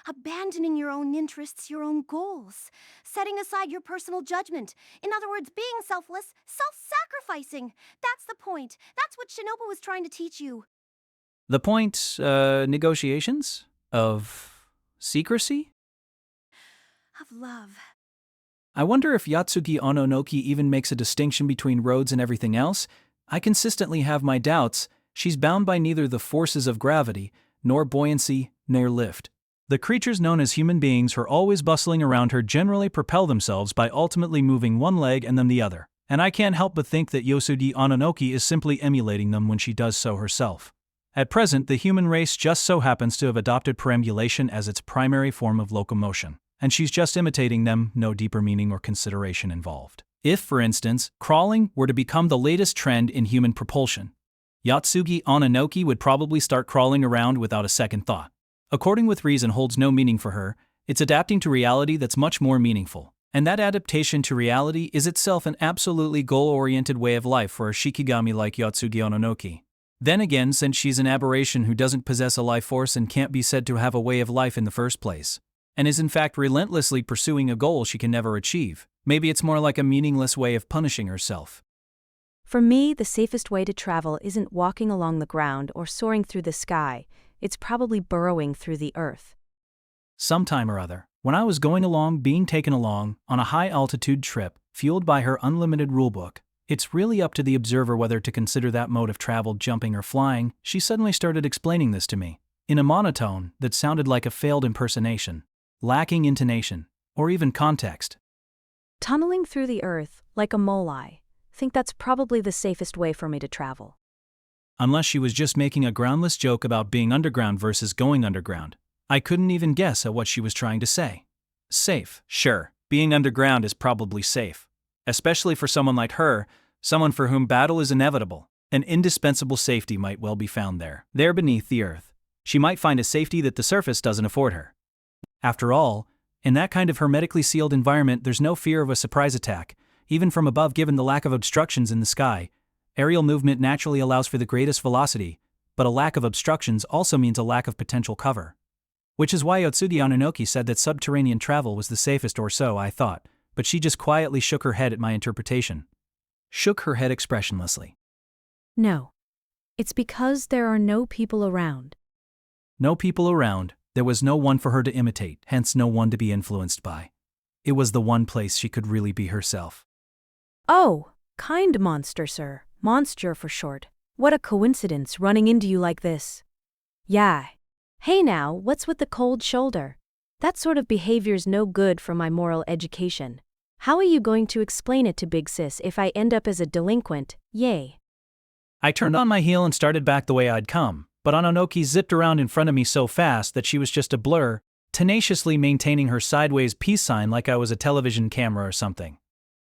abandoning your own interests, your own goals, setting aside your personal judgment. In other words, being selfless, self-sacrificing. That's the point. That's what Shinobu was trying to teach you. The point, negotiations? Of secrecy? Of love. I wonder if Yatsugi Ononoki even makes a distinction between roads and everything else. I consistently have my doubts. She's bound by neither the forces of gravity, nor buoyancy, nor lift. The creatures known as human beings who are always bustling around her generally propel themselves by ultimately moving one leg and then the other, and I can't help but think that Yatsugi Ononoki is simply emulating them when she does so herself. At present, the human race just so happens to have adopted perambulation as its primary form of locomotion, and she's just imitating them, no deeper meaning or consideration involved. If, for instance, crawling were to become the latest trend in human propulsion, Yatsugi Ononoki would probably start crawling around without a second thought. According with reason holds no meaning for her, it's adapting to reality that's much more meaningful. And that adaptation to reality is itself an absolutely goal-oriented way of life for a shikigami like Yatsugi Ononoki. Then again, since she's an aberration who doesn't possess a life force and can't be said to have a way of life in the first place, and is in fact relentlessly pursuing a goal she can never achieve, maybe it's more like a meaningless way of punishing herself. For me, the safest way to travel isn't walking along the ground or soaring through the sky, it's probably burrowing through the earth. Sometime or other, when I was being taken along, on a high-altitude trip, fueled by her unlimited rulebook, it's really up to the observer whether to consider that mode of travel jumping or flying. She suddenly started explaining this to me, in a monotone that sounded like a failed impersonation, lacking intonation, or even context. Tunneling through the earth, like a mole-eye. Think that's probably the safest way for me to travel. Unless she was just making a groundless joke about being underground versus going underground. I couldn't even guess at what she was trying to say. Safe, sure, being underground is probably safe. Especially for someone like her, someone for whom battle is inevitable. An indispensable safety might well be found there. There beneath the earth. She might find a safety that the surface doesn't afford her. After all, in that kind of hermetically sealed environment, there's no fear of a surprise attack, even from above given the lack of obstructions in the sky. Aerial movement naturally allows for the greatest velocity, but a lack of obstructions also means a lack of potential cover. Which is why Yatsugi Ononoki said that subterranean travel was the safest, or so I thought, but she just quietly shook her head at my interpretation. Shook her head expressionlessly. No. It's because there are no people around. No people around, there was no one for her to imitate, hence no one to be influenced by. It was the one place she could really be herself. Oh, kind monster, sir. Monster for short. What a coincidence running into you like this. Yeah. Hey now, what's with the cold shoulder? That sort of behavior's no good for my moral education. How are you going to explain it to Big Sis if I end up as a delinquent? Yay. I turned on my heel and started back the way I'd come, but Ononoki zipped around in front of me so fast that she was just a blur, tenaciously maintaining her sideways peace sign like I was a television camera or something.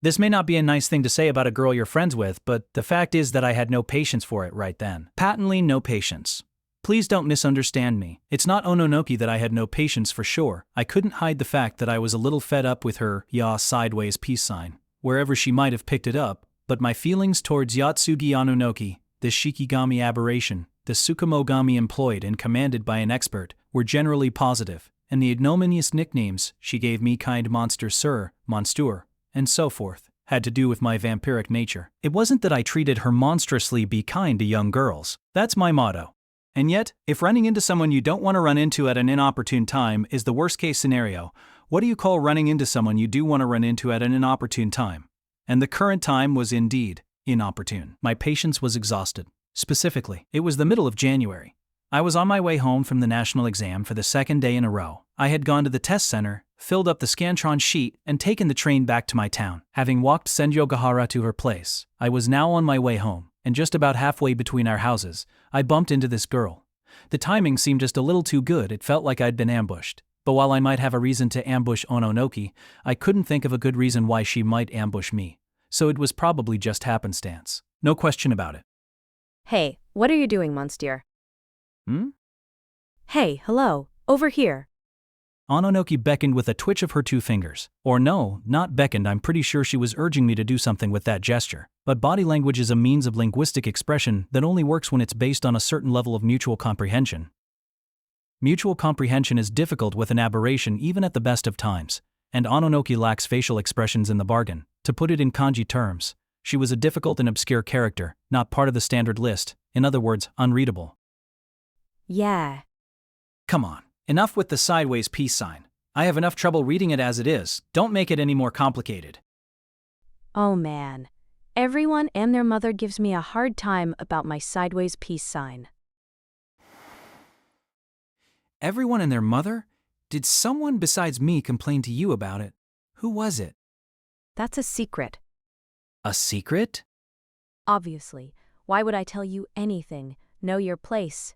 This may not be a nice thing to say about a girl you're friends with, but the fact is that I had no patience for it right then. Patently no patience. Please don't misunderstand me. It's not Ononoki that I had no patience for sure. I couldn't hide the fact that I was a little fed up with her sideways peace sign, wherever she might have picked it up, but my feelings towards Yatsugi Ononoki, this shikigami aberration, the Tsukumogami employed and commanded by an expert, were generally positive, and the ignominious nicknames she gave me, kind monster, sir, monsteur, and so forth, had to do with my vampiric nature. It wasn't that I treated her monstrously. Be kind to young girls. That's my motto. And yet, if running into someone you don't want to run into at an inopportune time is the worst-case scenario, what do you call running into someone you do want to run into at an inopportune time? And the current time was indeed inopportune. My patience was exhausted. Specifically, it was the middle of January. I was on my way home from the national exam for the second day in a row. I had gone to the test center, filled up the Scantron sheet, and taken the train back to my town. Having walked Senjogahara to her place, I was now on my way home. And just about halfway between our houses, I bumped into this girl. The timing seemed just a little too good. It felt like I'd been ambushed. But while I might have a reason to ambush Ononoki, I couldn't think of a good reason why she might ambush me. So it was probably just happenstance. No question about it. Hey, what are you doing, monster? Hey, hello, over here. Ononoki beckoned with a twitch of her two fingers. Or no, not beckoned. I'm pretty sure she was urging me to do something with that gesture. But body language is a means of linguistic expression that only works when it's based on a certain level of mutual comprehension. Mutual comprehension is difficult with an aberration even at the best of times, and Ononoki lacks facial expressions in the bargain. To put it in kanji terms, she was a difficult and obscure character, not part of the standard list, in other words, unreadable. Yeah. Come on, enough with the sideways peace sign. I have enough trouble reading it as it is, don't make it any more complicated. Oh man. Everyone and their mother gives me a hard time about my sideways peace sign. Everyone and their mother? Did someone besides me complain to you about it? Who was it? That's a secret. A secret? Obviously. Why would I tell you anything? Know your place.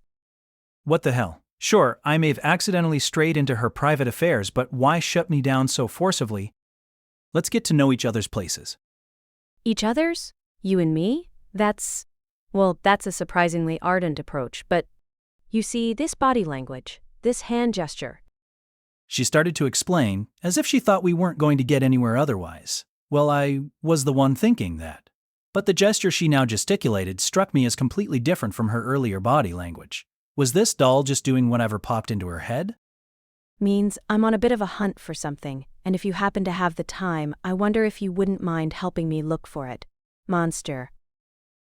What the hell? Sure, I may have accidentally strayed into her private affairs, but why shut me down so forcibly? Let's get to know each other's places. Each other's? You and me? That's a surprisingly ardent approach, but you see, this body language, this hand gesture. She started to explain, as if she thought we weren't going to get anywhere otherwise. Well, I was the one thinking that. But the gesture she now gesticulated struck me as completely different from her earlier body language. Was this doll just doing whatever popped into her head? Means I'm on a bit of a hunt for something, and if you happen to have the time, I wonder if you wouldn't mind helping me look for it. Monster.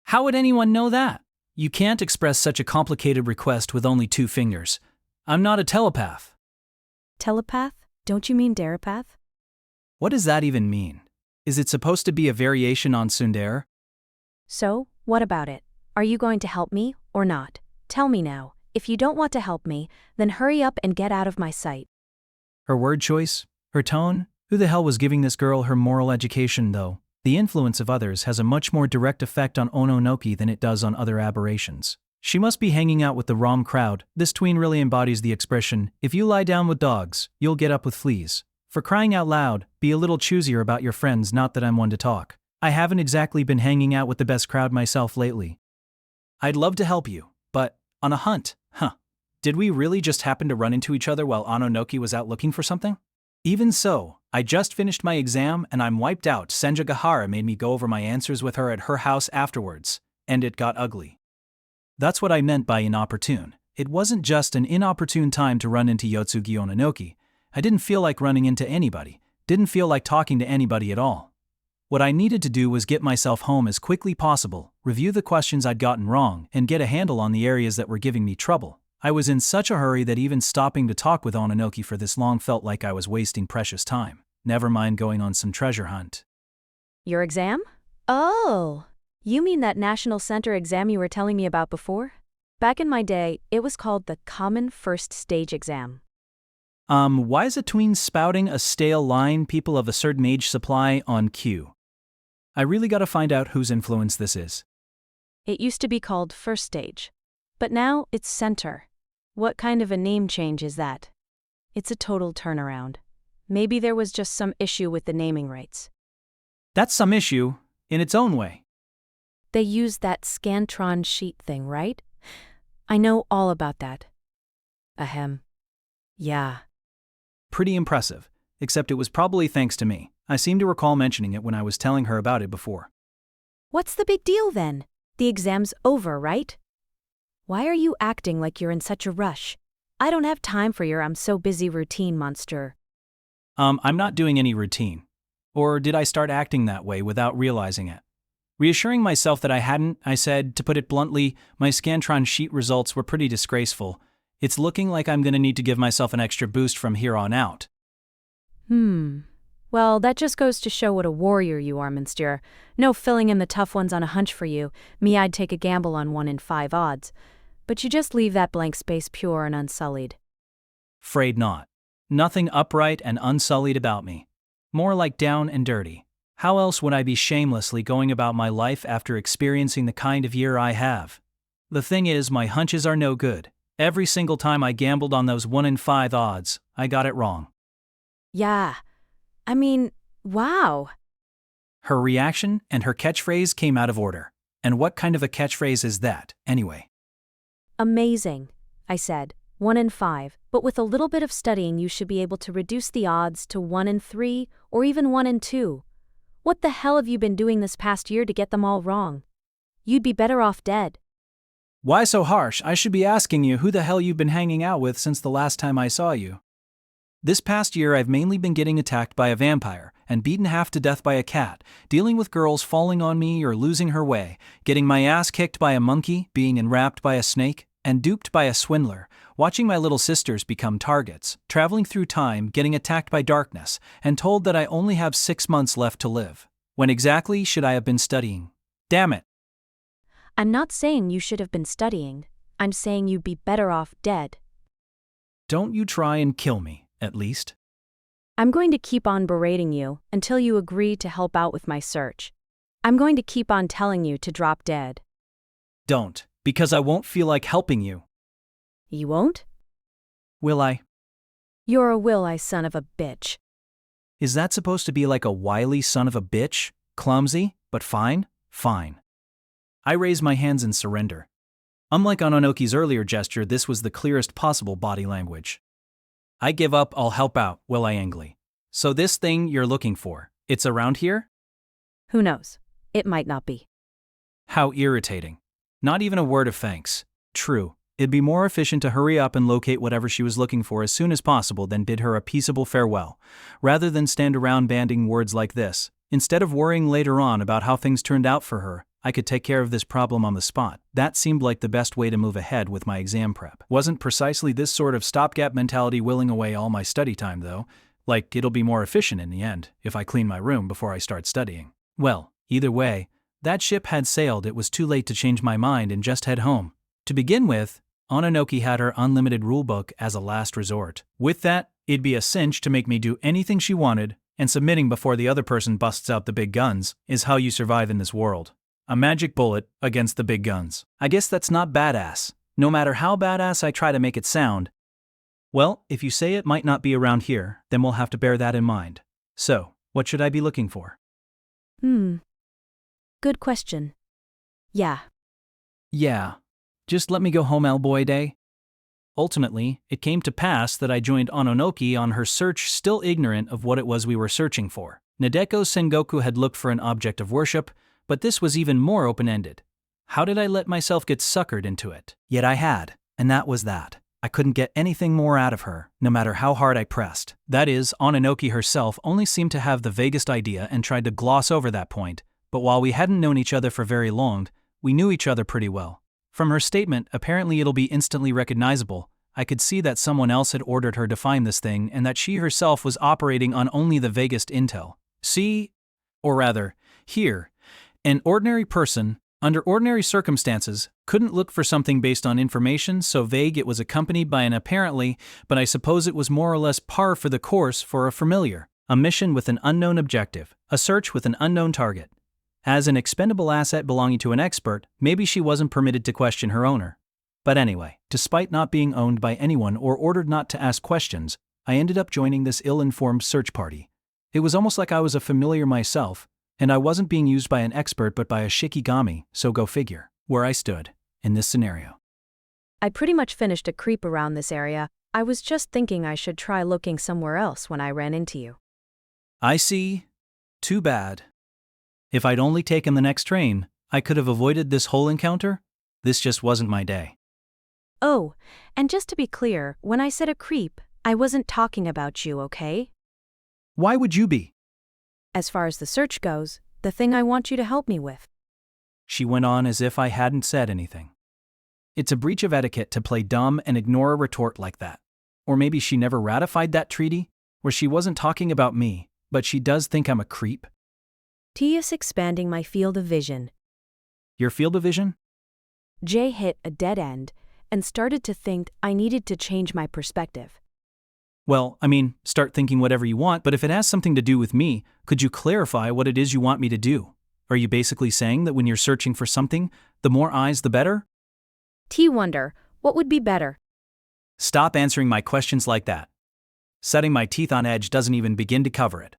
How would anyone know that? You can't express such a complicated request with only 2 fingers. I'm not a telepath. Telepath? Don't you mean Darapath? What does that even mean? Is it supposed to be a variation on tsundere? So, what about it? Are you going to help me, or not? Tell me now. If you don't want to help me, then hurry up and get out of my sight. Her word choice? Her tone? Who the hell was giving this girl her moral education, though? The influence of others has a much more direct effect on Ononoki than it does on other aberrations. She must be hanging out with the wrong crowd. This tween really embodies the expression, if you lie down with dogs, you'll get up with fleas. For crying out loud, be a little choosier about your friends, not that I'm one to talk. I haven't exactly been hanging out with the best crowd myself lately. I'd love to help you, but on a hunt, huh? Did we really just happen to run into each other while Ononoki was out looking for something? Even so, I just finished my exam and I'm wiped out. Senja Gahara made me go over my answers with her at her house afterwards, and it got ugly. That's what I meant by inopportune. It wasn't just an inopportune time to run into Yotsugi Ononoki. I didn't feel like running into anybody, didn't feel like talking to anybody at all. What I needed to do was get myself home as quickly possible, review the questions I'd gotten wrong, and get a handle on the areas that were giving me trouble. I was in such a hurry that even stopping to talk with Ononoki for this long felt like I was wasting precious time. Never mind going on some treasure hunt. Your exam? Oh, you mean that National Center exam you were telling me about before? Back in my day, it was called the Common First Stage Exam. Why is a tween spouting a stale line, people of a certain age supply, on cue? I really gotta find out whose influence this is. It used to be called First Stage, but now it's Center. What kind of a name change is that? It's a total turnaround. Maybe there was just some issue with the naming rights. That's some issue, in its own way. They used that Scantron sheet thing, right? I know all about that. Ahem. Yeah. Pretty impressive, except it was probably thanks to me. I seem to recall mentioning it when I was telling her about it before. What's the big deal then? The exam's over, right? Why are you acting like you're in such a rush? I don't have time for your I'm so busy routine, monster. I'm not doing any routine. Or did I start acting that way without realizing it? Reassuring myself that I hadn't, I said, to put it bluntly, my Scantron sheet results were pretty disgraceful. It's looking like I'm gonna need to give myself an extra boost from here on out. Well, that just goes to show what a warrior you are, Monsieur. No filling in the tough ones on a hunch for you. Me, I'd take a gamble on 1 in 5 odds. But you just leave that blank space pure and unsullied. Afraid not. Nothing upright and unsullied about me. More like down and dirty. How else would I be shamelessly going about my life after experiencing the kind of year I have? The thing is, my hunches are no good. Every single time I gambled on those 1 in 5 odds, I got it wrong. Yeah. I mean, wow. Her reaction and her catchphrase came out of order. And what kind of a catchphrase is that, anyway? Amazing, I said. 1 in 5, but with a little bit of studying you should be able to reduce the odds to 1 in 3 or even 1 in 2. What the hell have you been doing this past year to get them all wrong? You'd be better off dead. Why so harsh? I should be asking you who the hell you've been hanging out with since the last time I saw you. This past year I've mainly been getting attacked by a vampire and beaten half to death by a cat, dealing with girls falling on me or losing her way, getting my ass kicked by a monkey, being enwrapped by a snake, and duped by a swindler, watching my little sisters become targets, traveling through time, getting attacked by darkness, and told that I only have 6 months left to live. When exactly should I have been studying? Damn it. I'm not saying you should have been studying. I'm saying you'd be better off dead. Don't you try and kill me, at least. I'm going to keep on berating you until you agree to help out with my search. I'm going to keep on telling you to drop dead. Don't, because I won't feel like helping you. You won't? Will I? You're a will-I son of a bitch. Is that supposed to be like a wily son of a bitch? Clumsy, but fine? Fine. I raise my hands in surrender. Unlike Ononoki's earlier gesture, this was the clearest possible body language. I give up, I'll help out, will-I angly. So this thing you're looking for, it's around here? Who knows? It might not be. How irritating. Not even a word of thanks. True, it'd be more efficient to hurry up and locate whatever she was looking for as soon as possible than bid her a peaceable farewell, rather than stand around banding words like this. Instead of worrying later on about how things turned out for her, I could take care of this problem on the spot. That seemed like the best way to move ahead with my exam prep. Wasn't precisely this sort of stopgap mentality willing away all my study time though, like it'll be more efficient in the end if I clean my room before I start studying. Well, either way, that ship had sailed. It was too late to change my mind and just head home. To begin with, Ononoki had her unlimited rulebook as a last resort. With that, it'd be a cinch to make me do anything she wanted, and submitting before the other person busts out the big guns is how you survive in this world. A magic bullet against the big guns. I guess that's not badass, no matter how badass I try to make it sound. Well, if you say it might not be around here, then we'll have to bear that in mind. So, what should I be looking for? Good question. Yeah. Just let me go home, L-boy day. Ultimately, it came to pass that I joined Ononoki on her search, still ignorant of what it was we were searching for. Nadeko Sengoku had looked for an object of worship, but this was even more open-ended. How did I let myself get suckered into it? Yet I had, and that was that. I couldn't get anything more out of her, no matter how hard I pressed. That is, Ononoki herself only seemed to have the vaguest idea and tried to gloss over that point, but while we hadn't known each other for very long, we knew each other pretty well. From her statement, apparently it'll be instantly recognizable, I could see that someone else had ordered her to find this thing and that she herself was operating on only the vaguest intel. Here, an ordinary person, under ordinary circumstances, couldn't look for something based on information so vague it was accompanied by an apparently, but I suppose it was more or less par for the course for a familiar, a mission with an unknown objective, a search with an unknown target. As an expendable asset belonging to an expert, maybe she wasn't permitted to question her owner. But anyway, despite not being owned by anyone or ordered not to ask questions, I ended up joining this ill-informed search party. It was almost like I was a familiar myself, and I wasn't being used by an expert but by a shikigami, so go figure, where I stood, in this scenario. I pretty much finished a creep around this area. I was just thinking I should try looking somewhere else when I ran into you. I see. Too bad. If I'd only taken the next train, I could have avoided this whole encounter. This just wasn't my day. Oh, and just to be clear, when I said a creep, I wasn't talking about you, okay? Why would you be? As far as the search goes, the thing I want you to help me with. She went on as if I hadn't said anything. It's a breach of etiquette to play dumb and ignore a retort like that. Or maybe she never ratified that treaty, where she wasn't talking about me, but she does think I'm a creep. T is expanding my field of vision. Your field of vision? J hit a dead end and started to think I needed to change my perspective. Well, start thinking whatever you want, but if it has something to do with me, could you clarify what it is you want me to do? Are you basically saying that when you're searching for something, the more eyes the better? T wonder, what would be better? Stop answering my questions like that. Setting my teeth on edge doesn't even begin to cover it.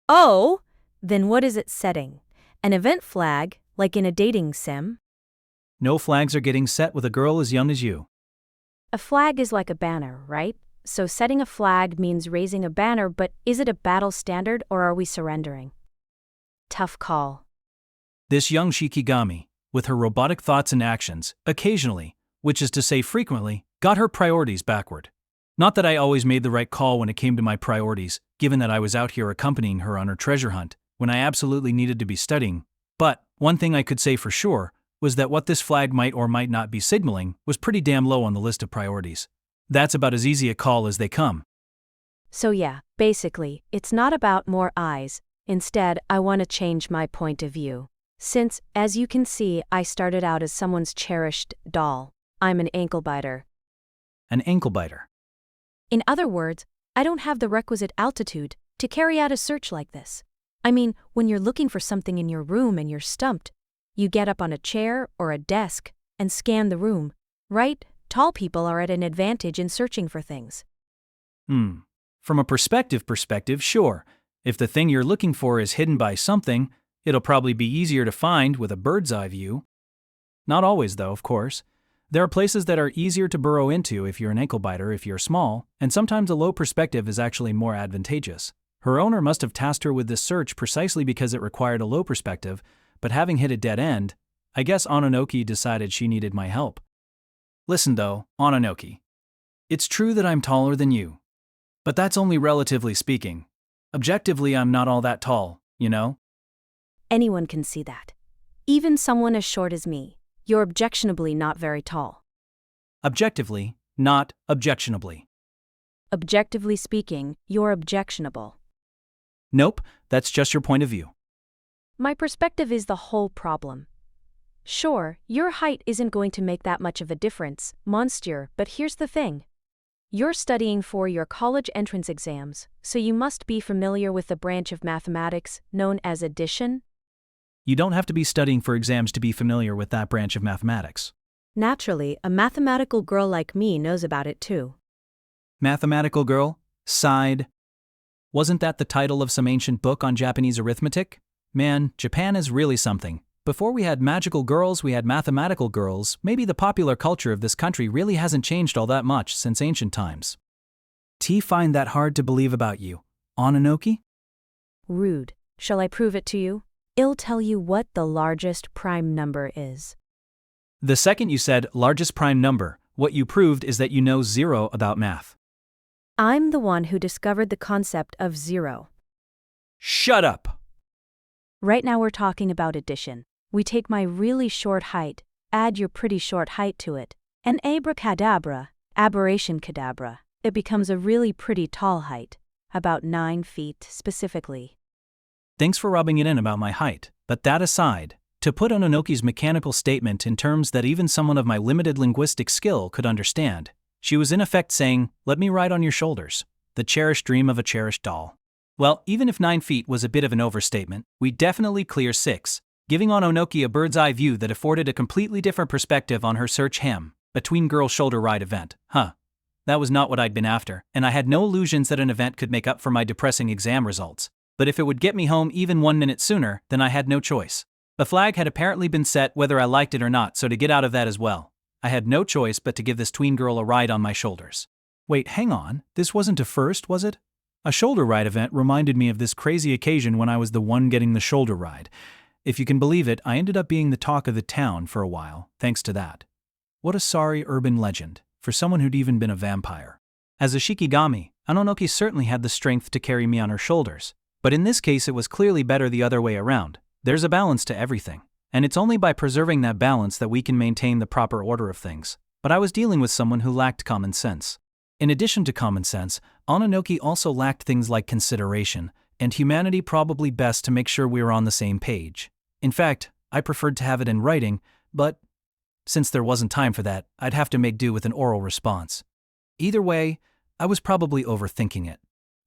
Oh, then what is it setting? An event flag, like in a dating sim? No flags are getting set with a girl as young as you. A flag is like a banner, right? So setting a flag means raising a banner, but is it a battle standard or are we surrendering? Tough call. This young shikigami, with her robotic thoughts and actions, occasionally, which is to say frequently, got her priorities backward. Not that I always made the right call when it came to my priorities, given that I was out here accompanying her on her treasure hunt, when I absolutely needed to be studying, but one thing I could say for sure was that what this flag might or might not be signaling was pretty damn low on the list of priorities. That's about as easy a call as they come. So yeah, basically, it's not about more eyes. Instead, I want to change my point of view. Since, as you can see, I started out as someone's cherished doll, I'm an ankle biter. An ankle biter. In other words, I don't have the requisite altitude to carry out a search like this. I mean, when you're looking for something in your room and you're stumped, you get up on a chair or a desk and scan the room, right? Tall people are at an advantage in searching for things. From a perspective, sure. If the thing you're looking for is hidden by something, it'll probably be easier to find with a bird's eye view. Not always, though, of course. There are places that are easier to burrow into if you're an ankle biter if you're small, and sometimes a low perspective is actually more advantageous. Her owner must have tasked her with this search precisely because it required a low perspective, but having hit a dead end, I guess Ononoki decided she needed my help. Listen though, Ononoki. It's true that I'm taller than you. But that's only relatively speaking. Objectively, I'm not all that tall, you know? Anyone can see that. Even someone as short as me. You're objectionably not very tall. Objectively, not objectionably. Objectively speaking, you're objectionable. Nope, that's just your point of view. My perspective is the whole problem. Sure, your height isn't going to make that much of a difference, Monsieur, but here's the thing. You're studying for your college entrance exams, so you must be familiar with the branch of mathematics known as addition. You don't have to be studying for exams to be familiar with that branch of mathematics. Naturally, a mathematical girl like me knows about it too. Mathematical girl? Sighed. Wasn't that the title of some ancient book on Japanese arithmetic? Man, Japan is really something. Before we had magical girls, we had mathematical girls. Maybe the popular culture of this country really hasn't changed all that much since ancient times. Find that hard to believe about you, Ononoki? Rude. Shall I prove it to you? I'll tell you what the largest prime number is. The second you said largest prime number, what you proved is that you know zero about math. I'm the one who discovered the concept of zero. Shut up! Right now we're talking about addition. We take my really short height, add your pretty short height to it, and abracadabra, aberration cadabra, it becomes a really pretty tall height, about 9 feet specifically. Thanks for rubbing it in about my height, but that aside, to put Ononoki's mechanical statement in terms that even someone of my limited linguistic skill could understand, she was in effect saying, let me ride on your shoulders, the cherished dream of a cherished doll. Well, even if 9 feet was a bit of an overstatement, we definitely clear 6, giving Ononoki a bird's eye view that afforded a completely different perspective on her search a tween-girl shoulder ride event. That was not what I'd been after, and I had no illusions that an event could make up for my depressing exam results. But if it would get me home even 1 minute sooner, then I had no choice. A flag had apparently been set whether I liked it or not, so to get out of that as well, I had no choice but to give this tween girl a ride on my shoulders. Wait, hang on, this wasn't a first, was it? A shoulder ride event reminded me of this crazy occasion when I was the one getting the shoulder ride. If you can believe it, I ended up being the talk of the town for a while, thanks to that. What a sorry urban legend, for someone who'd even been a vampire. As a Shikigami, Ononoki certainly had the strength to carry me on her shoulders. But in this case it was clearly better the other way around. There's a balance to everything. And it's only by preserving that balance that we can maintain the proper order of things. But I was dealing with someone who lacked common sense. In addition to common sense, Ononoki also lacked things like consideration, and humanity probably best to make sure we were on the same page. In fact, I preferred to have it in writing, but since there wasn't time for that, I'd have to make do with an oral response. Either way, I was probably overthinking it.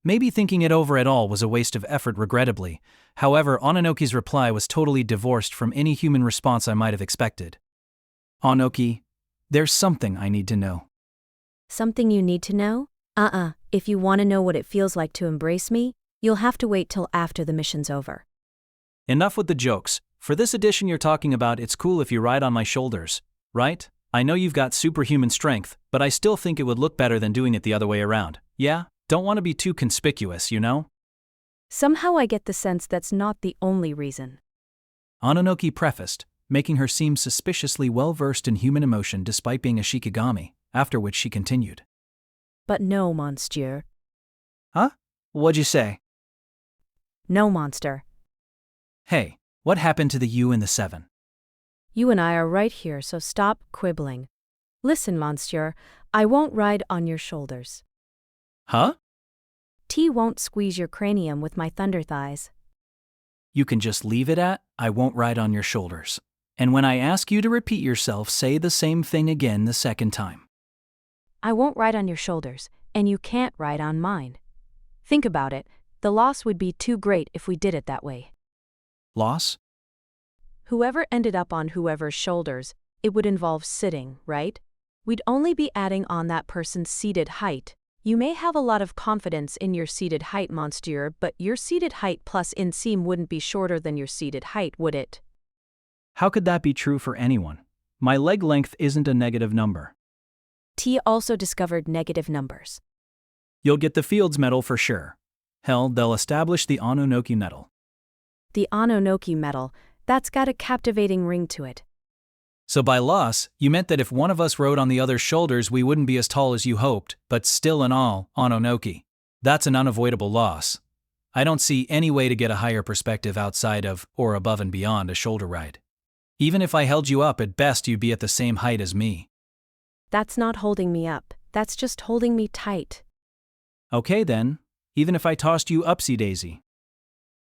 Maybe thinking it over at all was a waste of effort, regrettably. However, Ononoki's reply was totally divorced from any human response I might have expected. Onoki, there's something I need to know. Something you need to know? If you want to know what it feels like to embrace me, you'll have to wait till after the mission's over. Enough with the jokes. For this edition you're talking about, it's cool if you ride on my shoulders, right? I know you've got superhuman strength, but I still think it would look better than doing it the other way around. Yeah? Don't want to be too conspicuous, you know? Somehow I get the sense that's not the only reason. Ononoki prefaced, making her seem suspiciously well-versed in human emotion despite being a shikigami, after which she continued. But no, monsieur. Huh? What'd you say? No, monster. Hey, what happened to the U and the 7? You and I are right here, so stop quibbling. Listen, monsieur, I won't ride on your shoulders. Huh? T won't squeeze your cranium with my thunder thighs. You can just leave it at, I won't ride on your shoulders. And when I ask you to repeat yourself, say the same thing again the second time. I won't ride on your shoulders, and you can't ride on mine. Think about it, the loss would be too great if we did it that way. Loss? Whoever ended up on whoever's shoulders, it would involve sitting, right? We'd only be adding on that person's seated height. You may have a lot of confidence in your seated height, monsieur, but your seated height plus inseam wouldn't be shorter than your seated height, would it? How could that be true for anyone? My leg length isn't a negative number. T also discovered negative numbers. You'll get the Fields Medal for sure. Hell, they'll establish the Ononoki Medal. The Ononoki Medal, that's got a captivating ring to it. So by loss, you meant that if one of us rode on the other's shoulders we wouldn't be as tall as you hoped, but still in all, Ononoki. That's an unavoidable loss. I don't see any way to get a higher perspective outside of, or above and beyond, a shoulder ride. Even if I held you up, at best you'd be at the same height as me. That's not holding me up, that's just holding me tight. Okay then, even if I tossed you upsy-daisy.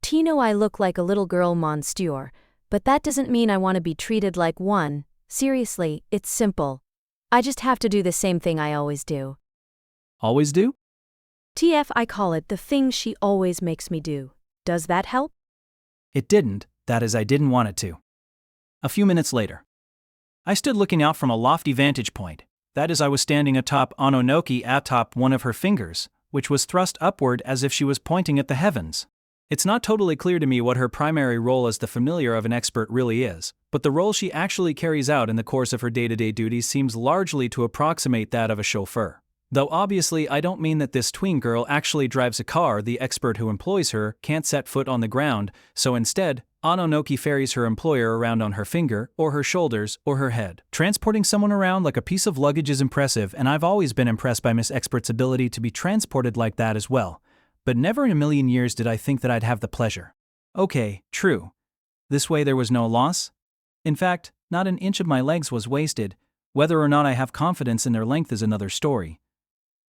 Tino, I look like a little girl, monsieur, but that doesn't mean I want to be treated like one. Seriously, it's simple. I just have to do the same thing I always do. Always do? TF, I call it the thing she always makes me do. Does that help? It didn't, that is, I didn't want it to. A few minutes later, I stood looking out from a lofty vantage point. That is, I was standing atop Ononoki atop one of her fingers, which was thrust upward as if she was pointing at the heavens. It's not totally clear to me what her primary role as the familiar of an expert really is, but the role she actually carries out in the course of her day-to-day duties seems largely to approximate that of a chauffeur. Though obviously I don't mean that this tween girl actually drives a car, the expert who employs her can't set foot on the ground, so instead, Ononoki ferries her employer around on her finger, or her shoulders, or her head. Transporting someone around like a piece of luggage is impressive, and I've always been impressed by Miss Expert's ability to be transported like that as well. But never in a million years did I think that I'd have the pleasure. Okay, true. This way there was no loss. In fact, not an inch of my legs was wasted. Whether or not I have confidence in their length is another story.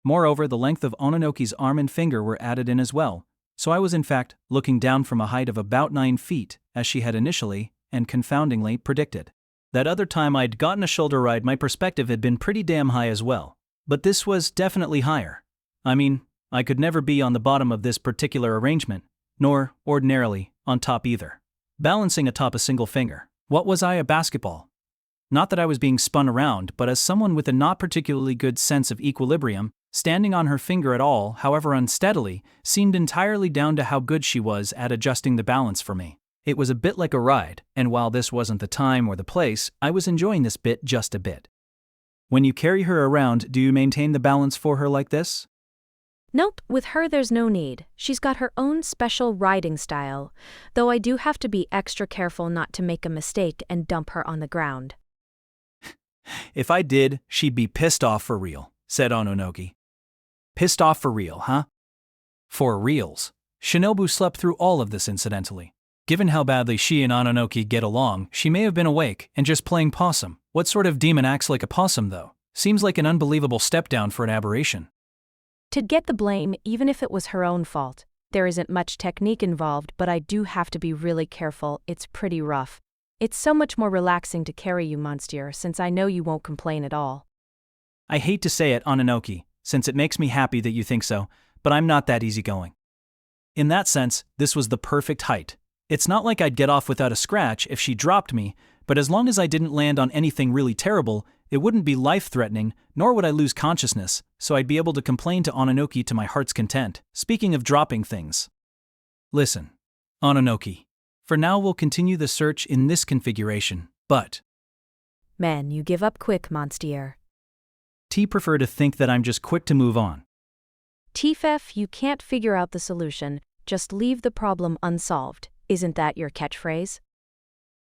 Moreover, the length of Ononoki's arm and finger were added in as well, so I was in fact looking down from a height of about 9 feet, as she had initially, and confoundingly, predicted. That other time I'd gotten a shoulder ride, my perspective had been pretty damn high as well. But this was definitely higher. I mean, I could never be on the bottom of this particular arrangement, nor, ordinarily, on top either. Balancing atop a single finger. What was I, a basketball? Not that I was being spun around, but as someone with a not particularly good sense of equilibrium, standing on her finger at all, however unsteadily, seemed entirely down to how good she was at adjusting the balance for me. It was a bit like a ride, and while this wasn't the time or the place, I was enjoying this bit just a bit. When you carry her around, do you maintain the balance for her like this? Nope, with her there's no need. She's got her own special riding style, though I do have to be extra careful not to make a mistake and dump her on the ground. If I did, she'd be pissed off for real, said Ononoki. Pissed off for real, huh? For reals. Shinobu slept through all of this incidentally. Given how badly she and Ononoki get along, she may have been awake and just playing possum. What sort of demon acts like a possum, though? Seems like an unbelievable step down for an aberration. To get the blame, even if it was her own fault. There isn't much technique involved, but I do have to be really careful. It's pretty rough. It's so much more relaxing to carry you, monsieur, since I know you won't complain at all. I hate to say it, Ononoki, since it makes me happy that you think so, but I'm not that easygoing. In that sense, this was the perfect height. It's not like I'd get off without a scratch if she dropped me, but as long as I didn't land on anything really terrible, it wouldn't be life-threatening, nor would I lose consciousness, so I'd be able to complain to Ononoki to my heart's content. Speaking of dropping things. Listen, Ononoki. For now we'll continue the search in this configuration, but… Man, you give up quick, monsieur. T prefer to think that I'm just quick to move on. TFF, you can't figure out the solution, just leave the problem unsolved. Isn't that your catchphrase?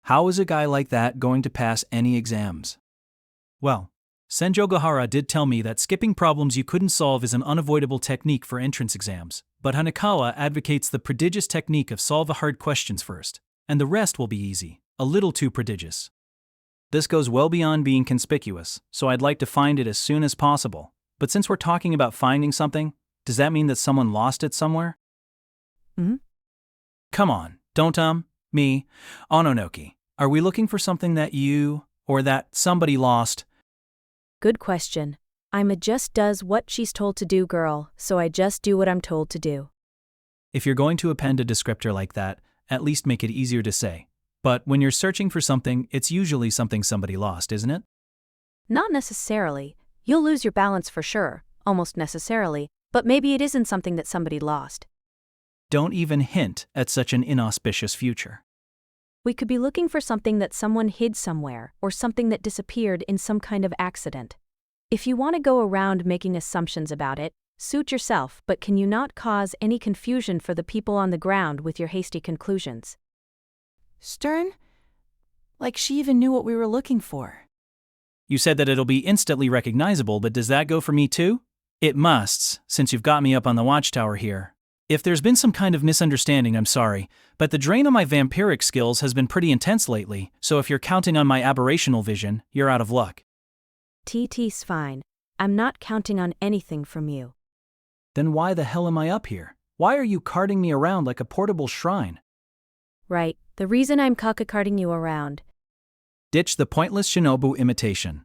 How is a guy like that going to pass any exams? Well, Senjogahara did tell me that skipping problems you couldn't solve is an unavoidable technique for entrance exams, but Hanekawa advocates the prodigious technique of solve the hard questions first, and the rest will be easy, a little too prodigious. This goes well beyond being conspicuous, so I'd like to find it as soon as possible. But since we're talking about finding something, does that mean that someone lost it somewhere? Come on, don't me, Ononoki. Are we looking for something that you, or that somebody lost? Good question. I'm a just does what she's told to do girl, so I just do what I'm told to do. If you're going to append a descriptor like that, at least make it easier to say. But when you're searching for something, it's usually something somebody lost, isn't it? Not necessarily. You'll lose your balance for sure, almost necessarily, but maybe it isn't something that somebody lost. Don't even hint at such an inauspicious future. We could be looking for something that someone hid somewhere, or something that disappeared in some kind of accident. If you want to go around making assumptions about it, suit yourself, but can you not cause any confusion for the people on the ground with your hasty conclusions? Stern? Like she even knew what we were looking for. You said that it'll be instantly recognizable, but does that go for me too? It musts, since you've got me up on the watchtower here. If there's been some kind of misunderstanding, I'm sorry, but the drain on my vampiric skills has been pretty intense lately, so if you're counting on my aberrational vision, you're out of luck. TT's fine. I'm not counting on anything from you. Then why the hell am I up here? Why are you carting me around like a portable shrine? Right, the reason I'm carting you around Ditch the pointless Shinobu imitation.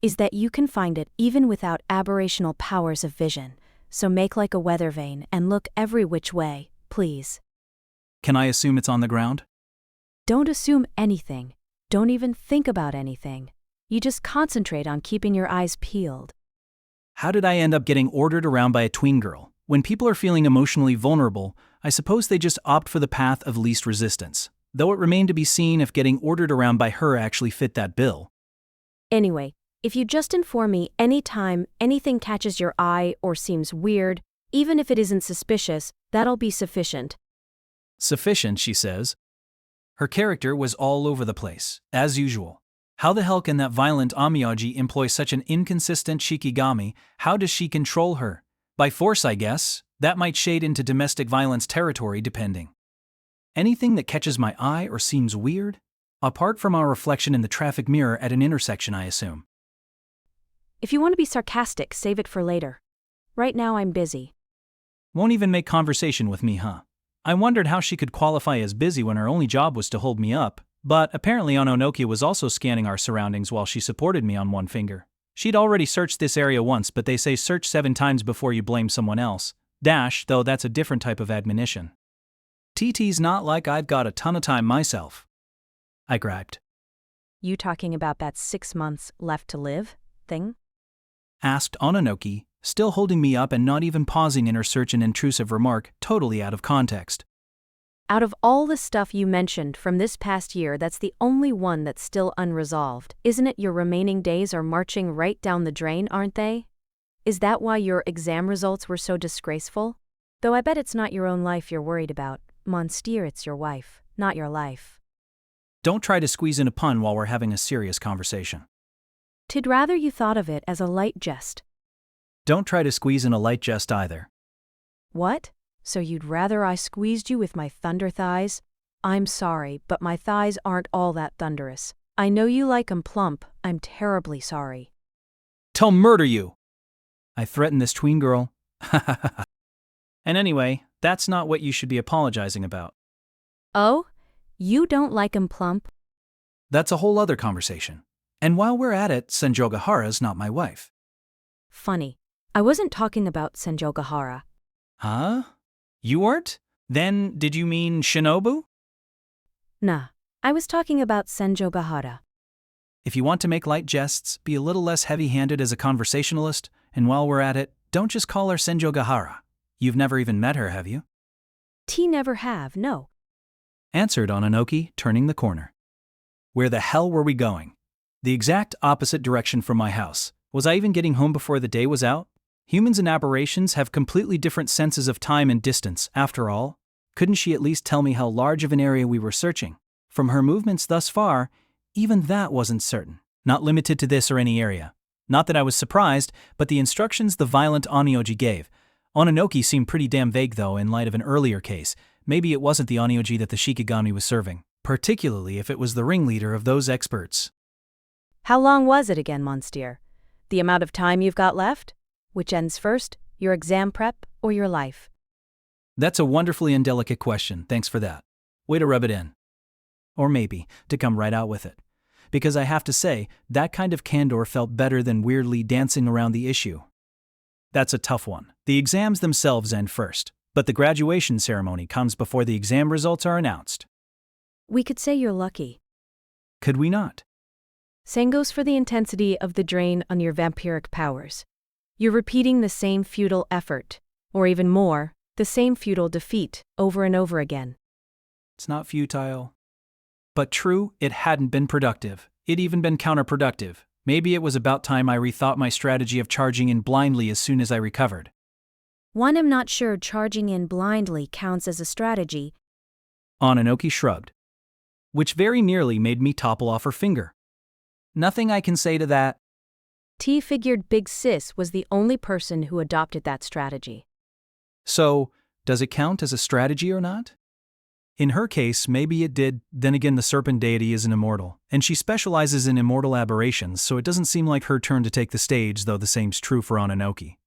is that you can find it even without aberrational powers of vision. So make like a weather vane and look every which way, please. Can I assume it's on the ground? Don't assume anything. Don't even think about anything. You just concentrate on keeping your eyes peeled. How did I end up getting ordered around by a tween girl? When people are feeling emotionally vulnerable, I suppose they just opt for the path of least resistance, though it remained to be seen if getting ordered around by her actually fit that bill. Anyway, if you just inform me anytime anything catches your eye or seems weird, even if it isn't suspicious, that'll be sufficient. Sufficient, she says. Her character was all over the place, as usual. How the hell can that violent Amiyaji employ such an inconsistent Shikigami? How does she control her? By force, I guess. That might shade into domestic violence territory, depending. Anything that catches my eye or seems weird? Apart from our reflection in the traffic mirror at an intersection, I assume. If you want to be sarcastic, save it for later. Right now I'm busy. Won't even make conversation with me, huh? I wondered how she could qualify as busy when her only job was to hold me up, but apparently Ononoki was also scanning our surroundings while she supported me on one finger. She'd already searched this area once, but they say search 7 times before you blame someone else. Though that's a different type of admonition. TT's not like I've got a ton of time myself. I griped. You talking about that 6 months left to live thing? Asked Ononoki, still holding me up and not even pausing in her search and intrusive remark, totally out of context. Out of all the stuff you mentioned from this past year, that's the only one that's still unresolved. Isn't it your remaining days are marching right down the drain, aren't they? Is that why your exam results were so disgraceful? Though I bet it's not your own life you're worried about. Monsieur, it's your wife, not your life. Don't try to squeeze in a pun while we're having a serious conversation. T'd rather you thought of it as a light jest. Don't try to squeeze in a light jest either. What? So you'd rather I squeezed you with my thunder thighs? I'm sorry, but my thighs aren't all that thunderous. I know you like 'em plump. I'm terribly sorry. T'll murder you! I threatened this tween girl. And anyway, that's not what you should be apologizing about. Oh? You don't like 'em plump? That's a whole other conversation. And while we're at it, Senjogahara's not my wife. Funny. I wasn't talking about Senjogahara. Huh? You weren't? Then did you mean Shinobu? Nah. I was talking about Senjogahara. If you want to make light jests, be a little less heavy-handed as a conversationalist, and while we're at it, don't just call her Senjogahara. You've never even met her, have you? T never have, no. Answered Ononoki, turning the corner. Where the hell were we going? The exact opposite direction from my house. Was I even getting home before the day was out? Humans and aberrations have completely different senses of time and distance, after all. Couldn't she at least tell me how large of an area we were searching? From her movements thus far, even that wasn't certain. Not limited to this or any area. Not that I was surprised, but the instructions the violent Onioji gave. Ononoki seemed pretty damn vague though in light of an earlier case. Maybe it wasn't the Onioji that the Shikigami was serving, particularly if it was the ringleader of those experts. How long was it again, Monsieur? The amount of time you've got left? Which ends first, your exam prep or your life? That's a wonderfully indelicate question, thanks for that. Way to rub it in. Or maybe, to come right out with it. Because I have to say, that kind of candor felt better than weirdly dancing around the issue. That's a tough one. The exams themselves end first, but the graduation ceremony comes before the exam results are announced. We could say you're lucky. Could we not? Same goes for the intensity of the drain on your vampiric powers. You're repeating the same futile effort, or even more, the same futile defeat, over and over again. It's not futile. But true, it hadn't been productive. It'd even been counterproductive. Maybe it was about time I rethought my strategy of charging in blindly as soon as I recovered. One, I'm not sure charging in blindly counts as a strategy. Ononoki shrugged. Which very nearly made me topple off her finger. Nothing I can say to that. T figured Big Sis was the only person who adopted that strategy. So, does it count as a strategy or not? In her case, maybe it did. Then again, the serpent deity is an immortal, and she specializes in immortal aberrations, so it doesn't seem like her turn to take the stage, though the same's true for Ononoki.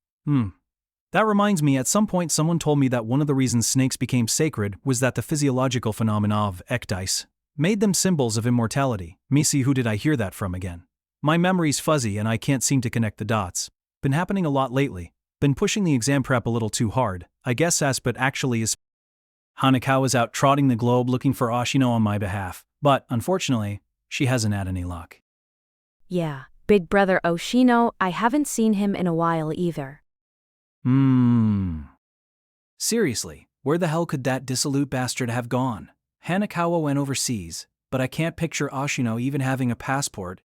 That reminds me, at some point someone told me that one of the reasons snakes became sacred was that the physiological phenomena of ecdyes made them symbols of immortality. Missy, who did I hear that from again? My memory's fuzzy and I can't seem to connect the dots. Been happening a lot lately. Been pushing the exam prep a little too hard. I guess Aspet actually is. Hanekawa's out trotting the globe looking for Ashino on my behalf, but, unfortunately, she hasn't had any luck. Yeah, Big Brother Oshino, I haven't seen him in a while either. Seriously, where the hell could that dissolute bastard have gone? Hanekawa went overseas, but I can't picture Ashino even having a passport.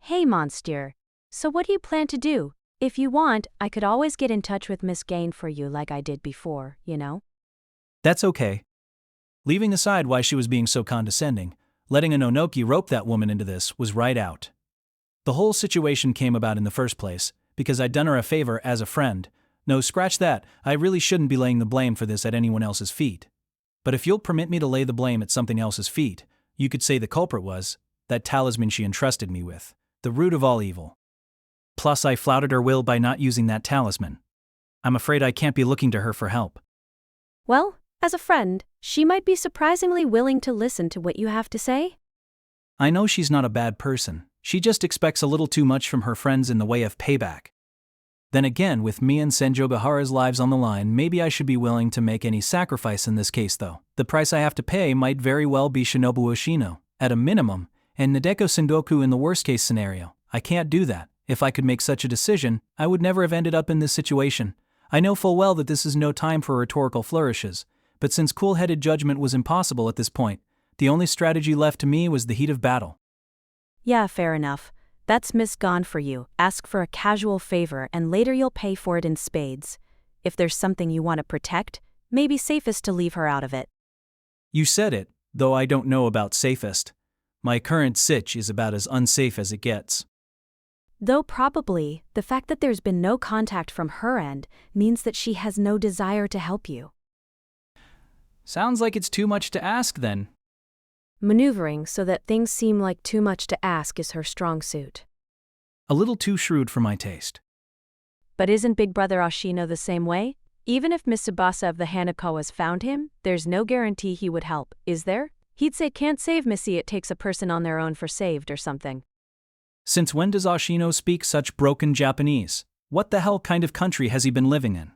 Hey, Monster. So what do you plan to do? If you want, I could always get in touch with Miss Gain for you like I did before, you know? That's okay. Leaving aside why she was being so condescending, letting Ononoki rope that woman into this was right out. The whole situation came about in the first place, because I'd done her a favor as a friend. No, scratch that, I really shouldn't be laying the blame for this at anyone else's feet. But if you'll permit me to lay the blame at something else's feet, you could say the culprit was that talisman she entrusted me with, the root of all evil. Plus I flouted her will by not using that talisman. I'm afraid I can't be looking to her for help. Well, as a friend, she might be surprisingly willing to listen to what you have to say. I know she's not a bad person, she just expects a little too much from her friends in the way of payback. Then again, with me and Senjo Bahara's lives on the line, maybe I should be willing to make any sacrifice in this case though. The price I have to pay might very well be Shinobu Oshino, at a minimum, and Nadeko Sendoku in the worst case scenario. I can't do that. If I could make such a decision, I would never have ended up in this situation. I know full well that this is no time for rhetorical flourishes, but since cool-headed judgment was impossible at this point, the only strategy left to me was the heat of battle. Yeah, fair enough. That's Miss Gone for you. Ask for a casual favor and later you'll pay for it in spades. If there's something you want to protect, maybe safest to leave her out of it. You said it, though I don't know about safest. My current sitch is about as unsafe as it gets. Though probably, the fact that there's been no contact from her end means that she has no desire to help you. Sounds like it's too much to ask then. Maneuvering so that things seem like too much to ask is her strong suit. A little too shrewd for my taste. But isn't Big Brother Ashino the same way? Even if Miss Tsubasa of the Hanekawas found him, there's no guarantee he would help, is there? He'd say can't save Missy, it takes a person on their own for saved or something. Since when does Ashino speak such broken Japanese? What the hell kind of country has he been living in?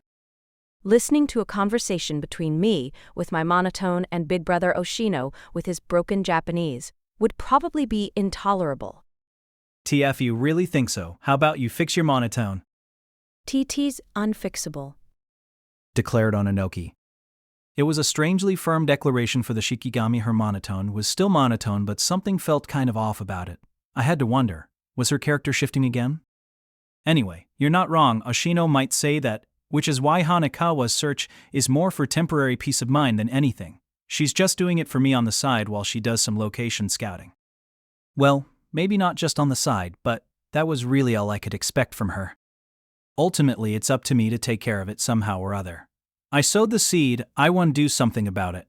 Listening to a conversation between me, with my monotone, and Big Brother Oshino, with his broken Japanese, would probably be intolerable. TF, you really think so? How about you fix your monotone? TT's unfixable, declared Ononoki. It was a strangely firm declaration for the Shikigami. Her monotone was still monotone, but something felt kind of off about it. I had to wonder, was her character shifting again? Anyway, you're not wrong, Ashino might say that, which is why Hanekawa's search is more for temporary peace of mind than anything. She's just doing it for me on the side while she does some location scouting. Well, maybe not just on the side, but that was really all I could expect from her. Ultimately, it's up to me to take care of it somehow or other. I sowed the seed, I want to do something about it.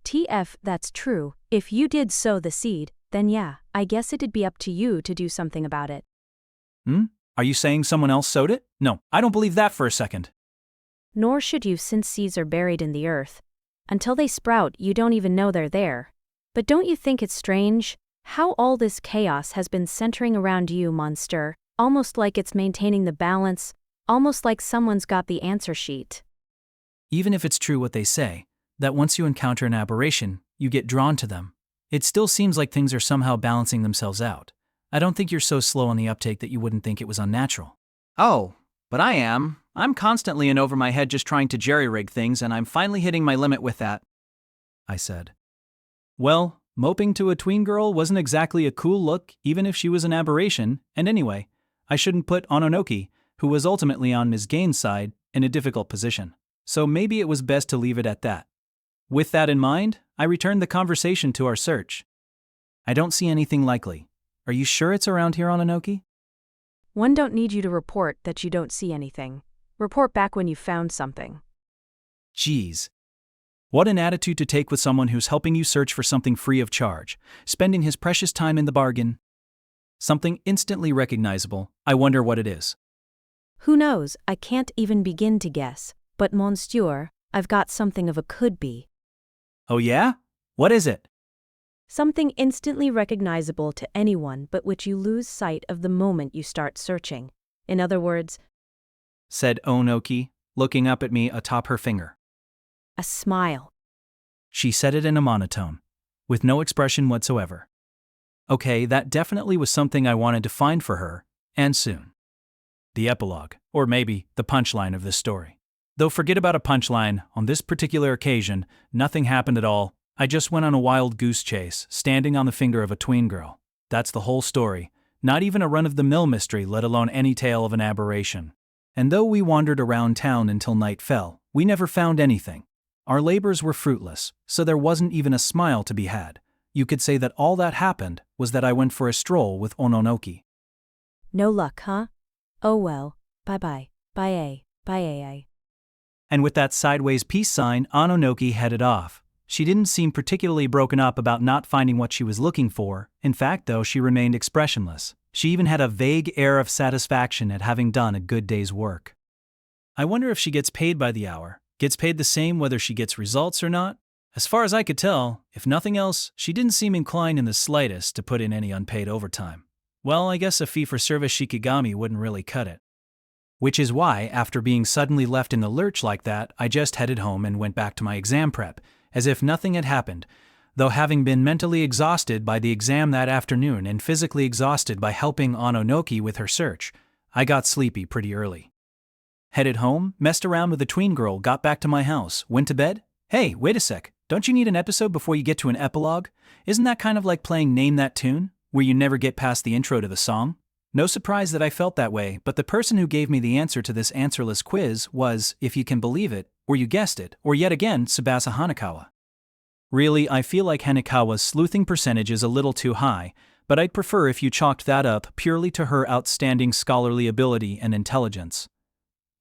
TF, that's true. If you did sow the seed, then yeah, I guess it'd be up to you to do something about it. Are you saying someone else sowed it? No, I don't believe that for a second. Nor should you, since seeds are buried in the earth. Until they sprout, you don't even know they're there. But don't you think it's strange how all this chaos has been centering around you, monster, almost like it's maintaining the balance, almost like someone's got the answer sheet. Even if it's true what they say, that once you encounter an aberration, you get drawn to them, it still seems like things are somehow balancing themselves out. I don't think you're so slow on the uptake that you wouldn't think it was unnatural. Oh, but I am. I'm constantly in over my head just trying to jerry-rig things, and I'm finally hitting my limit with that, I said. Well, moping to a tween girl wasn't exactly a cool look, even if she was an aberration, and anyway, I shouldn't put Ononoki, who was ultimately on Ms. Gain's side, in a difficult position. So maybe it was best to leave it at that. With that in mind, I returned the conversation to our search. I don't see anything likely. Are you sure it's around here, Ononoki? One don't need you to report that you don't see anything. Report back when you found something. Geez. What an attitude to take with someone who's helping you search for something free of charge, spending his precious time in the bargain. Something instantly recognizable. I wonder what it is. Who knows, I can't even begin to guess. But monsieur, I've got something of a could-be. Oh yeah? What is it? Something instantly recognizable to anyone but which you lose sight of the moment you start searching. In other words, said Onoki, looking up at me atop her finger. a smile. She said it in a monotone, with no expression whatsoever. Okay, that definitely was something I wanted to find for her, and soon. The epilogue, or maybe the punchline of this story. Though forget about a punchline, on this particular occasion, nothing happened at all. I just went on a wild goose chase, standing on the finger of a tween girl. That's the whole story. Not even a run-of-the-mill mystery, let alone any tale of an aberration. And though we wandered around town until night fell, we never found anything. Our labors were fruitless, so there wasn't even a smile to be had. You could say that all that happened was that I went for a stroll with Ononoki. No luck, huh? Oh well, bye-bye, bye-a. And with that sideways peace sign, Ononoki headed off. She didn't seem particularly broken up about not finding what she was looking for. In fact, though, she remained expressionless. She even had a vague air of satisfaction at having done a good day's work. I wonder if she gets paid by the hour, gets paid the same whether she gets results or not. As far as I could tell, if nothing else, she didn't seem inclined in the slightest to put in any unpaid overtime. Well, I guess a fee-for-service shikigami wouldn't really cut it. Which is why, after being suddenly left in the lurch like that, I just headed home and went back to my exam prep, as if nothing had happened, though having been mentally exhausted by the exam that afternoon and physically exhausted by helping Ononoki with her search, I got sleepy pretty early. Headed home, messed around with the tween girl, got back to my house, went to bed. Hey, wait a sec, don't you need an episode before you get to an epilogue? Isn't that kind of like playing Name That Tune, where you never get past the intro to the song? No surprise that I felt that way, but the person who gave me the answer to this answerless quiz was, if you can believe it, or you guessed it, or yet again, Tsubasa Hanekawa. Really, I feel like Hanekawa's sleuthing percentage is a little too high, but I'd prefer if you chalked that up purely to her outstanding scholarly ability and intelligence.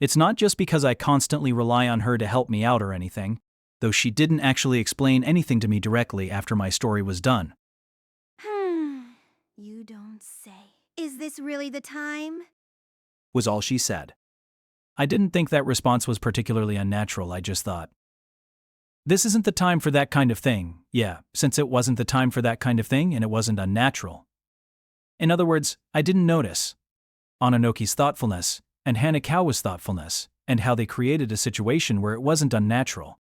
It's not just because I constantly rely on her to help me out or anything, though she didn't actually explain anything to me directly after my story was done. You don't say. Is this really the time? Was all she said. I didn't think that response was particularly unnatural, I just thought. This isn't the time for that kind of thing. Yeah, since it wasn't the time for that kind of thing and it wasn't unnatural. In other words, I didn't notice Ononoki's thoughtfulness and Hanekawa's thoughtfulness and how they created a situation where it wasn't unnatural.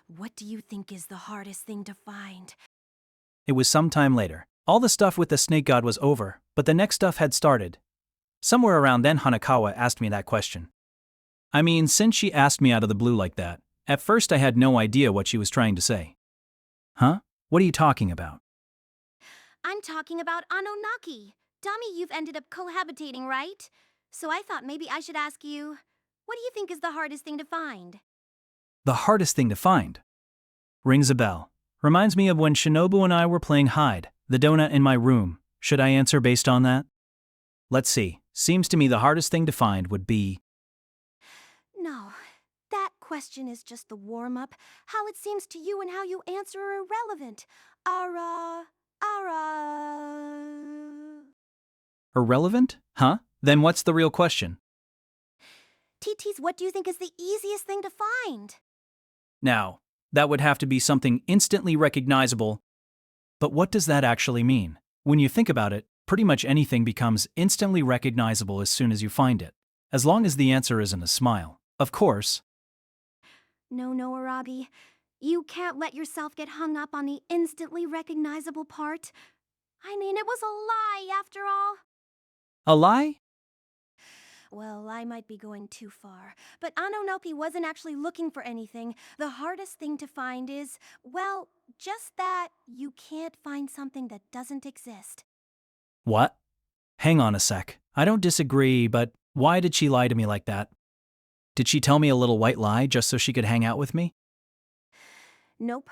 What do you think is the hardest thing to find? It was some time later. All the stuff with the snake god was over, but the next stuff had started. Somewhere around then Hanekawa asked me that question. I mean, since she asked me out of the blue like that, at first I had no idea what she was trying to say. Huh? What are you talking about? I'm talking about Anonaki. Dummy, you've ended up cohabitating, right? So I thought maybe I should ask you, what do you think is the hardest thing to find? The hardest thing to find? Rings a bell. Reminds me of when Shinobu and I were playing hide, the donut in my room. Should I answer based on that? Let's see. Seems to me the hardest thing to find would be... No, that question is just the warm-up. How it seems to you and how you answer are irrelevant. Irrelevant? Huh? Then what's the real question? TT's, what do you think is the easiest thing to find? Now, that would have to be something instantly recognizable. But what does that actually mean? When you think about it, pretty much anything becomes instantly recognizable as soon as you find it. As long as the answer isn't a smile. Of course. No, Araragi. You can't let yourself get hung up on the instantly recognizable part. I mean, it was a lie after all. A lie? Well, I might be going too far, but Ononoki wasn't actually looking for anything. The hardest thing to find is, well, just that you can't find something that doesn't exist. What? Hang on a sec. I don't disagree, but why did she lie to me like that? Did she tell me a little white lie just so she could hang out with me? Nope.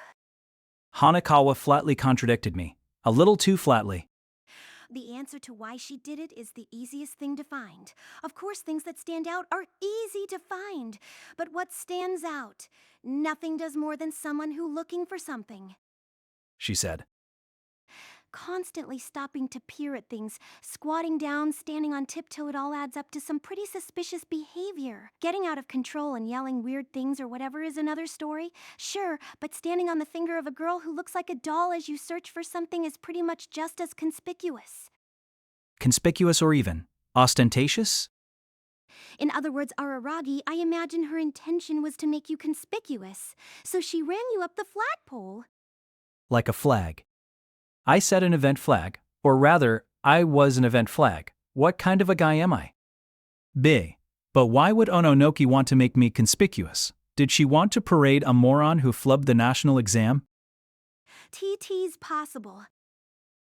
Hanekawa flatly contradicted me. A little too flatly. The answer to why she did it is the easiest thing to find. Of course, things that stand out are easy to find. But what stands out? Nothing does more than someone who looking for something. She said. Constantly stopping to peer at things, squatting down, standing on tiptoe, it all adds up to some pretty suspicious behavior. Getting out of control and yelling weird things or whatever is another story. Sure, but standing on the finger of a girl who looks like a doll as you search for something is pretty much just as conspicuous. Conspicuous or even ostentatious? In other words, Araragi, I imagine her intention was to make you conspicuous. So she ran you up the flagpole. Like a flag. I set an event flag, or rather, I was an event flag. What kind of a guy am I? B. But why would Ononoki want to make me conspicuous? Did she want to parade a moron who flubbed the national exam? TT's possible.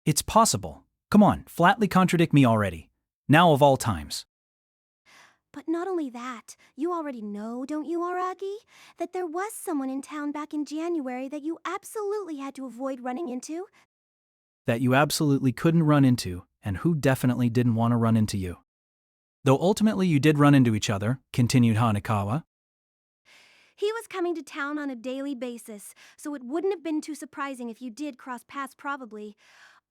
It's possible. Come on, flatly contradict me already. Now of all times. But not only that, you already know, don't you, Araragi, that there was someone in town back in January that you absolutely had to avoid running into. That you absolutely couldn't run into, and who definitely didn't want to run into you. Though ultimately you did run into each other, continued Hanekawa. He was coming to town on a daily basis, so it wouldn't have been too surprising if you did cross paths probably.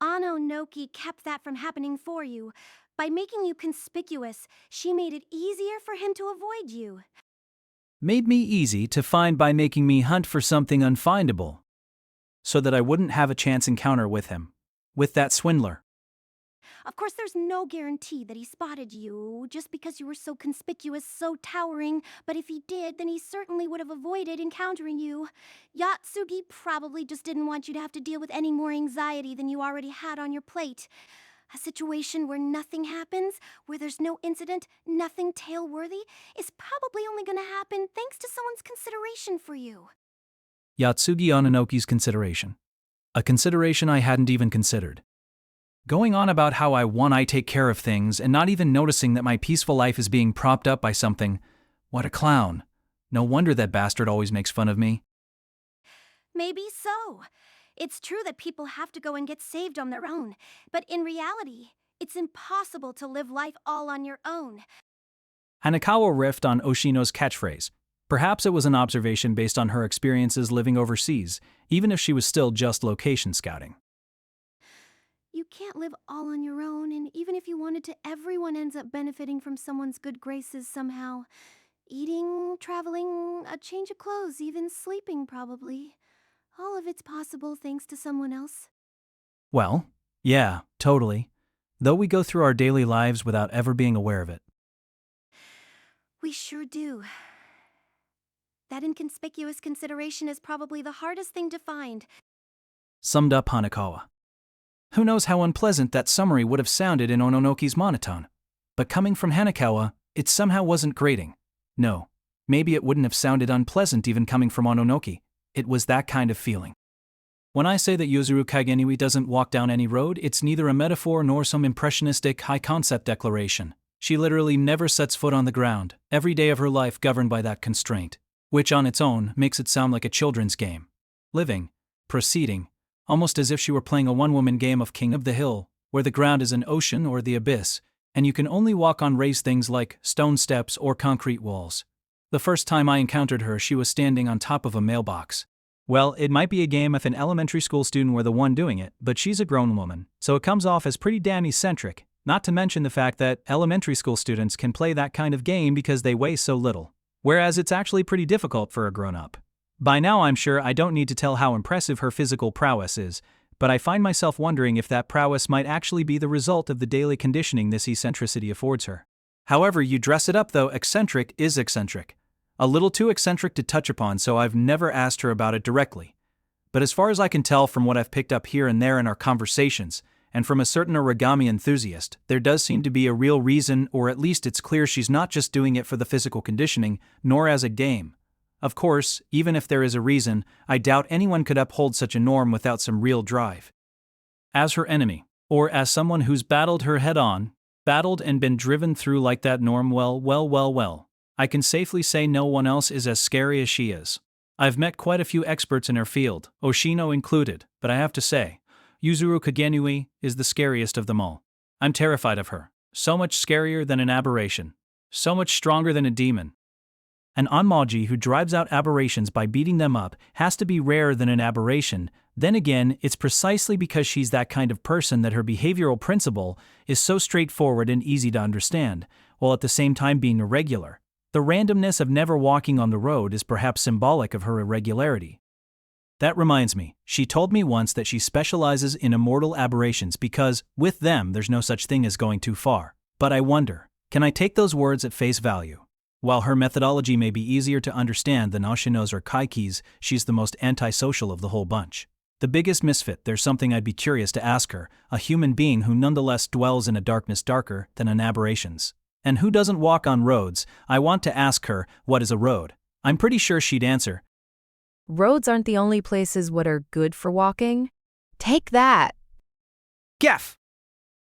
Ononoki kept that from happening for you. By making you conspicuous, she made it easier for him to avoid you. Made me easy to find by making me hunt for something unfindable. So that I wouldn't have a chance encounter with him. With that swindler. Of course, there's no guarantee that he spotted you just because you were so conspicuous, so towering, but if he did, then he certainly would have avoided encountering you. Yatsugi probably just didn't want you to have to deal with any more anxiety than you already had on your plate. A situation where nothing happens, where there's no incident, nothing tale-worthy, is probably only going to happen thanks to someone's consideration for you. Yatsugi Ononoki's consideration. A consideration I hadn't even considered. Going on about how I take care of things and not even noticing that my peaceful life is being propped up by something. What a clown. No wonder that bastard always makes fun of me. Maybe so. It's true that people have to go and get saved on their own, but in reality, it's impossible to live life all on your own. Hanekawa riffed on Oshino's catchphrase. Perhaps it was an observation based on her experiences living overseas, even if she was still just location scouting. You can't live all on your own, and even if you wanted to, everyone ends up benefiting from someone's good graces somehow. Eating, traveling, a change of clothes, even sleeping probably. All of it's possible thanks to someone else. Well, yeah, totally. Though we go through our daily lives without ever being aware of it. We sure do. That inconspicuous consideration is probably the hardest thing to find. Summed up Hanekawa. Who knows how unpleasant that summary would have sounded in Ononoki's monotone. But coming from Hanekawa, it somehow wasn't grating. No, maybe it wouldn't have sounded unpleasant even coming from Ononoki. It was that kind of feeling. When I say that Yuzuru Kageniwi doesn't walk down any road, it's neither a metaphor nor some impressionistic high-concept declaration. She literally never sets foot on the ground, every day of her life governed by that constraint. Which on its own makes it sound like a children's game. living, proceeding, almost as if she were playing a one-woman game of King of the Hill, where the ground is an ocean or the abyss, and you can only walk on raised things like stone steps or concrete walls. The first time I encountered her, she was standing on top of a mailbox. Well, it might be a game if an elementary school student were the one doing it, but she's a grown woman, so it comes off as pretty damn eccentric, not to mention the fact that elementary school students can play that kind of game because they weigh so little, whereas it's actually pretty difficult for a grown-up. By now I'm sure I don't need to tell how impressive her physical prowess is, but I find myself wondering if that prowess might actually be the result of the daily conditioning this eccentricity affords her. However you dress it up though, eccentric is eccentric. A little too eccentric to touch upon, so I've never asked her about it directly. But as far as I can tell from what I've picked up here and there in our conversations, and from a certain origami enthusiast, there does seem to be a real reason, or at least it's clear she's not just doing it for the physical conditioning, nor as a game. Of course, even if there is a reason, I doubt anyone could uphold such a norm without some real drive. As her enemy, or as someone who's battled her head-on, battled and been driven through like that norm, well, I can safely say no one else is as scary as she is. I've met quite a few experts in her field, Oshino included, but I have to say, Yuzuru Kagenui is the scariest of them all. I'm terrified of her. So much scarier than an aberration. So much stronger than a demon. An onmaji who drives out aberrations by beating them up has to be rarer than an aberration. Then again, it's precisely because she's that kind of person that her behavioral principle is so straightforward and easy to understand, while at the same time being irregular. The randomness of never walking on the road is perhaps symbolic of her irregularity. That reminds me, she told me once that she specializes in immortal aberrations because, with them, there's no such thing as going too far. But I wonder, can I take those words at face value? While her methodology may be easier to understand than Oshino's or Kaiki's, she's the most antisocial of the whole bunch. The biggest misfit. There's something I'd be curious to ask her, a human being who nonetheless dwells in a darkness darker than an aberration's. And who doesn't walk on roads? I want to ask her, what is a road? I'm pretty sure she'd answer, Roads aren't the only places what are good for walking. Take that. Gaff!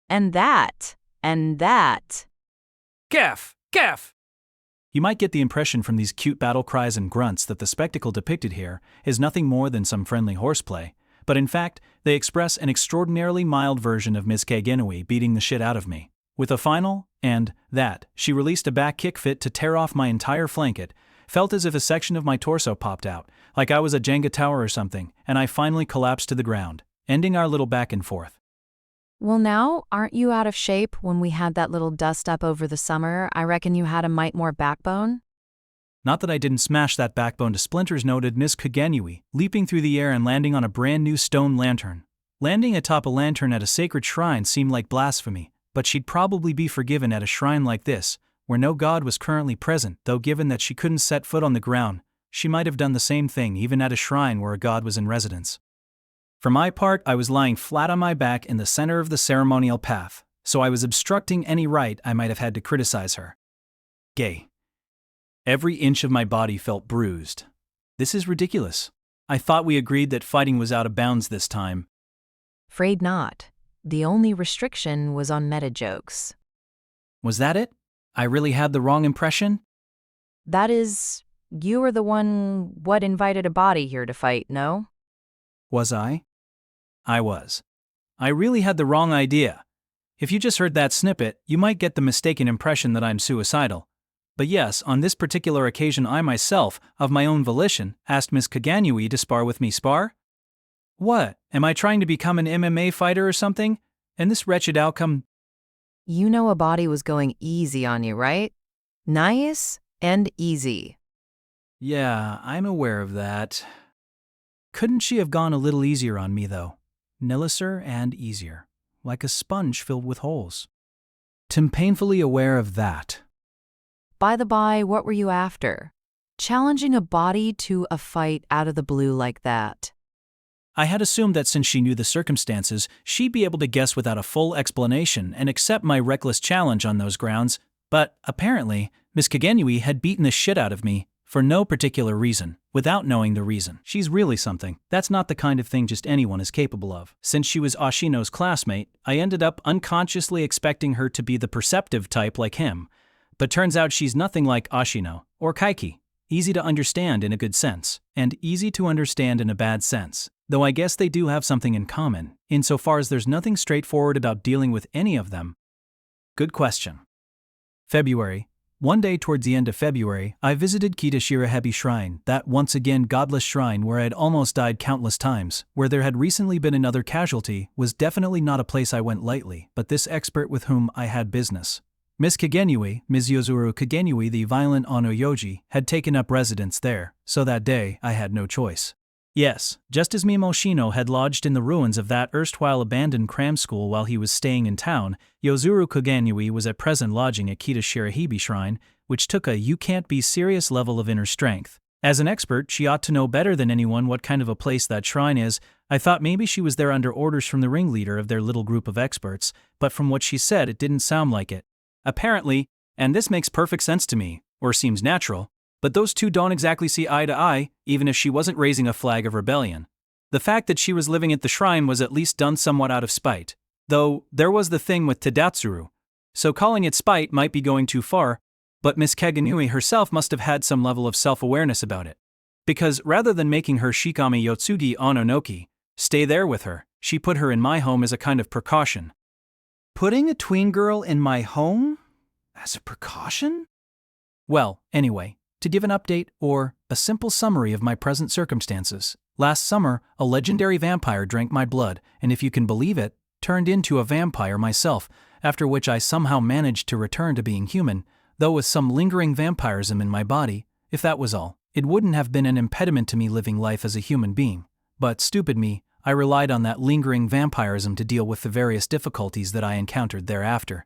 And that. And that. Gaff! Gaff! You might get the impression from these cute battle cries and grunts that the spectacle depicted here is nothing more than some friendly horseplay, but in fact, they express an extraordinarily mild version of Ms. Kagenui beating the shit out of me. With a final, and that, she released a back kick fit to tear off my entire flanket, felt as if a section of my torso popped out, like I was a Jenga tower or something, and I finally collapsed to the ground, ending our little back and forth. Well now, aren't you out of shape? When we had that little dust-up over the summer, I reckon you had a mite more backbone? Not that I didn't smash that backbone to splinters, noted Miss Kagenui, leaping through the air and landing on a brand new stone lantern. Landing atop a lantern at a sacred shrine seemed like blasphemy, but she'd probably be forgiven at a shrine like this, where no god was currently present, though given that she couldn't set foot on the ground, she might have done the same thing even at a shrine where a god was in residence. For my part, I was lying flat on my back in the center of the ceremonial path, so I was obstructing any right I might have had to criticize her. Gay. Every inch of my body felt bruised. This is ridiculous. I thought we agreed that fighting was out of bounds this time. Afraid not. The only restriction was on meta jokes. Was that it? I really had the wrong impression? That is, you were the one what invited a body here to fight, no? Was I? I was. I really had the wrong idea. If you just heard that snippet, you might get the mistaken impression that I'm suicidal. But yes, on this particular occasion I myself, of my own volition, asked Miss Kagenui to spar with me. Spar? What, am I trying to become an MMA fighter or something? And this wretched outcome? You know a body was going easy on you, right? Nice and easy. Yeah, I'm aware of that. Couldn't she have gone a little easier on me, though? Nilliser and easier, like a sponge filled with holes. I'm painfully aware of that. By the by, what were you after? Challenging a body to a fight out of the blue like that. I had assumed that since she knew the circumstances, she'd be able to guess without a full explanation and accept my reckless challenge on those grounds, but apparently, Miss Kagenui had beaten the shit out of me for no particular reason, without knowing the reason. She's really something. That's not the kind of thing just anyone is capable of. Since she was Oshino's classmate, I ended up unconsciously expecting her to be the perceptive type like him, but turns out she's nothing like Oshino or Kaiki. easy to understand in a good sense, and easy to understand in a bad sense, though I guess they do have something in common, insofar as there's nothing straightforward about dealing with any of them. Good question. February. One day towards the end of February, I visited Kitashirahebi Shrine, that once again godless shrine where I had almost died countless times, where there had recently been another casualty, was definitely not a place I went lightly, but this expert with whom I had business. Ms. Kagenui, Ms. Yozuru Kagenui, the violent Onoyoji, had taken up residence there, so that day I had no choice. Yes, just as Mimoshino had lodged in the ruins of that erstwhile abandoned cram school while he was staying in town, Yozuru Kagenui was at present lodging at Kitashirahebi Shrine, which took a you-can't-be-serious level of inner strength. As an expert, she ought to know better than anyone what kind of a place that shrine is. I thought maybe she was there under orders from the ringleader of their little group of experts, but from what she said it didn't sound like it. Apparently, and this makes perfect sense to me, or seems natural, but those two don't exactly see eye to eye, even if she wasn't raising a flag of rebellion. The fact that she was living at the shrine was at least done somewhat out of spite, though there was the thing with Tadatsuru, so calling it spite might be going too far, but Miss Kagenui herself must have had some level of self-awareness about it. Because rather than making her Shikami Yotsugi Ononoki stay there with her, she put her in my home as a kind of precaution. Putting a tween girl in my home? As a precaution? Well, anyway, to give an update or a simple summary of my present circumstances, last summer a legendary vampire drank my blood and, if you can believe it, turned into a vampire myself, after which I somehow managed to return to being human, though with some lingering vampirism in my body. If that was all, it wouldn't have been an impediment to me living life as a human being. But stupid me, I relied on that lingering vampirism to deal with the various difficulties that I encountered thereafter.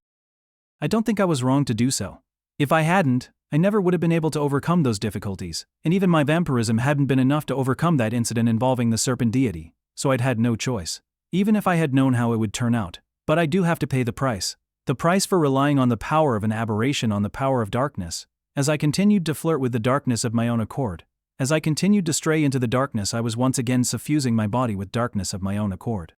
I don't think I was wrong to do so. If I hadn't, I never would have been able to overcome those difficulties, and even my vampirism hadn't been enough to overcome that incident involving the serpent deity, so I'd had no choice, even if I had known how it would turn out. But I do have to pay the price for relying on the power of an aberration on the power of darkness. As I continued to flirt with the darkness of my own accord, as I continued to stray into the darkness, I was once again suffusing my body with darkness of my own accord.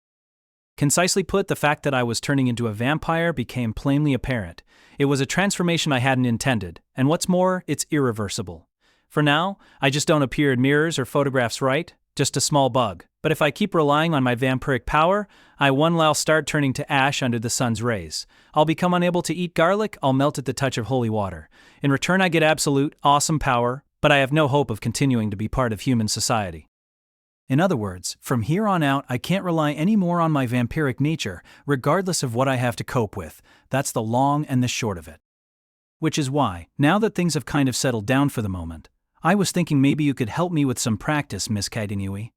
Concisely put, the fact that I was turning into a vampire became plainly apparent. It was a transformation I hadn't intended, and what's more, it's irreversible. For now, I just don't appear in mirrors or photographs right, just a small bug. But if I keep relying on my vampiric power, I'll start turning to ash under the sun's rays. I'll become unable to eat garlic, I'll melt at the touch of holy water. In return I get absolute, awesome power, but I have no hope of continuing to be part of human society. In other words, from here on out I can't rely any more on my vampiric nature, regardless of what I have to cope with. That's the long and the short of it. Which is why, now that things have kind of settled down for the moment, I was thinking maybe you could help me with some practice, Miss Kagenui.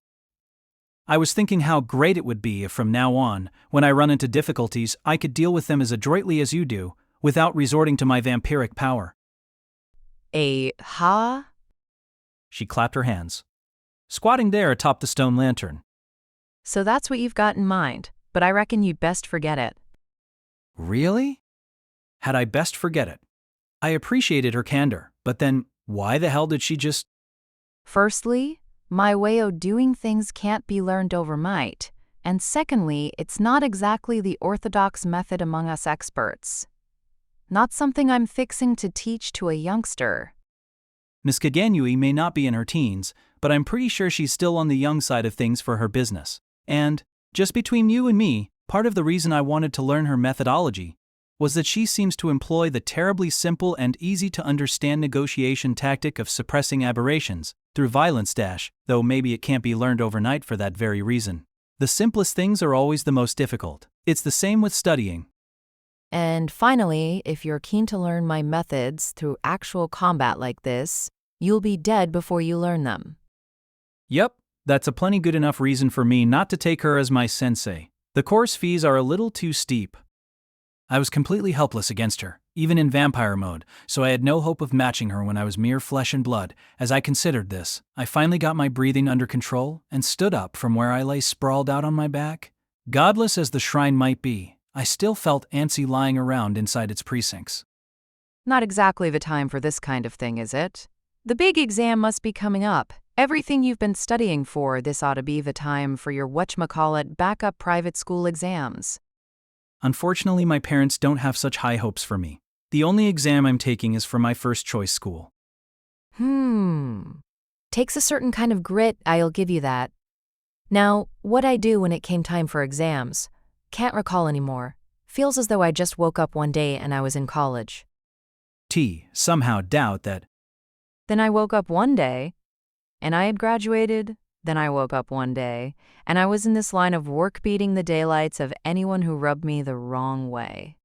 I was thinking how great it would be if from now on, when I run into difficulties, I could deal with them as adroitly as you do, without resorting to my vampiric power. Ha? She clapped her hands, squatting there atop the stone lantern. So that's what you've got in mind, but I reckon you'd best forget it. Really? Had I best forget it? I appreciated her candor, but then, why the hell did she just… Firstly, my way of doing things can't be learned overnight, and secondly, it's not exactly the orthodox method among us experts. Not something I'm fixing to teach to a youngster. Miss Kagenui may not be in her teens, but I'm pretty sure she's still on the young side of things for her business. And, just between you and me, part of the reason I wanted to learn her methodology was that she seems to employ the terribly simple and easy-to-understand negotiation tactic of suppressing aberrations through violence though maybe it can't be learned overnight for that very reason. The simplest things are always the most difficult. It's the same with studying. And finally, if you're keen to learn my methods through actual combat like this, you'll be dead before you learn them. Yep, that's a plenty good enough reason for me not to take her as my sensei. The course fees are a little too steep. I was completely helpless against her, even in vampire mode, so I had no hope of matching her when I was mere flesh and blood. As I considered this, I finally got my breathing under control and stood up from where I lay sprawled out on my back. Godless as the shrine might be, I still felt antsy lying around inside its precincts. Not exactly the time for this kind of thing, is it? The big exam must be coming up. Everything you've been studying for, this ought to be the time for your whatchamacallit backup private school exams. Unfortunately, my parents don't have such high hopes for me. The only exam I'm taking is for my first choice school. Takes a certain kind of grit, I'll give you that. Now, what I do when it came time for exams, can't recall anymore. Feels as though I just woke up one day and I was in college. T somehow doubt that. Then I woke up one day, and I had graduated. Then I woke up one day, and I was in this line of work beating the daylights of anyone who rubbed me the wrong way.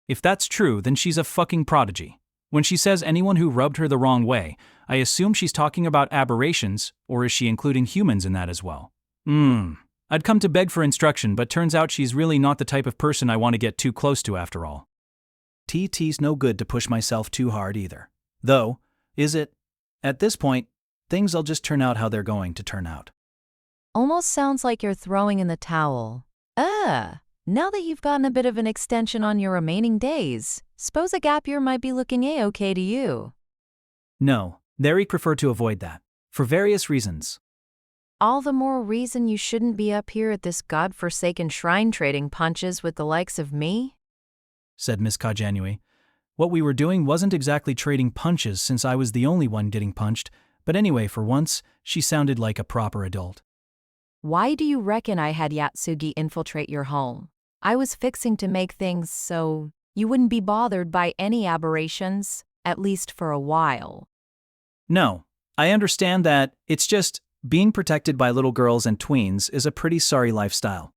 If that's true, then she's a fucking prodigy. When she says anyone who rubbed her the wrong way, I assume she's talking about aberrations, or is she including humans in that as well? I'd come to beg for instruction, but turns out she's really not the type of person I want to get too close to after all. TT's no good to push myself too hard either. Though, is it? At this point, things will just turn out how they're going to turn out. Almost sounds like you're throwing in the towel. Now that you've gotten a bit of an extension on your remaining days, suppose a gap year might be looking a-okay to you. No, they prefer to avoid that. For various reasons. All the more reason you shouldn't be up here at this godforsaken shrine trading punches with the likes of me, said Miss Kajanui. What we were doing wasn't exactly trading punches since I was the only one getting punched, but anyway, for once, she sounded like a proper adult. Why do you reckon I had Yatsugi infiltrate your home? I was fixing to make things so you wouldn't be bothered by any aberrations, at least for a while. No, I understand that. It's just, being protected by little girls and tweens is a pretty sorry lifestyle.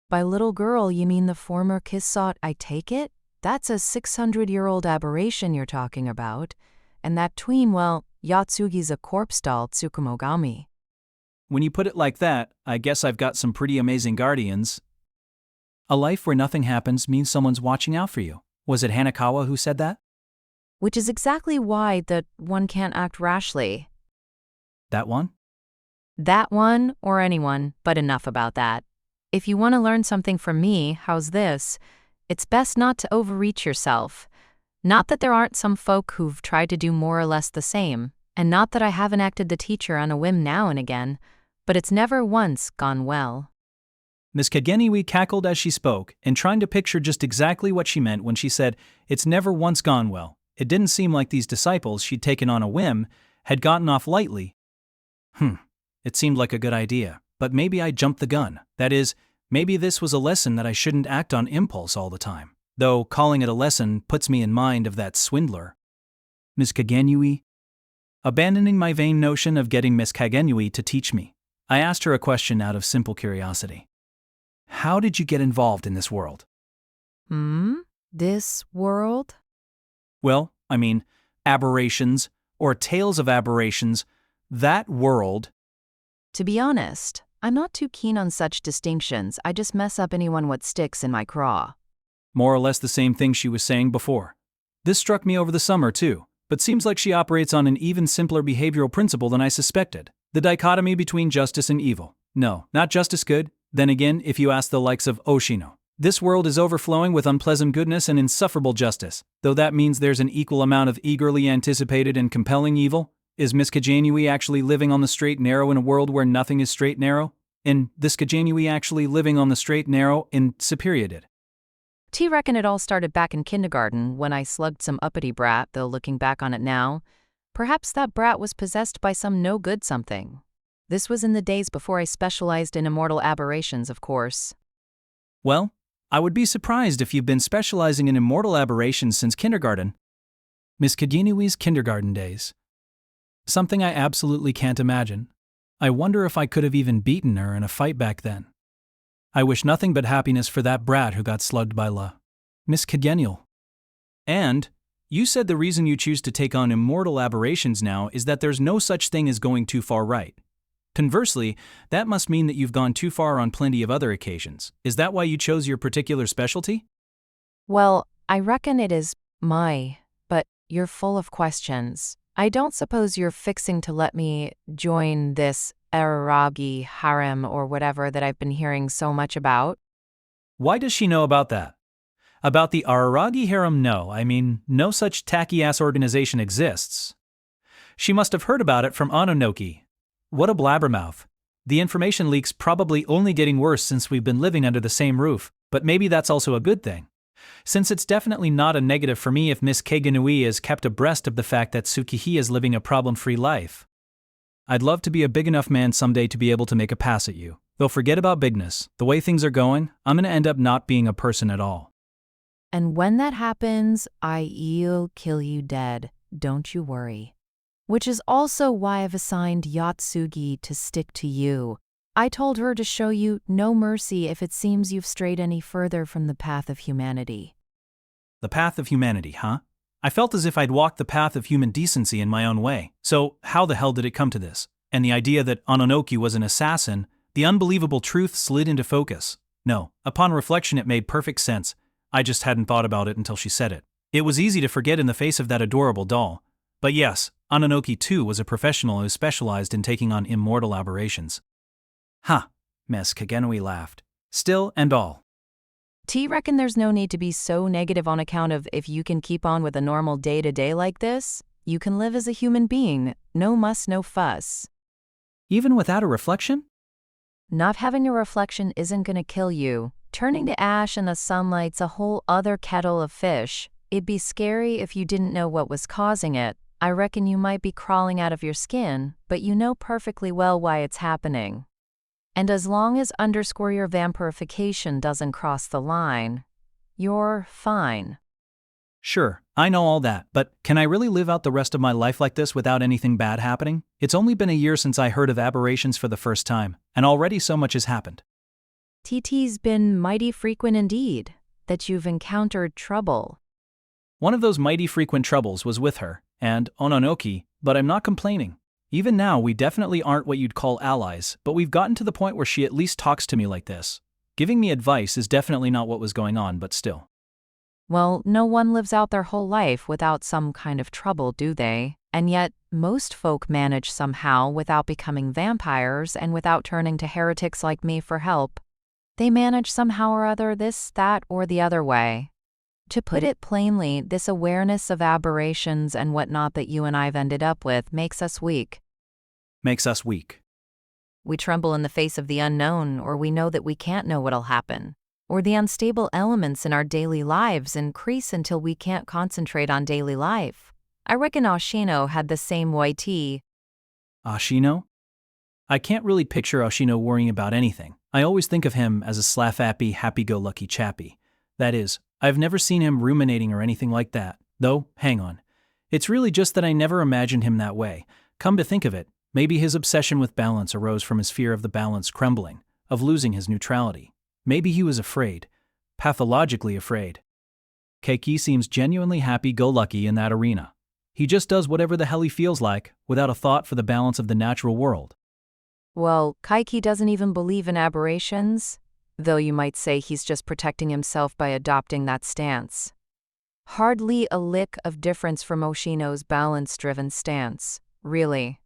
By little girl, you mean the former Kissot, I take it? That's a 600-year-old aberration you're talking about. And that tween, well, Yatsugi's a corpse doll Tsukumogami. When you put it like that, I guess I've got some pretty amazing guardians. A life where nothing happens means someone's watching out for you. Was it Hanakawa who said that? Which is exactly why that one can't act rashly. That one? That one or anyone, but enough about that. If you want to learn something from me, how's this? It's best not to overreach yourself. Not that there aren't some folk who've tried to do more or less the same, and not that I haven't acted the teacher on a whim now and again, but it's never once gone well. Miss Kageniwi cackled as she spoke, and trying to picture just exactly what she meant when she said, "It's never once gone well." It didn't seem like these disciples she'd taken on a whim had gotten off lightly. It seemed like a good idea, but maybe I jumped the gun. That is, maybe this was a lesson that I shouldn't act on impulse all the time. Though calling it a lesson puts me in mind of that swindler. Miss Kagenui? Abandoning my vain notion of getting Miss Kagenui to teach me, I asked her a question out of simple curiosity. How did you get involved in this world? This world? Well, I mean, aberrations, or tales of aberrations, that world. To be honest, I'm not too keen on such distinctions. I just mess up anyone what sticks in my craw. More or less the same thing she was saying before. This struck me over the summer too, but seems like she operates on an even simpler behavioral principle than I suspected. The dichotomy between justice and evil. No, not justice good. Then again, if you ask the likes of Oshino, this world is overflowing with unpleasant goodness and insufferable justice, though that means there's an equal amount of eagerly anticipated and compelling evil. Is Miss Kajanui actually living on the straight and narrow in a world where nothing is straight and narrow? And this Kajanui actually living on the straight and narrow in Superior? T reckon it all started back in kindergarten when I slugged some uppity brat, though looking back on it now, perhaps that brat was possessed by some no-good something. This was in the days before I specialized in immortal aberrations, of course. Well, I would be surprised if you've been specializing in immortal aberrations since kindergarten. Miss Kaginui's kindergarten days. Something I absolutely can't imagine. I wonder if I could have even beaten her in a fight back then. I wish nothing but happiness for that brat who got slugged by Miss Kagenuel. And, you said the reason you choose to take on immortal aberrations now is that there's no such thing as going too far right. Conversely, that must mean that you've gone too far on plenty of other occasions. Is that why you chose your particular specialty? Well, I reckon it is but you're full of questions. I don't suppose you're fixing to let me join this Araragi harem or whatever that I've been hearing so much about? Why does she know about that? About the Araragi harem? No, I mean, no such tacky-ass organization exists. She must have heard about it from Ononoki. What a blabbermouth. The information leak's probably only getting worse since we've been living under the same roof, but maybe that's also a good thing. Since it's definitely not a negative for me if Miss Kaganui is kept abreast of the fact that Tsukihi is living a problem-free life. I'd love to be a big enough man someday to be able to make a pass at you. Though forget about bigness, the way things are going, I'm gonna end up not being a person at all. And when that happens, I'll kill you dead. Don't you worry. Which is also why I've assigned Yatsugi to stick to you. I told her to show you no mercy if it seems you've strayed any further from the path of humanity. The path of humanity, huh? I felt as if I'd walked the path of human decency in my own way. So, how the hell did it come to this? And the idea that Ononoki was an assassin, the unbelievable truth slid into focus. No, upon reflection it made perfect sense. I just hadn't thought about it until she said it. It was easy to forget in the face of that adorable doll. But yes, Ononoki too was a professional who specialized in taking on immortal aberrations. Ha! Miss Kagenui laughed. Still and all. T reckon there's no need to be so negative on account of if you can keep on with a normal day-to-day like this, you can live as a human being, no muss, no fuss. Even without a reflection? Not having a reflection isn't gonna kill you. Turning to ash in the sunlight's a whole other kettle of fish. It'd be scary if you didn't know what was causing it. I reckon you might be crawling out of your skin, but you know perfectly well why it's happening. And as long as your vampirification doesn't cross the line, you're fine. Sure, I know all that, but can I really live out the rest of my life like this without anything bad happening? It's only been a year since I heard of aberrations for the first time, and already so much has happened. TT's been mighty frequent indeed, that you've encountered trouble. One of those mighty frequent troubles was with her, and Ononoki, but I'm not complaining. Even now, we definitely aren't what you'd call allies, but we've gotten to the point where she at least talks to me like this. Giving me advice is definitely not what was going on, but still. Well, no one lives out their whole life without some kind of trouble, do they? And yet, most folk manage somehow without becoming vampires and without turning to heretics like me for help. They manage somehow or other this, that, or the other way. To put it plainly, this awareness of aberrations and whatnot that you and I've ended up with makes us weak. Makes us weak. We tremble in the face of the unknown, or we know that we can't know what'll happen. Or the unstable elements in our daily lives increase until we can't concentrate on daily life. I reckon Oshino had the same YT. Oshino? I can't really picture Oshino worrying about anything. I always think of him as a slaff-happy, happy-go-lucky chappy. That is, I've never seen him ruminating or anything like that. Though, hang on. It's really just that I never imagined him that way. Come to think of it, maybe his obsession with balance arose from his fear of the balance crumbling, of losing his neutrality. Maybe he was afraid. Pathologically afraid. Keiki seems genuinely happy-go-lucky in that arena. He just does whatever the hell he feels like, without a thought for the balance of the natural world. Well, Kaiki doesn't even believe in aberrations, though you might say he's just protecting himself by adopting that stance. Hardly a lick of difference from Oshino's balance-driven stance, really.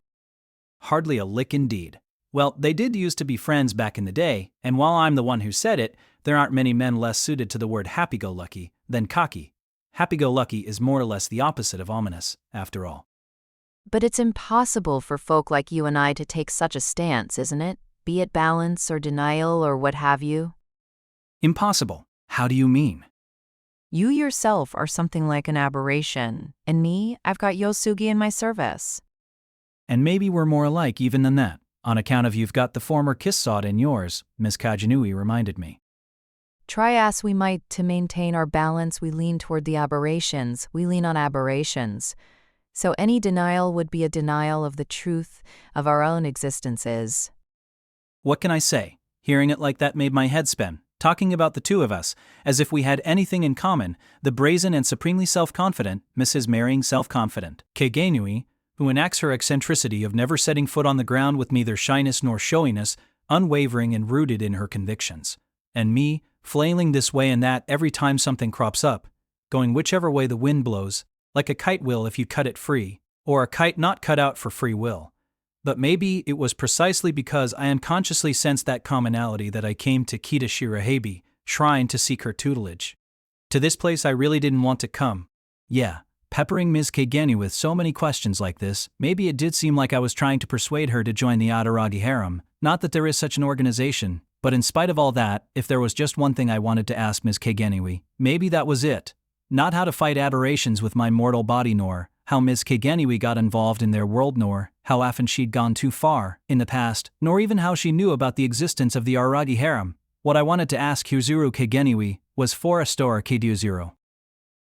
Hardly a lick indeed. Well, they did used to be friends back in the day, and while I'm the one who said it, there aren't many men less suited to the word happy-go-lucky than cocky. Happy-go-lucky is more or less the opposite of ominous, after all. But it's impossible for folk like you and I to take such a stance, isn't it? Be it balance or denial or what have you. Impossible? How do you mean? You yourself are something like an aberration, and me, I've got Yosugi in my service. And maybe we're more alike even than that, on account of you've got the former kiss sod in yours, Miss Kajanui reminded me. Try as we might to maintain our balance, we lean toward the aberrations, we lean on aberrations. So any denial would be a denial of the truth of our own existences. What can I say? Hearing it like that made my head spin, talking about the two of us, as if we had anything in common, the brazen and supremely self-confident Mrs. Marrying self-confident Kagenui, who enacts her eccentricity of never setting foot on the ground with neither shyness nor showiness, unwavering and rooted in her convictions. And me, flailing this way and that every time something crops up, going whichever way the wind blows, like a kite will if you cut it free, or a kite not cut out for free will. But maybe it was precisely because I unconsciously sensed that commonality that I came to Kita Shirahebe, shrine to seek her tutelage. To this place I really didn't want to come. Yeah, peppering Ms. Kageni with so many questions like this, maybe it did seem like I was trying to persuade her to join the Araragi harem, not that there is such an organization, But in spite of all that, if there was just one thing I wanted to ask Ms. Kagenui, maybe that was it. Not how to fight aberrations with my mortal body nor how Ms. Kagenui got involved in their world nor how often she'd gone too far in the past, nor even how she knew about the existence of the Araragi harem. What I wanted to ask Huzuru Kagenui was foreshadowing Kiduzuru.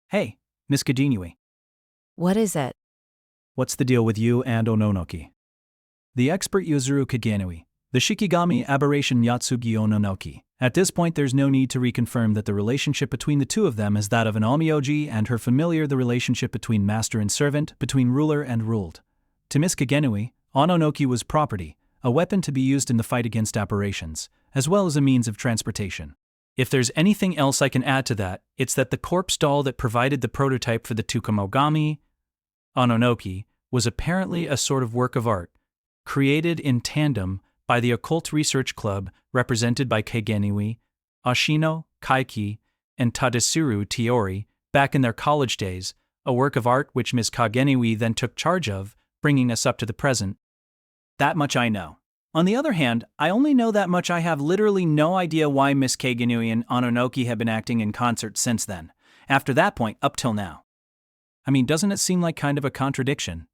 Hey, Ms. Kagenui. What is it? What's the deal with you and Ononoki? The expert Yuzuru Kagenui, the Shikigami aberration Yatsugi Ononoki. At this point there's no need to reconfirm that the relationship between the two of them is that of an omyoji and her familiar the relationship between master and servant, between ruler and ruled. To Miss Kagenui, Ononoki was property, a weapon to be used in the fight against aberrations, as well as a means of transportation. If there's anything else I can add to that, it's that the corpse doll that provided the prototype for the Tukumogami, Ononoki, was apparently a sort of work of art, created in tandem by the Occult Research Club represented by Kagenui, Ashino, Kaiki, and Tadasuru Tiori back in their college days, a work of art which Ms. Kagenui then took charge of, bringing us up to the present. That much I know. On the other hand, I only know that much I have literally no idea why Miss Kagenui and Ononoki have been acting in concert since then, after that point up till now. I mean, doesn't it seem like kind of a contradiction?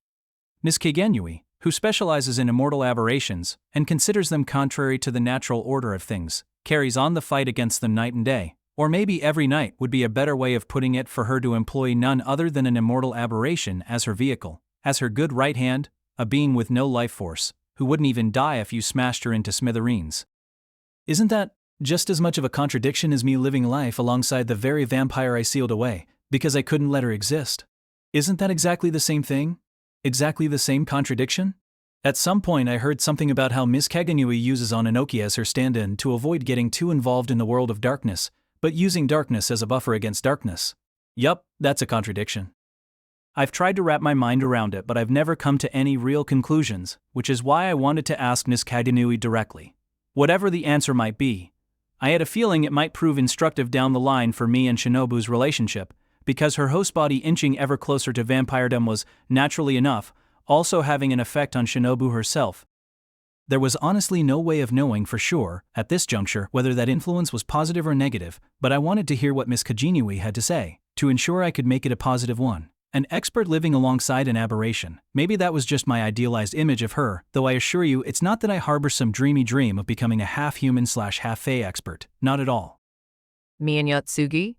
Miss Kagenui, who specializes in immortal aberrations and considers them contrary to the natural order of things, carries on the fight against them night and day, or maybe every night would be a better way of putting it for her to employ none other than an immortal aberration as her vehicle, as her good right hand, a being with no life force, who wouldn't even die if you smashed her into smithereens. Isn't that just as much of a contradiction as me living life alongside the very vampire I sealed away, because I couldn't let her exist? Isn't that exactly the same thing? Exactly the same contradiction? At some point I heard something about how Miss Kagenui uses Ononoki as her stand-in to avoid getting too involved in the world of darkness, but using darkness as a buffer against darkness. Yup, that's a contradiction. I've tried to wrap my mind around it, but I've never come to any real conclusions, which is why I wanted to ask Miss Kagenui directly. Whatever the answer might be, I had a feeling it might prove instructive down the line for me and Shinobu's relationship, because her host body inching ever closer to vampiredom was, naturally enough, also having an effect on Shinobu herself. There was honestly no way of knowing for sure, at this juncture, whether that influence was positive or negative, but I wanted to hear what Miss Kagenui had to say, to ensure I could make it a positive one. An expert living alongside an aberration. Maybe that was just my idealized image of her, though I assure you it's not that I harbor some dreamy dream of becoming a half-human/half-fae expert, not at all. Me and Yotsugi?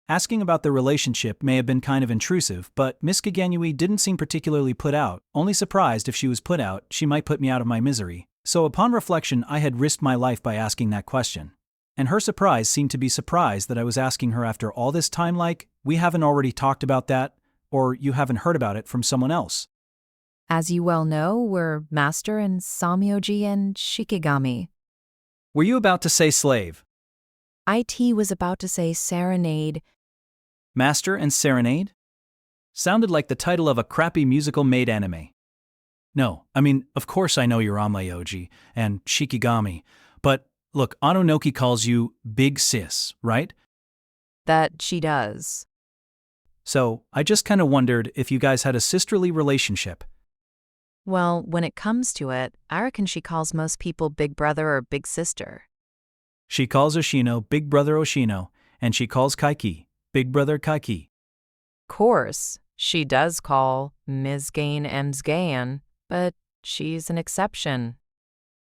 Asking about their relationship may have been kind of intrusive, but Miss Kagenui didn't seem particularly put out, only surprised if she was put out, she might put me out of my misery. So upon reflection I had risked my life by asking that question. And her surprise seemed to be surprised that I was asking her after all this time like, we haven't already talked about that, or you haven't heard about it from someone else. As you well know, we're master and samyoji and shikigami. Were you about to say slave? IT was about to say serenade. Master and Serenade? Sounded like the title of a crappy musical maid anime. No, I mean, of course I know you're Amayoji and Shikigami, but look, Ononoki calls you Big Sis, right? That she does. So, I just kinda wondered if you guys had a sisterly relationship. Well, when it comes to it, I reckon she calls most people big brother or big sister. She calls Oshino Big Brother Oshino, and she calls Kaiki Big Brother Kaiki. Course, she does call Ms. Gain M's Gain, but she's an exception.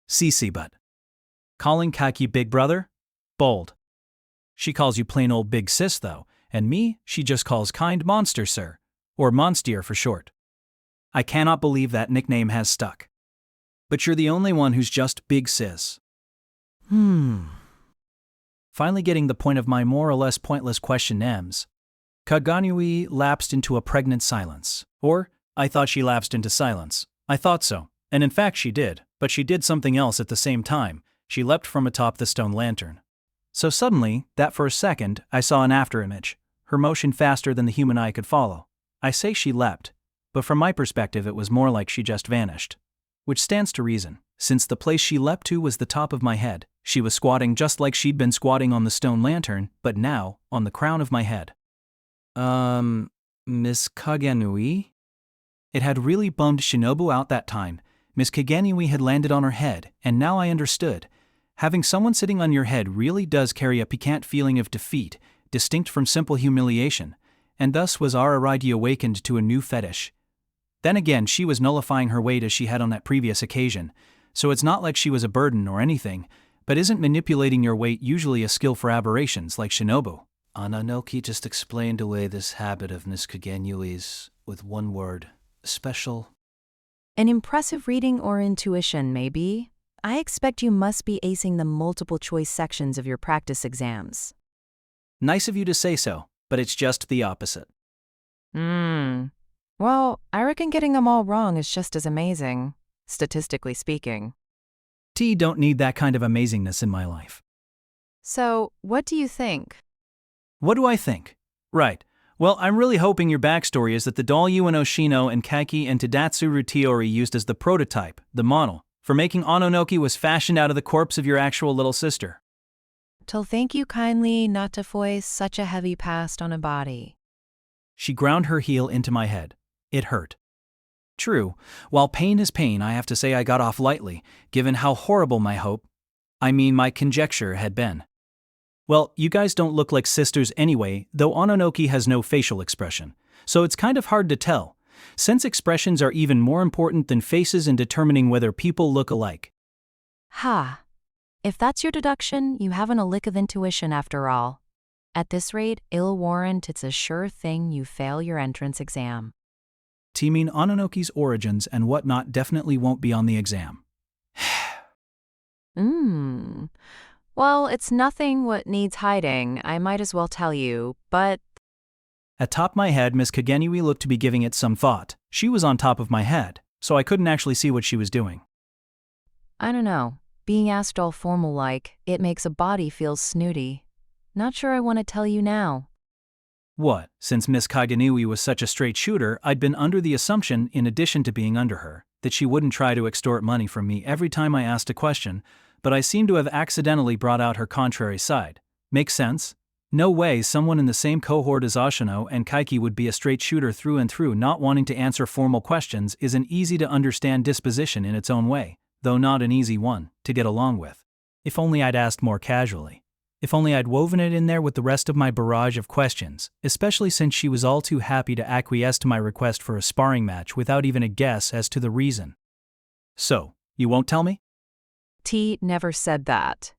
CC but. Calling Kaiki Big Brother? Bold. She calls you plain old Big Sis though, and me, she just calls kind monster sir, or monstier for short. I cannot believe that nickname has stuck. But you're the only one who's just Big Sis. Finally getting the point of my more or less pointless question M's. Kaganui lapsed into a pregnant silence. Or, I thought she lapsed into silence. I thought so, and in fact she did, but she did something else at the same time. She leapt from atop the stone lantern. So suddenly, that for a second, I saw an afterimage, her motion faster than the human eye could follow. I say she leapt, but from my perspective it was more like she just vanished. Which stands to reason, since the place she leapt to was the top of my head. She was squatting just like she'd been squatting on the stone lantern, but now, on the crown of my head. Miss Kagenui? It had really bummed Shinobu out that time. Miss Kagenui had landed on her head, and now I understood. Having someone sitting on your head really does carry a piquant feeling of defeat, distinct from simple humiliation, and thus was Araragi awakened to a new fetish. Then again, she was nullifying her weight as she had on that previous occasion, so it's not like she was a burden or anything, but isn't manipulating your weight usually a skill for aberrations like Shinobu? Ananoki just explained away this habit of Miss Kagenui's with one word: special. An impressive reading or intuition, maybe? I expect you must be acing the multiple choice sections of your practice exams. Nice of you to say so, but it's just the opposite. Well, I reckon getting them all wrong is just as amazing, statistically speaking. Don't need that kind of amazingness in my life. So, what do you think? What do I think? Right. Well, I'm really hoping your backstory is that the doll you and Oshino and Kaiki and Tadatsuru Tiori used as the prototype, the model, for making Ononoki was fashioned out of the corpse of your actual little sister. Till thank you kindly not to foist such a heavy past on a body. She ground her heel into my head. It hurt. True, while pain is pain, I have to say I got off lightly, given how horrible my conjecture had been. Well, you guys don't look like sisters anyway, though Ononoki has no facial expression, so it's kind of hard to tell, since expressions are even more important than faces in determining whether people look alike. Ha! If that's your deduction, you haven't a lick of intuition after all. At this rate, ill warrant it's a sure thing you fail your entrance exam. Mean Ononoki's origins and whatnot definitely won't be on the exam. Well, it's nothing what needs hiding, I might as well tell you, but... Atop my head, Miss Kagenui looked to be giving it some thought. She was on top of my head, so I couldn't actually see what she was doing. I don't know. Being asked all formal-like, it makes a body feel snooty. Not sure I want to tell you now. What, since Miss Kagenui was such a straight shooter, I'd been under the assumption, in addition to being under her, that she wouldn't try to extort money from me every time I asked a question, but I seem to have accidentally brought out her contrary side. Makes sense? No way someone in the same cohort as Ashino and Kaiki would be a straight shooter through and through. Not wanting to answer formal questions is an easy-to-understand disposition in its own way, though not an easy one to get along with. If only I'd asked more casually. If only I'd woven it in there with the rest of my barrage of questions, especially since she was all too happy to acquiesce to my request for a sparring match without even a guess as to the reason. So, you won't tell me? T never said that.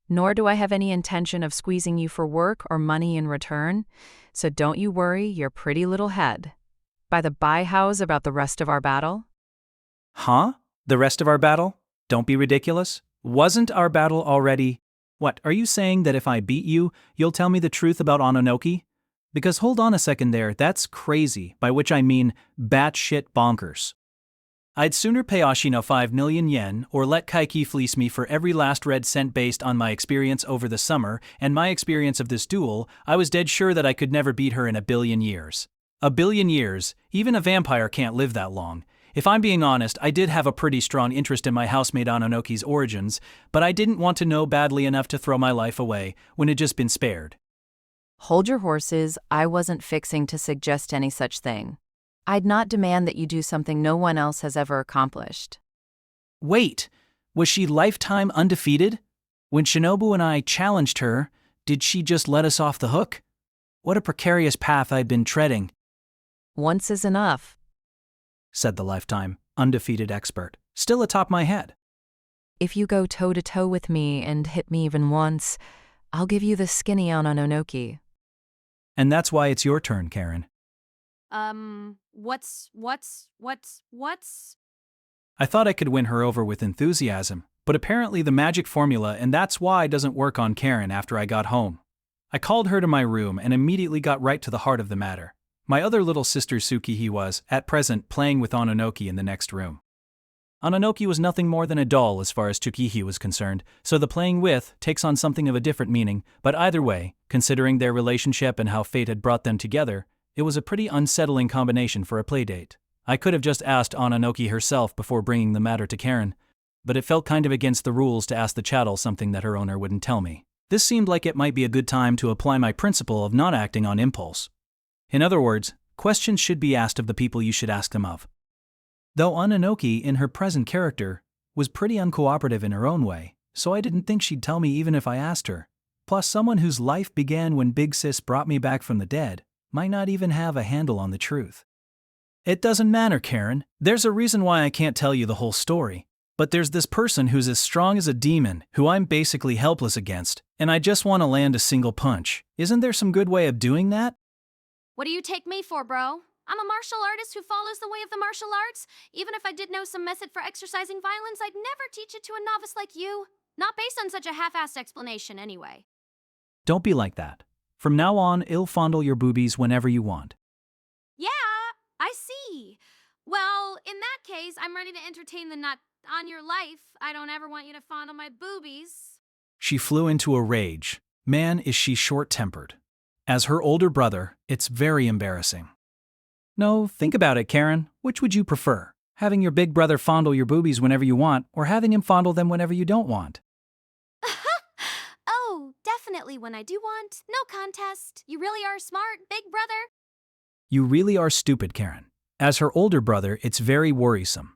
Nor do I have any intention of squeezing you for work or money in return, so don't you worry your pretty little head. By the by, how's about the rest of our battle? Huh? The rest of our battle? Don't be ridiculous. Wasn't our battle already... What, are you saying that if I beat you, you'll tell me the truth about Ononoki? Because hold on a second there, that's crazy, by which I mean batshit bonkers. I'd sooner pay Ashino 5 million yen or let Kaiki fleece me for every last red cent based on my experience over the summer and my experience of this duel. I was dead sure that I could never beat her in a billion years. A billion years, even a vampire can't live that long. If I'm being honest, I did have a pretty strong interest in my housemate Ononoki's origins, but I didn't want to know badly enough to throw my life away when it'd just been spared. Hold your horses, I wasn't fixing to suggest any such thing. I'd not demand that you do something no one else has ever accomplished. Wait, was she lifetime undefeated? When Shinobu and I challenged her, did she just let us off the hook? What a precarious path I'd been treading. Once is enough, said the lifetime undefeated expert, still atop my head. If you go toe-to-toe with me and hit me even once, I'll give you the skinny on Ononoki. And that's why it's your turn, Karen. What's? I thought I could win her over with enthusiasm, but apparently the magic formula and that's why doesn't work on Karen after I got home. I called her to my room and immediately got right to the heart of the matter. My other little sister Tsukihi was, at present, playing with Ononoki in the next room. Ononoki was nothing more than a doll as far as Tsukihi was concerned, so the playing with takes on something of a different meaning, but either way, considering their relationship and how fate had brought them together, it was a pretty unsettling combination for a playdate. I could have just asked Ononoki herself before bringing the matter to Karen, but it felt kind of against the rules to ask the chattel something that her owner wouldn't tell me. This seemed like it might be a good time to apply my principle of not acting on impulse. In other words, questions should be asked of the people you should ask them of. Though Ononoki, in her present character, was pretty uncooperative in her own way, so I didn't think she'd tell me even if I asked her. Plus, someone whose life began when Big Sis brought me back from the dead might not even have a handle on the truth. It doesn't matter, Karen. There's a reason why I can't tell you the whole story. But there's this person who's as strong as a demon, who I'm basically helpless against, and I just want to land a single punch. Isn't there some good way of doing that? What do you take me for, bro? I'm a martial artist who follows the way of the martial arts. Even if I did know some method for exercising violence, I'd never teach it to a novice like you. Not based on such a half-assed explanation, anyway. Don't be like that. From now on, I'll fondle your boobies whenever you want. Yeah, I see. Well, in that case, I'm ready to entertain the nut on your life. I don't ever want you to fondle my boobies. She flew into a rage. Man, is she short-tempered. As her older brother, it's very embarrassing. No, think about it, Karen. Which would you prefer? Having your big brother fondle your boobies whenever you want, or having him fondle them whenever you don't want? Oh, definitely when I do want. No contest. You really are smart, big brother. You really are stupid, Karen. As her older brother, it's very worrisome.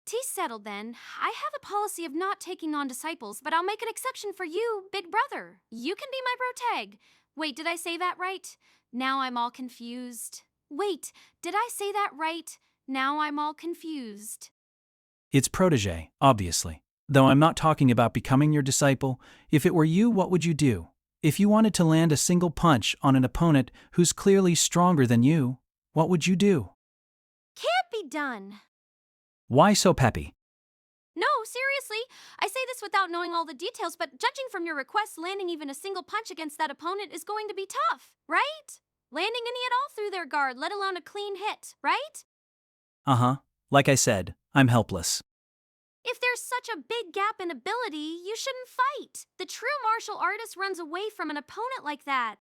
Tea's settled then. I have a policy of not taking on disciples, but I'll make an exception for you, big brother. You can be my protag. Wait, did I say that right? Now I'm all confused. Wait, did I say that right? Now I'm all confused. It's protege, obviously. Though I'm not talking about becoming your disciple. If it were you, what would you do? If you wanted to land a single punch on an opponent who's clearly stronger than you, what would you do? Can't be done. Why so peppy? No, seriously. I say this without knowing all the details, but judging from your request, landing even a single punch against that opponent is going to be tough, right? Landing any at all through their guard, let alone a clean hit, right? Uh-huh. Like I said, I'm helpless. If there's such a big gap in ability, you shouldn't fight. The true martial artist runs away from an opponent like that.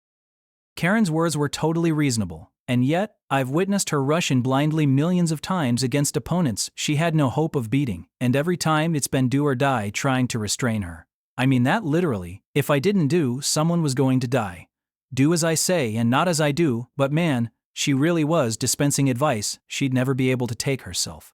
Karen's words were totally reasonable, and yet, I've witnessed her rush in blindly millions of times against opponents she had no hope of beating, and every time it's been do or die trying to restrain her. I mean that literally. If I didn't do, someone was going to die. Do as I say and not as I do, but man, she really was dispensing advice she'd never be able to take herself.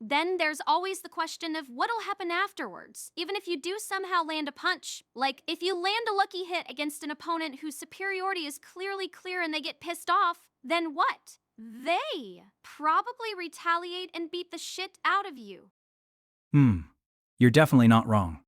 Then there's always the question of what'll happen afterwards, even if you do somehow land a punch. Like, if you land a lucky hit against an opponent whose superiority is clearly clear and they get pissed off, then what? They probably retaliate and beat the shit out of you. You're definitely not wrong.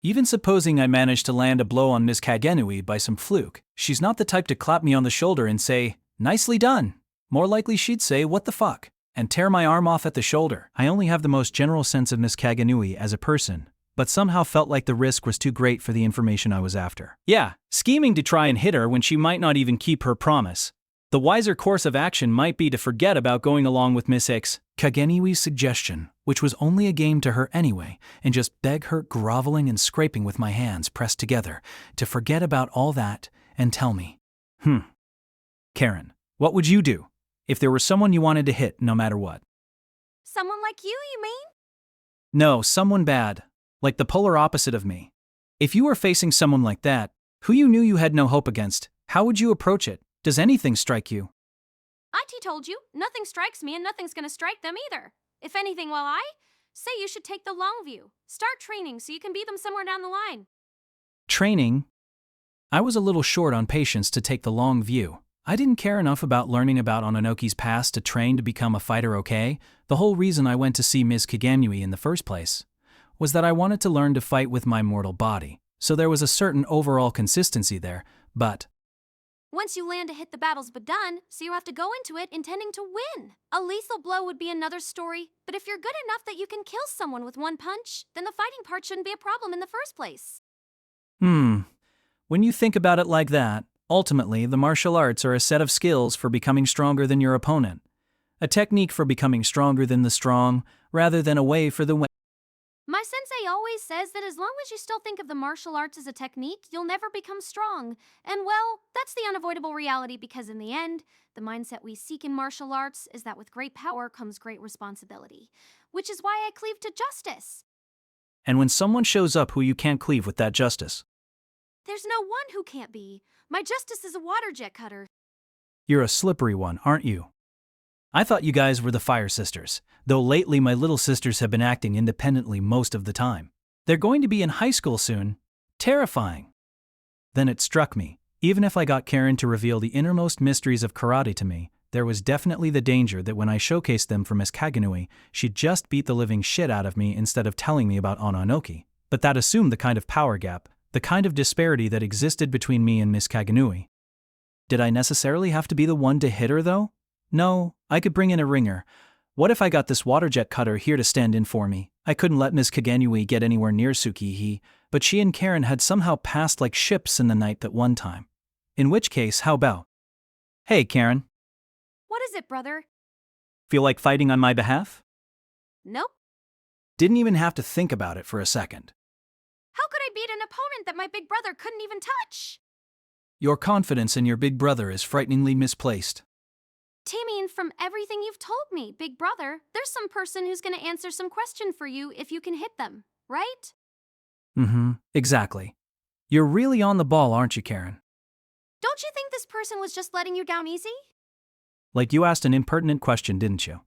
Even supposing I managed to land a blow on Miss Kagenui by some fluke, she's not the type to clap me on the shoulder and say, "Nicely done." More likely she'd say, "What the fuck?" and tear my arm off at the shoulder. I only have the most general sense of Miss Kagenui as a person, but somehow felt like the risk was too great for the information I was after. Yeah, scheming to try and hit her when she might not even keep her promise. The wiser course of action might be to forget about going along with Miss Kagenui's suggestion, which was only a game to her anyway, and just beg her, groveling and scraping with my hands pressed together, to forget about all that and tell me. Karen, what would you do if there were someone you wanted to hit no matter what? Someone like you mean? No, someone bad, like the polar opposite of me. If you were facing someone like that, who you knew you had no hope against, how would you approach it? Does anything strike you? IT told you, nothing strikes me and nothing's gonna strike them either. If anything, well, I say you should take the long view. Start training so you can beat them somewhere down the line. Training? I was a little short on patience to take the long view. I didn't care enough about learning about Ononoki's past to train to become a fighter, okay? The whole reason I went to see Ms. Kagenui in the first place was that I wanted to learn to fight with my mortal body. So there was a certain overall consistency there, but once you land a hit, the battle's begun, so you have to go into it intending to win. A lethal blow would be another story, but if you're good enough that you can kill someone with one punch, then the fighting part shouldn't be a problem in the first place. When you think about it like that, ultimately the martial arts are a set of skills for becoming stronger than your opponent. A technique for becoming stronger than the strong, rather than a way for the weak. My sensei always says that as long as you still think of the martial arts as a technique, you'll never become strong. And well, that's the unavoidable reality because in the end, the mindset we seek in martial arts is that with great power comes great responsibility. Which is why I cleave to justice. And when someone shows up who you can't cleave with that justice, there's no one who can't be. My justice is a water jet cutter. You're a slippery one, aren't you? I thought you guys were the Fire Sisters, though lately my little sisters have been acting independently most of the time. They're going to be in high school soon. Terrifying. Then it struck me. Even if I got Karen to reveal the innermost mysteries of karate to me, there was definitely the danger that when I showcased them for Miss Kaganui, she'd just beat the living shit out of me instead of telling me about Ononoki. But that assumed the kind of power gap, the kind of disparity that existed between me and Miss Kaganui. Did I necessarily have to be the one to hit her, though? No, I could bring in a ringer. What if I got this water jet cutter here to stand in for me? I couldn't let Miss Kaganui get anywhere near Tsukihei, but she and Karen had somehow passed like ships in the night that one time. In which case, how about? Hey, Karen. What is it, brother? Feel like fighting on my behalf? Nope. Didn't even have to think about it for a second. How could I beat an opponent that my big brother couldn't even touch? Your confidence in your big brother is frighteningly misplaced. Timmy, from everything you've told me, big brother, there's some person who's gonna answer some question for you if you can hit them, right? Exactly. You're really on the ball, aren't you, Karen? Don't you think this person was just letting you down easy? Like you asked an impertinent question, didn't you?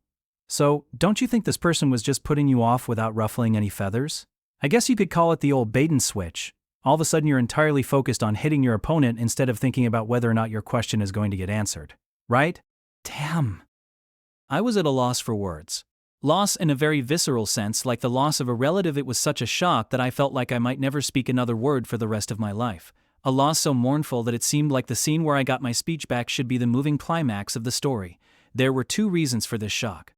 So, don't you think this person was just putting you off without ruffling any feathers? I guess you could call it the old bait and switch. All of a sudden you're entirely focused on hitting your opponent instead of thinking about whether or not your question is going to get answered. Right? Damn. I was at a loss for words. Loss in a very visceral sense, like the loss of a relative. It was such a shock that I felt like I might never speak another word for the rest of my life. A loss so mournful that it seemed like the scene where I got my speech back should be the moving climax of the story. There were two reasons for this shock.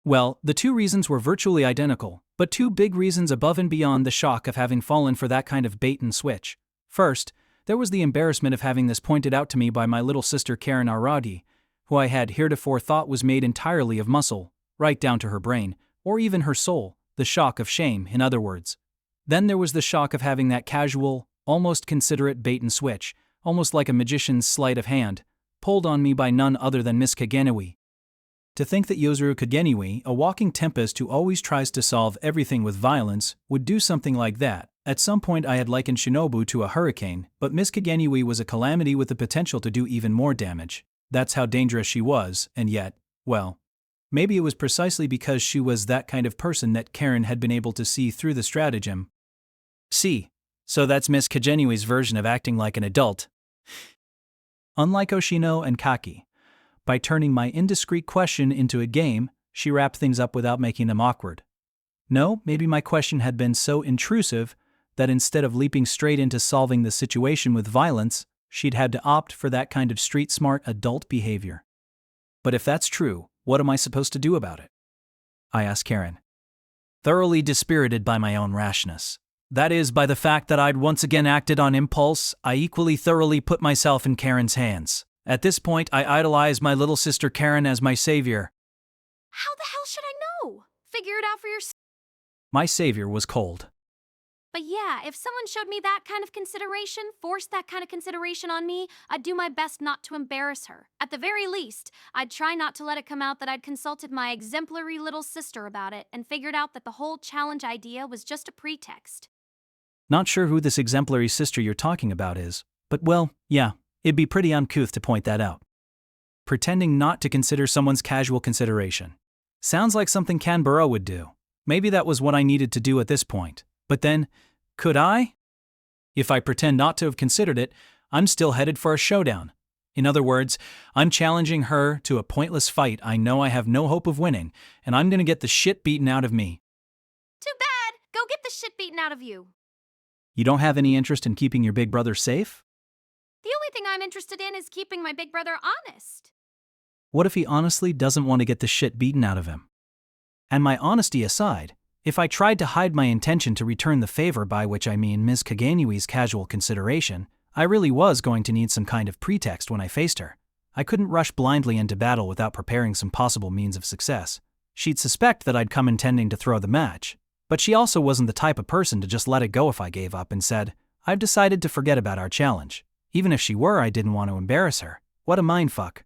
Well, the two reasons were virtually identical, but two big reasons above and beyond the shock of having fallen for that kind of bait and switch. First, there was the embarrassment of having this pointed out to me by my little sister Karen Araragi, who I had heretofore thought was made entirely of muscle, right down to her brain, or even her soul, the shock of shame, in other words. Then there was the shock of having that casual, almost considerate bait and switch, almost like a magician's sleight of hand, pulled on me by none other than Miss Kaganui. To think that Yozuru Kaganui, a walking tempest who always tries to solve everything with violence, would do something like that. At some point I had likened Shinobu to a hurricane, but Miss Kaganui was a calamity with the potential to do even more damage. That's how dangerous she was, and yet, well, maybe it was precisely because she was that kind of person that Karen had been able to see through the stratagem. See, so that's Miss Kagenui's version of acting like an adult. Unlike Oshino and Kaki, by turning my indiscreet question into a game, she wrapped things up without making them awkward. No, maybe my question had been so intrusive that instead of leaping straight into solving the situation with violence, she'd had to opt for that kind of street-smart adult behavior. But if that's true, what am I supposed to do about it? I asked Karen. Thoroughly dispirited by my own rashness. That is, by the fact that I'd once again acted on impulse, I equally thoroughly put myself in Karen's hands. At this point, I idolized my little sister Karen as my savior. How the hell should I know? Figure it out for yourself. My savior was cold. But yeah, if someone showed me that kind of consideration, forced that kind of consideration on me, I'd do my best not to embarrass her. At the very least, I'd try not to let it come out that I'd consulted my exemplary little sister about it and figured out that the whole challenge idea was just a pretext. Not sure who this exemplary sister you're talking about is, but well, yeah, it'd be pretty uncouth to point that out. Pretending not to consider someone's casual consideration. Sounds like something Kanburo would do. Maybe that was what I needed to do at this point. But then, could I? If I pretend not to have considered it, I'm still headed for a showdown. In other words, I'm challenging her to a pointless fight I know I have no hope of winning, and I'm gonna get the shit beaten out of me. Too bad! Go get the shit beaten out of you. You don't have any interest in keeping your big brother safe? The only thing I'm interested in is keeping my big brother honest. What if he honestly doesn't want to get the shit beaten out of him? And my honesty aside, if I tried to hide my intention to return the favor, by which I mean Ms. Kagenui's casual consideration, I really was going to need some kind of pretext when I faced her. I couldn't rush blindly into battle without preparing some possible means of success. She'd suspect that I'd come intending to throw the match, but she also wasn't the type of person to just let it go if I gave up and said, I've decided to forget about our challenge. Even if she were, I didn't want to embarrass her. What a mindfuck.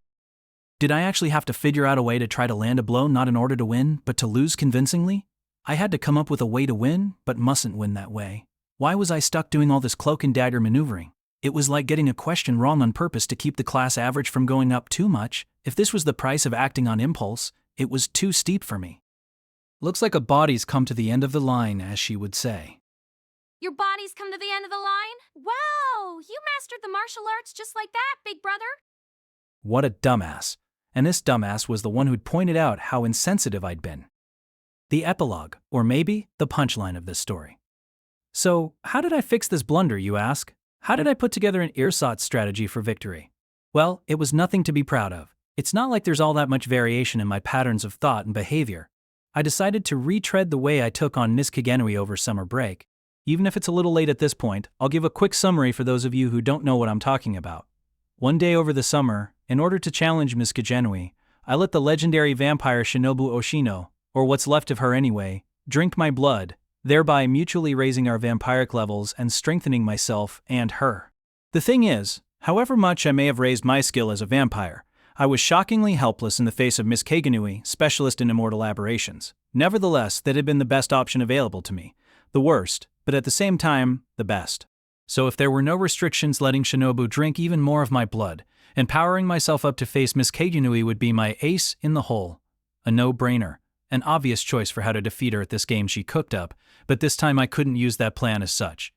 Did I actually have to figure out a way to try to land a blow not in order to win, but to lose convincingly? I had to come up with a way to win, but mustn't win that way. Why was I stuck doing all this cloak and dagger maneuvering? It was like getting a question wrong on purpose to keep the class average from going up too much. If this was the price of acting on impulse, it was too steep for me. Looks like a body's come to the end of the line, as she would say. Your body's come to the end of the line? Wow, you mastered the martial arts just like that, big brother. What a dumbass. And this dumbass was the one who'd pointed out how insensitive I'd been. The epilogue, or maybe the punchline of this story. So, how did I fix this blunder, you ask? How did I put together an ersatz strategy for victory? Well, it was nothing to be proud of. It's not like there's all that much variation in my patterns of thought and behavior. I decided to retread the way I took on Miss Kagenui over summer break. Even if it's a little late at this point, I'll give a quick summary for those of you who don't know what I'm talking about. One day over the summer, in order to challenge Miss Kagenui, I let the legendary vampire Shinobu Oshino, or what's left of her anyway, drink my blood, thereby mutually raising our vampiric levels and strengthening myself and her. The thing is, however much I may have raised my skill as a vampire, I was shockingly helpless in the face of Miss Kagenui, specialist in immortal aberrations. Nevertheless, that had been the best option available to me. The worst, but at the same time, the best. So if there were no restrictions letting Shinobu drink even more of my blood, empowering myself up to face Miss Kagenui would be my ace in the hole. A no-brainer. An obvious choice for how to defeat her at this game she cooked up, but this time I couldn't use that plan as such.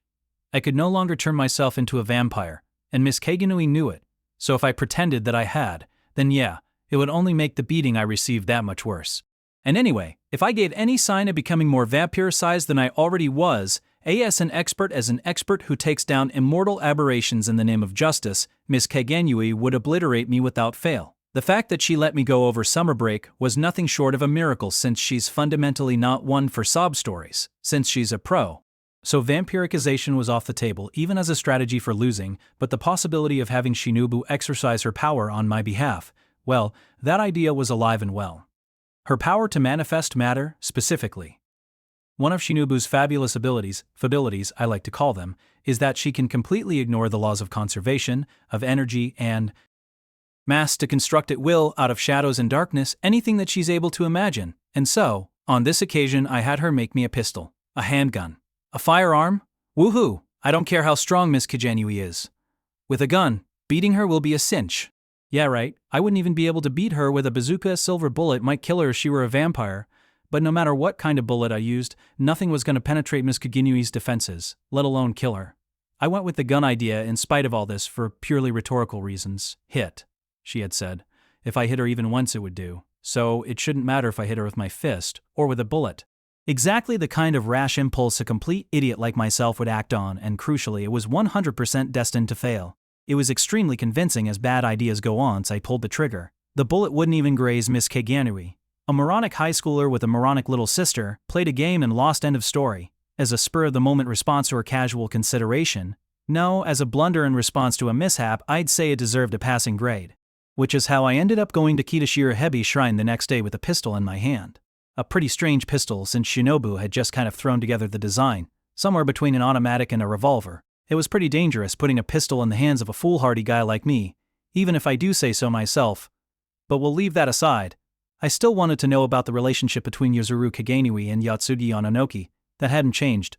I could no longer turn myself into a vampire, and Miss Kagenui knew it, so if I pretended that I had, then yeah, it would only make the beating I received that much worse. And anyway, if I gave any sign of becoming more vampire-sized than I already was, as an expert who takes down immortal aberrations in the name of justice, Miss Kagenui would obliterate me without fail. The fact that she let me go over summer break was nothing short of a miracle since she's fundamentally not one for sob stories, since she's a pro. So vampiricization was off the table even as a strategy for losing, but the possibility of having Shinobu exercise her power on my behalf, well, that idea was alive and well. Her power to manifest matter, specifically. One of Shinobu's fabulous abilities I like to call them, is that she can completely ignore the laws of conservation, of energy, and mass to construct at will out of shadows and darkness anything that she's able to imagine. And so, on this occasion I had her make me a pistol, a handgun, a firearm. Woohoo! I don't care how strong Miss Kagenui is. With a gun, beating her will be a cinch. Yeah right, I wouldn't even be able to beat her with a bazooka. A silver bullet might kill her if she were a vampire. But no matter what kind of bullet I used, nothing was going to penetrate Miss Kagenui's defenses, let alone kill her. I went with the gun idea in spite of all this for purely rhetorical reasons. Hit, she had said. If I hit her even once it would do, so it shouldn't matter if I hit her with my fist, or with a bullet. Exactly the kind of rash impulse a complete idiot like myself would act on, and crucially it was 100% destined to fail. It was extremely convincing as bad ideas go on, so I pulled the trigger. The bullet wouldn't even graze Miss Kagenui. A moronic high schooler with a moronic little sister played a game and lost, end of story. As a spur-of-the-moment response or casual consideration, no, as a blunder in response to a mishap, I'd say it deserved a passing grade. Which is how I ended up going to Kitashira Hebi Shrine the next day with a pistol in my hand. A pretty strange pistol since Shinobu had just kind of thrown together the design, somewhere between an automatic and a revolver. It was pretty dangerous putting a pistol in the hands of a foolhardy guy like me, even if I do say so myself. But we'll leave that aside. I still wanted to know about the relationship between Yuzuru Kagenui and Yotsugi Ononoki. That hadn't changed.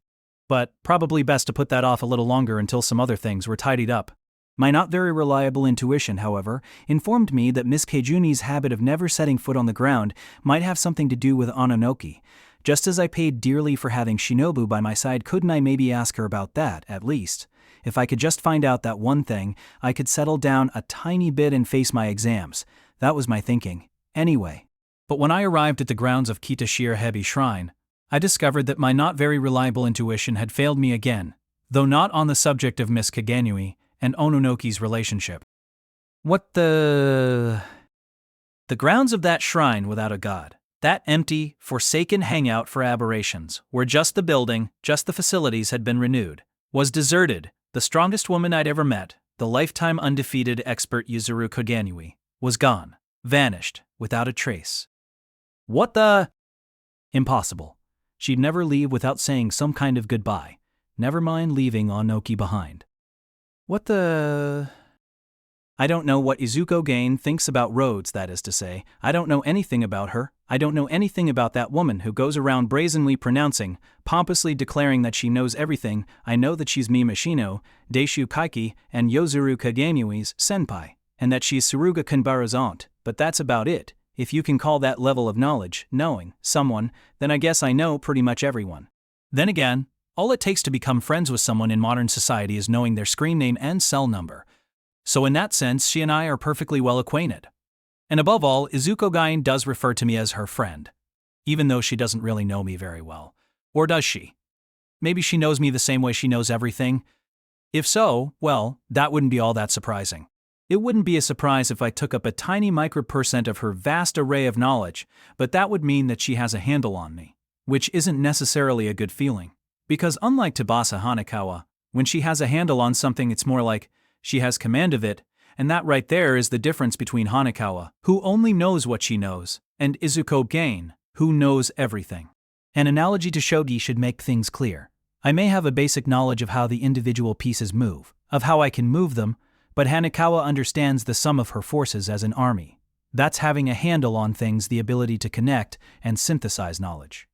But probably best to put that off a little longer until some other things were tidied up. My not very reliable intuition, however, informed me that Miss Kagenuni's habit of never setting foot on the ground might have something to do with Ononoki. Just as I paid dearly for having Shinobu by my side, couldn't I maybe ask her about that, at least? If I could just find out that one thing, I could settle down a tiny bit and face my exams. That was my thinking. Anyway. But when I arrived at the grounds of Kitashira Hebi Shrine, I discovered that my not very reliable intuition had failed me again, though not on the subject of Miss Kagenui and Ononoki's relationship. What the grounds of that shrine without a god, that empty, forsaken hangout for aberrations, where just the building, just the facilities had been renewed, was deserted. The strongest woman I'd ever met, the lifetime undefeated expert Yuzuru Kagenui, was gone, vanished, without a trace. What the? Impossible. She'd never leave without saying some kind of goodbye. Never mind leaving Onoki behind. What the? I don't know what Izuko Gain thinks about roads, that is to say. I don't know anything about her. I don't know anything about that woman who goes around brazenly pronouncing, pompously declaring that she knows everything. I know that she's Mimashino, Deishu Kaiki, and Yozuru Kagenui's senpai, and that she's Suruga Kanbara's aunt, but that's about it. If you can call that level of knowledge, knowing someone, then I guess I know pretty much everyone. Then again, All it takes to become friends with someone in modern society is knowing their screen name and cell number. So in that sense, she and I are perfectly well acquainted. And above all, Izuko Gain does refer to me as her friend, even though she doesn't really know me very well. Or does she? Maybe she knows me the same way she knows everything. If so, well, that wouldn't be all that surprising. It wouldn't be a surprise if I took up a tiny micropercent of her vast array of knowledge, but that would mean that she has a handle on me, which isn't necessarily a good feeling. Because unlike Tsubasa Hanekawa, when she has a handle on something it's more like she has command of it, and that right there is the difference between Hanekawa, who only knows what she knows, and Izuko Gain, who knows everything. An analogy to shogi should make things clear. I may have a basic knowledge of how the individual pieces move, of how I can move them, but Hanekawa understands the sum of her forces as an army. That's having a handle on things, the ability to connect and synthesize knowledge.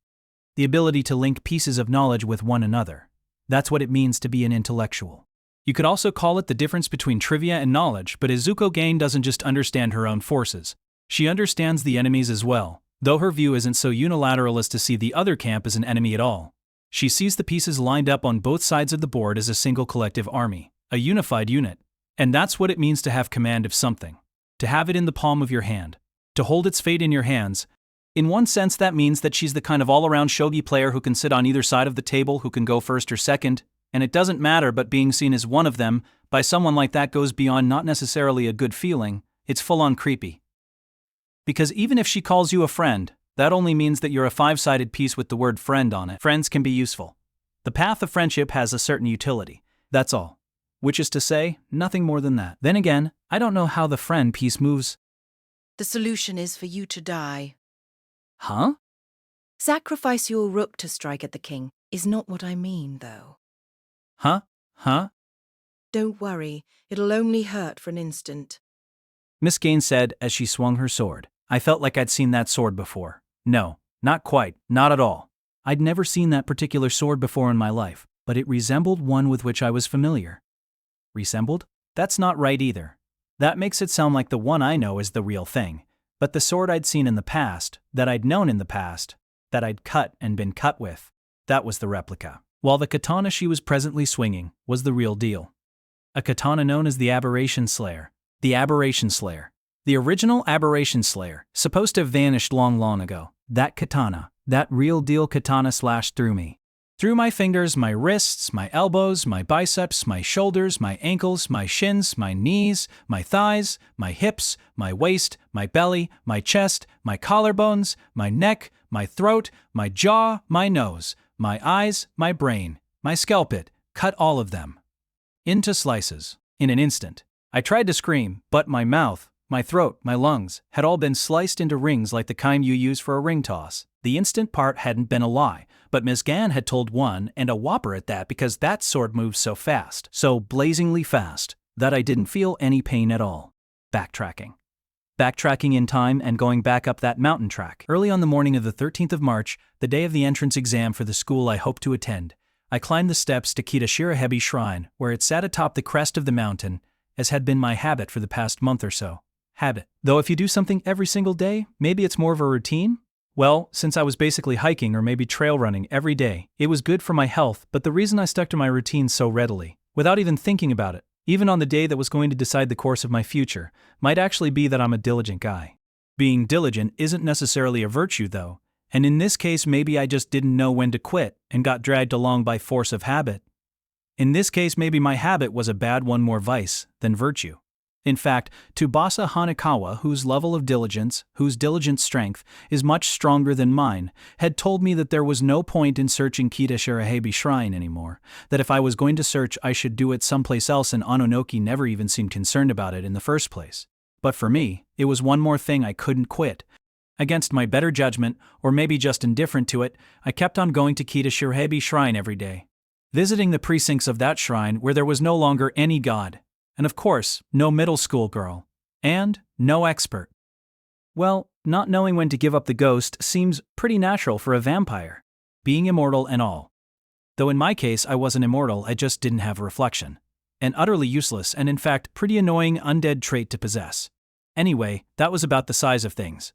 The ability to link pieces of knowledge with one another. That's what it means to be an intellectual. You could also call it the difference between trivia and knowledge, but Izuko Gain doesn't just understand her own forces. She understands the enemies as well, though her view isn't so unilateral as to see the other camp as an enemy at all. She sees the pieces lined up on both sides of the board as a single collective army, a unified unit. And that's what it means to have command of something. To have it in the palm of your hand. To hold its fate in your hands. In one sense, that means that she's the kind of all-around shogi player who can sit on either side of the table, who can go first or second, and it doesn't matter, but being seen as one of them by someone like that goes beyond not necessarily a good feeling, it's full-on creepy. Because even if she calls you a friend, that only means that you're a five-sided piece with the word friend on it. Friends can be useful. The path of friendship has a certain utility. That's all. Which is to say, nothing more than that. Then again, I don't know how the friend piece moves. The solution is for you to die. Huh? Sacrifice your rook to strike at the king is not what I mean, though. Huh? Don't worry, it'll only hurt for an instant. Miss Gain said as she swung her sword. I felt like I'd seen that sword before. No, not quite, not at all. I'd never seen that particular sword before in my life, but it resembled one with which I was familiar. Resembled? That's not right either. That makes it sound like the one I know is the real thing. But the sword I'd seen in the past, that I'd known in the past, that I'd cut and been cut with, that was the replica. While the katana she was presently swinging was the real deal. A katana known as the Aberration Slayer. The Aberration Slayer. The original Aberration Slayer, supposed to have vanished long ago. That katana, that real deal katana slashed through me. Through my fingers, my wrists, my elbows, my biceps, my shoulders, my ankles, my shins, my knees, my thighs, my hips, my waist, my belly, my chest, my collarbones, my neck, my throat, my jaw, my nose, my eyes, my brain, my scalpit, cut all of them. Into slices. In an instant. I tried to scream, but my mouth, my throat, my lungs, had all been sliced into rings like the kind you use for a ring toss. The instant part hadn't been a lie, but Miss Gan had told one, and a whopper at that, because that sword moves so fast, so blazingly fast, that I didn't feel any pain at all. Backtracking in time and going back up that mountain track. Early on the morning of the 13th of March, the day of the entrance exam for the school I hoped to attend, I climbed the steps to Kitashirahebi Shrine, where it sat atop the crest of the mountain, as had been my habit for the past month or so. Habit. Though if you do something every single day, maybe it's more of a routine? Well, since I was basically hiking or maybe trail running every day, it was good for my health, but the reason I stuck to my routine so readily, without even thinking about it, even on the day that was going to decide the course of my future, might actually be that I'm a diligent guy. Being diligent isn't necessarily a virtue though, and in this case maybe I just didn't know when to quit and got dragged along by force of habit. In this case maybe my habit was a bad one, more vice than virtue. In fact, Tsubasa Hanekawa, whose level of diligence, whose diligent strength, is much stronger than mine, had told me that there was no point in searching Kitashirahebi Shrine anymore, that if I was going to search I should do it someplace else, and Ononoki never even seemed concerned about it in the first place. But for me, it was one more thing I couldn't quit. Against my better judgment, or maybe just indifferent to it, I kept on going to Kitashirahebi Shrine every day, visiting the precincts of that shrine where there was no longer any god. And of course, no middle school girl. And no expert. Well, not knowing when to give up the ghost seems pretty natural for a vampire. Being immortal and all. Though in my case I wasn't immortal, I just didn't have reflection. An utterly useless and in fact pretty annoying undead trait to possess. Anyway, that was about the size of things.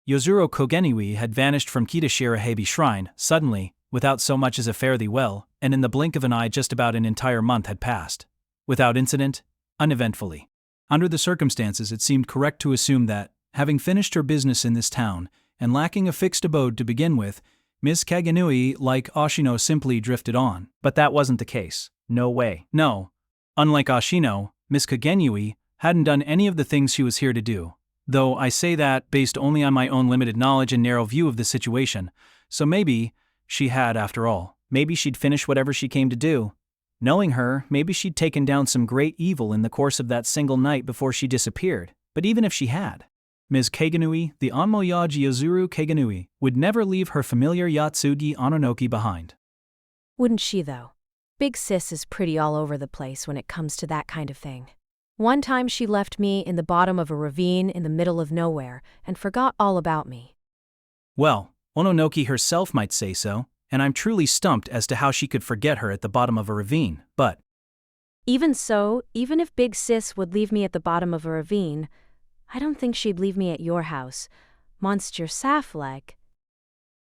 Yozuro Kogeniwi had vanished from Kitashirahebi Shrine, suddenly, without so much as a fare thee well, and in the blink of an eye just about an entire month had passed. Without incident, uneventfully. Under the circumstances, it seemed correct to assume that, having finished her business in this town, and lacking a fixed abode to begin with, Miss Kagenui, like Ashino, simply drifted on. But that wasn't the case. No way. No. Unlike Ashino, Miss Kagenui hadn't done any of the things she was here to do. Though I say that based only on my own limited knowledge and narrow view of the situation, so maybe she had after all. Maybe she'd finish whatever she came to do. Knowing her, maybe she'd taken down some great evil in the course of that single night before she disappeared. But even if she had, Ms. Kagenui, the Onmoyaji Yozuru Kagenui, would never leave her familiar Yatsugi Ononoki behind. Wouldn't she, though? Big Sis is pretty all over the place when it comes to that kind of thing. One time she left me in the bottom of a ravine in the middle of nowhere and forgot all about me. Well, Ononoki herself might say so, and I'm truly stumped as to how she could forget her at the bottom of a ravine, but… Even so, even if Big Sis would leave me at the bottom of a ravine, I don't think she'd leave me at your house. Monster Safleg.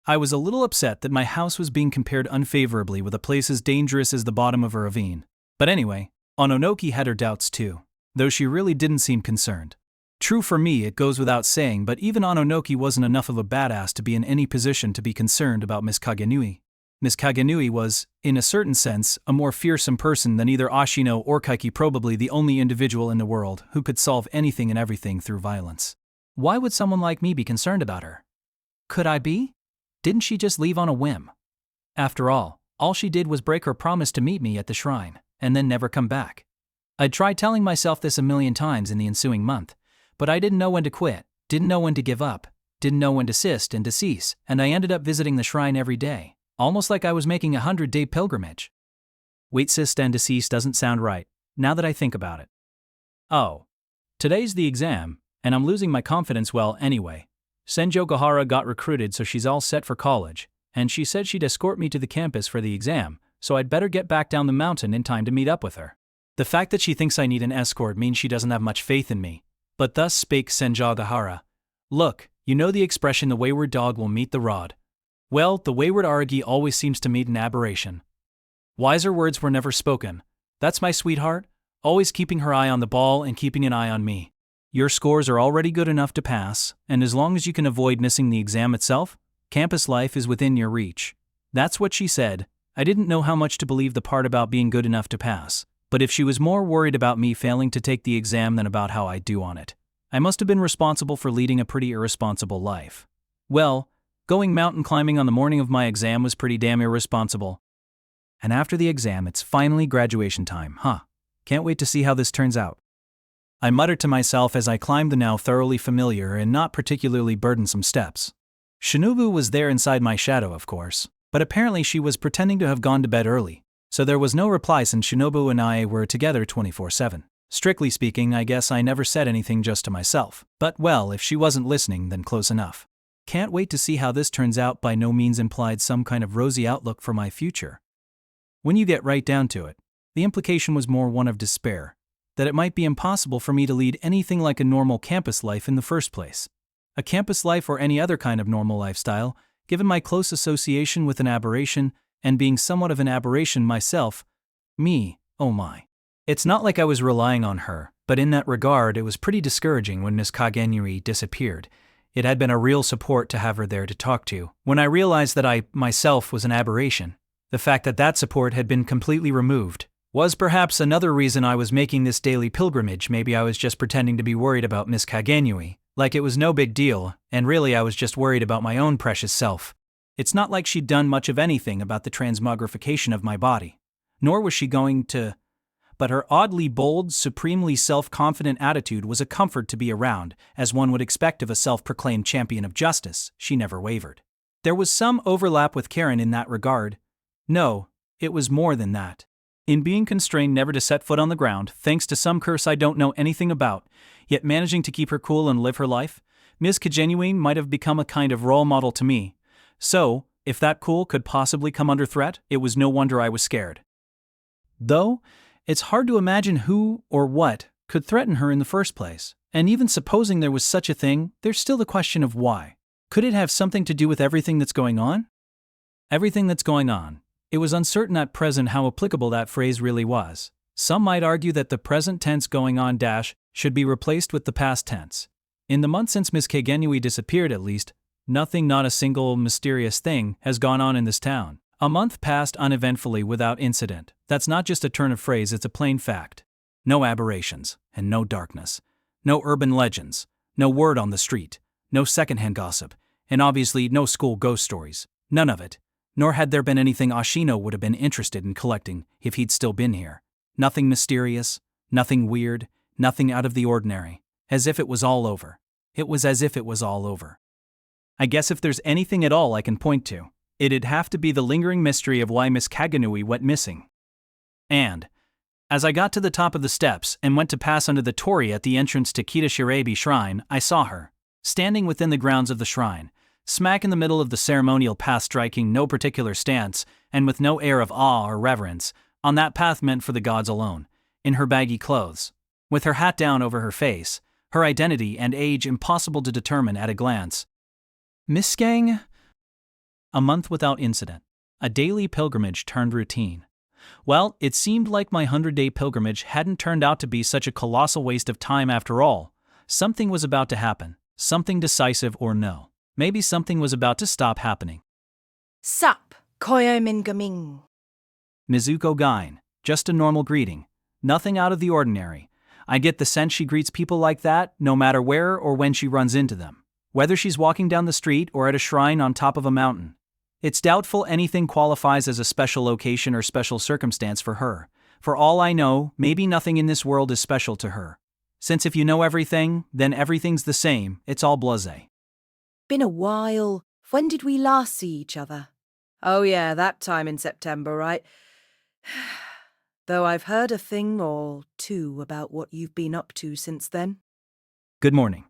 I was a little upset that my house was being compared unfavorably with a place as dangerous as the bottom of a ravine. But anyway, Ononoki had her doubts too, though she really didn't seem concerned. True for me, it goes without saying, but even Ononoki wasn't enough of a badass to be in any position to be concerned about Miss Kagenui. Miss Kagenui was, in a certain sense, a more fearsome person than either Ashino or Kaiki, probably the only individual in the world who could solve anything and everything through violence. Why would someone like me be concerned about her? Could I be? Didn't she just leave on a whim? After all she did was break her promise to meet me at the shrine, and then never come back. I'd tried telling myself this a million times in the ensuing month, but I didn't know when to quit, didn't know when to give up, didn't know when to desist and to cease, and I ended up visiting the shrine every day, almost like I was making a 100-day pilgrimage. Wait, desist and decease doesn't sound right, now that I think about it. Oh. Today's the exam, and I'm losing my confidence. Well, anyway. Senjo Gahara got recruited, so she's all set for college, and she said she'd escort me to the campus for the exam, so I'd better get back down the mountain in time to meet up with her. The fact that she thinks I need an escort means she doesn't have much faith in me. But thus spake Senjo Gahara. Look, you know the expression, the wayward dog will meet the rod. Well, the wayward Araragi always seems to meet an aberration. Wiser words were never spoken. That's my sweetheart, always keeping her eye on the ball and keeping an eye on me. Your scores are already good enough to pass, and as long as you can avoid missing the exam itself, campus life is within your reach. That's what she said. I didn't know how much to believe the part about being good enough to pass, but if she was more worried about me failing to take the exam than about how I do on it, I must have been responsible for leading a pretty irresponsible life. Well, going mountain climbing on the morning of my exam was pretty damn irresponsible. And after the exam, it's finally graduation time, huh? Can't wait to see how this turns out. I muttered to myself as I climbed the now thoroughly familiar and not particularly burdensome steps. Shinobu was there inside my shadow, of course, but apparently she was pretending to have gone to bed early, so there was no reply since Shinobu and I were together 24/7. Strictly speaking, I guess I never said anything just to myself, but well, if she wasn't listening, then close enough. Can't wait to see how this turns out by no means implied some kind of rosy outlook for my future. When you get right down to it, the implication was more one of despair, that it might be impossible for me to lead anything like a normal campus life in the first place. A campus life or any other kind of normal lifestyle, given my close association with an aberration and being somewhat of an aberration myself. Me, oh my. It's not like I was relying on her, but in that regard it was pretty discouraging when Miss Kagenui disappeared. It had been a real support to have her there to talk to. When I realized that I, myself, was an aberration, the fact that that support had been completely removed was perhaps another reason I was making this daily pilgrimage. Maybe I was just pretending to be worried about Miss Kagenui, like it was no big deal, and really I was just worried about my own precious self. It's not like she'd done much of anything about the transmogrification of my body, nor was she going to, but her oddly bold, supremely self-confident attitude was a comfort to be around, as one would expect of a self-proclaimed champion of justice. She never wavered. There was some overlap with Karen in that regard. No, it was more than that. In being constrained never to set foot on the ground, thanks to some curse I don't know anything about, yet managing to keep her cool and live her life, Miss Kagenui might have become a kind of role model to me. So, if that cool could possibly come under threat, it was no wonder I was scared. Though, it's hard to imagine who or what could threaten her in the first place, and even supposing there was such a thing, there's still the question of why. Could it have something to do with everything that's going on? Everything that's going on. It was uncertain at present how applicable that phrase really was. Some might argue that the present tense going on dash should be replaced with the past tense. In the month since Miss Kagenui disappeared at least, nothing, not a single mysterious thing, has gone on in this town. A month passed uneventfully without incident. That's not just a turn of phrase, it's a plain fact. No aberrations, and no darkness. No urban legends. No word on the street. No secondhand gossip. And obviously no school ghost stories. None of it. Nor had there been anything Ashino would have been interested in collecting if he'd still been here. Nothing mysterious, nothing weird, nothing out of the ordinary. As if it was all over. It was as if it was all over. I guess if there's anything at all I can point to, it'd have to be the lingering mystery of why Miss Kagenui went missing. And, as I got to the top of the steps and went to pass under the torii at the entrance to Kitashirabi Shrine, I saw her, standing within the grounds of the shrine, smack in the middle of the ceremonial path, striking no particular stance, and with no air of awe or reverence, on that path meant for the gods alone, in her baggy clothes, with her hat down over her face, her identity and age impossible to determine at a glance. Miss Gang? A month without incident. A daily pilgrimage turned routine. Well, it seemed like my 100-day pilgrimage hadn't turned out to be such a colossal waste of time after all. Something was about to happen. Something decisive or no. Maybe something was about to stop happening. Sup, Koyomimonogatari. Mizuko Gain. Just a normal greeting. Nothing out of the ordinary. I get the sense she greets people like that no matter where or when she runs into them. Whether she's walking down the street or at a shrine on top of a mountain. It's doubtful anything qualifies as a special location or special circumstance for her. For all I know, maybe nothing in this world is special to her. Since if you know everything, then everything's the same, it's all blasé. Been a while. When did we last see each other? Oh yeah, that time in September, right? Though I've heard a thing or two about what you've been up to since then. Good morning.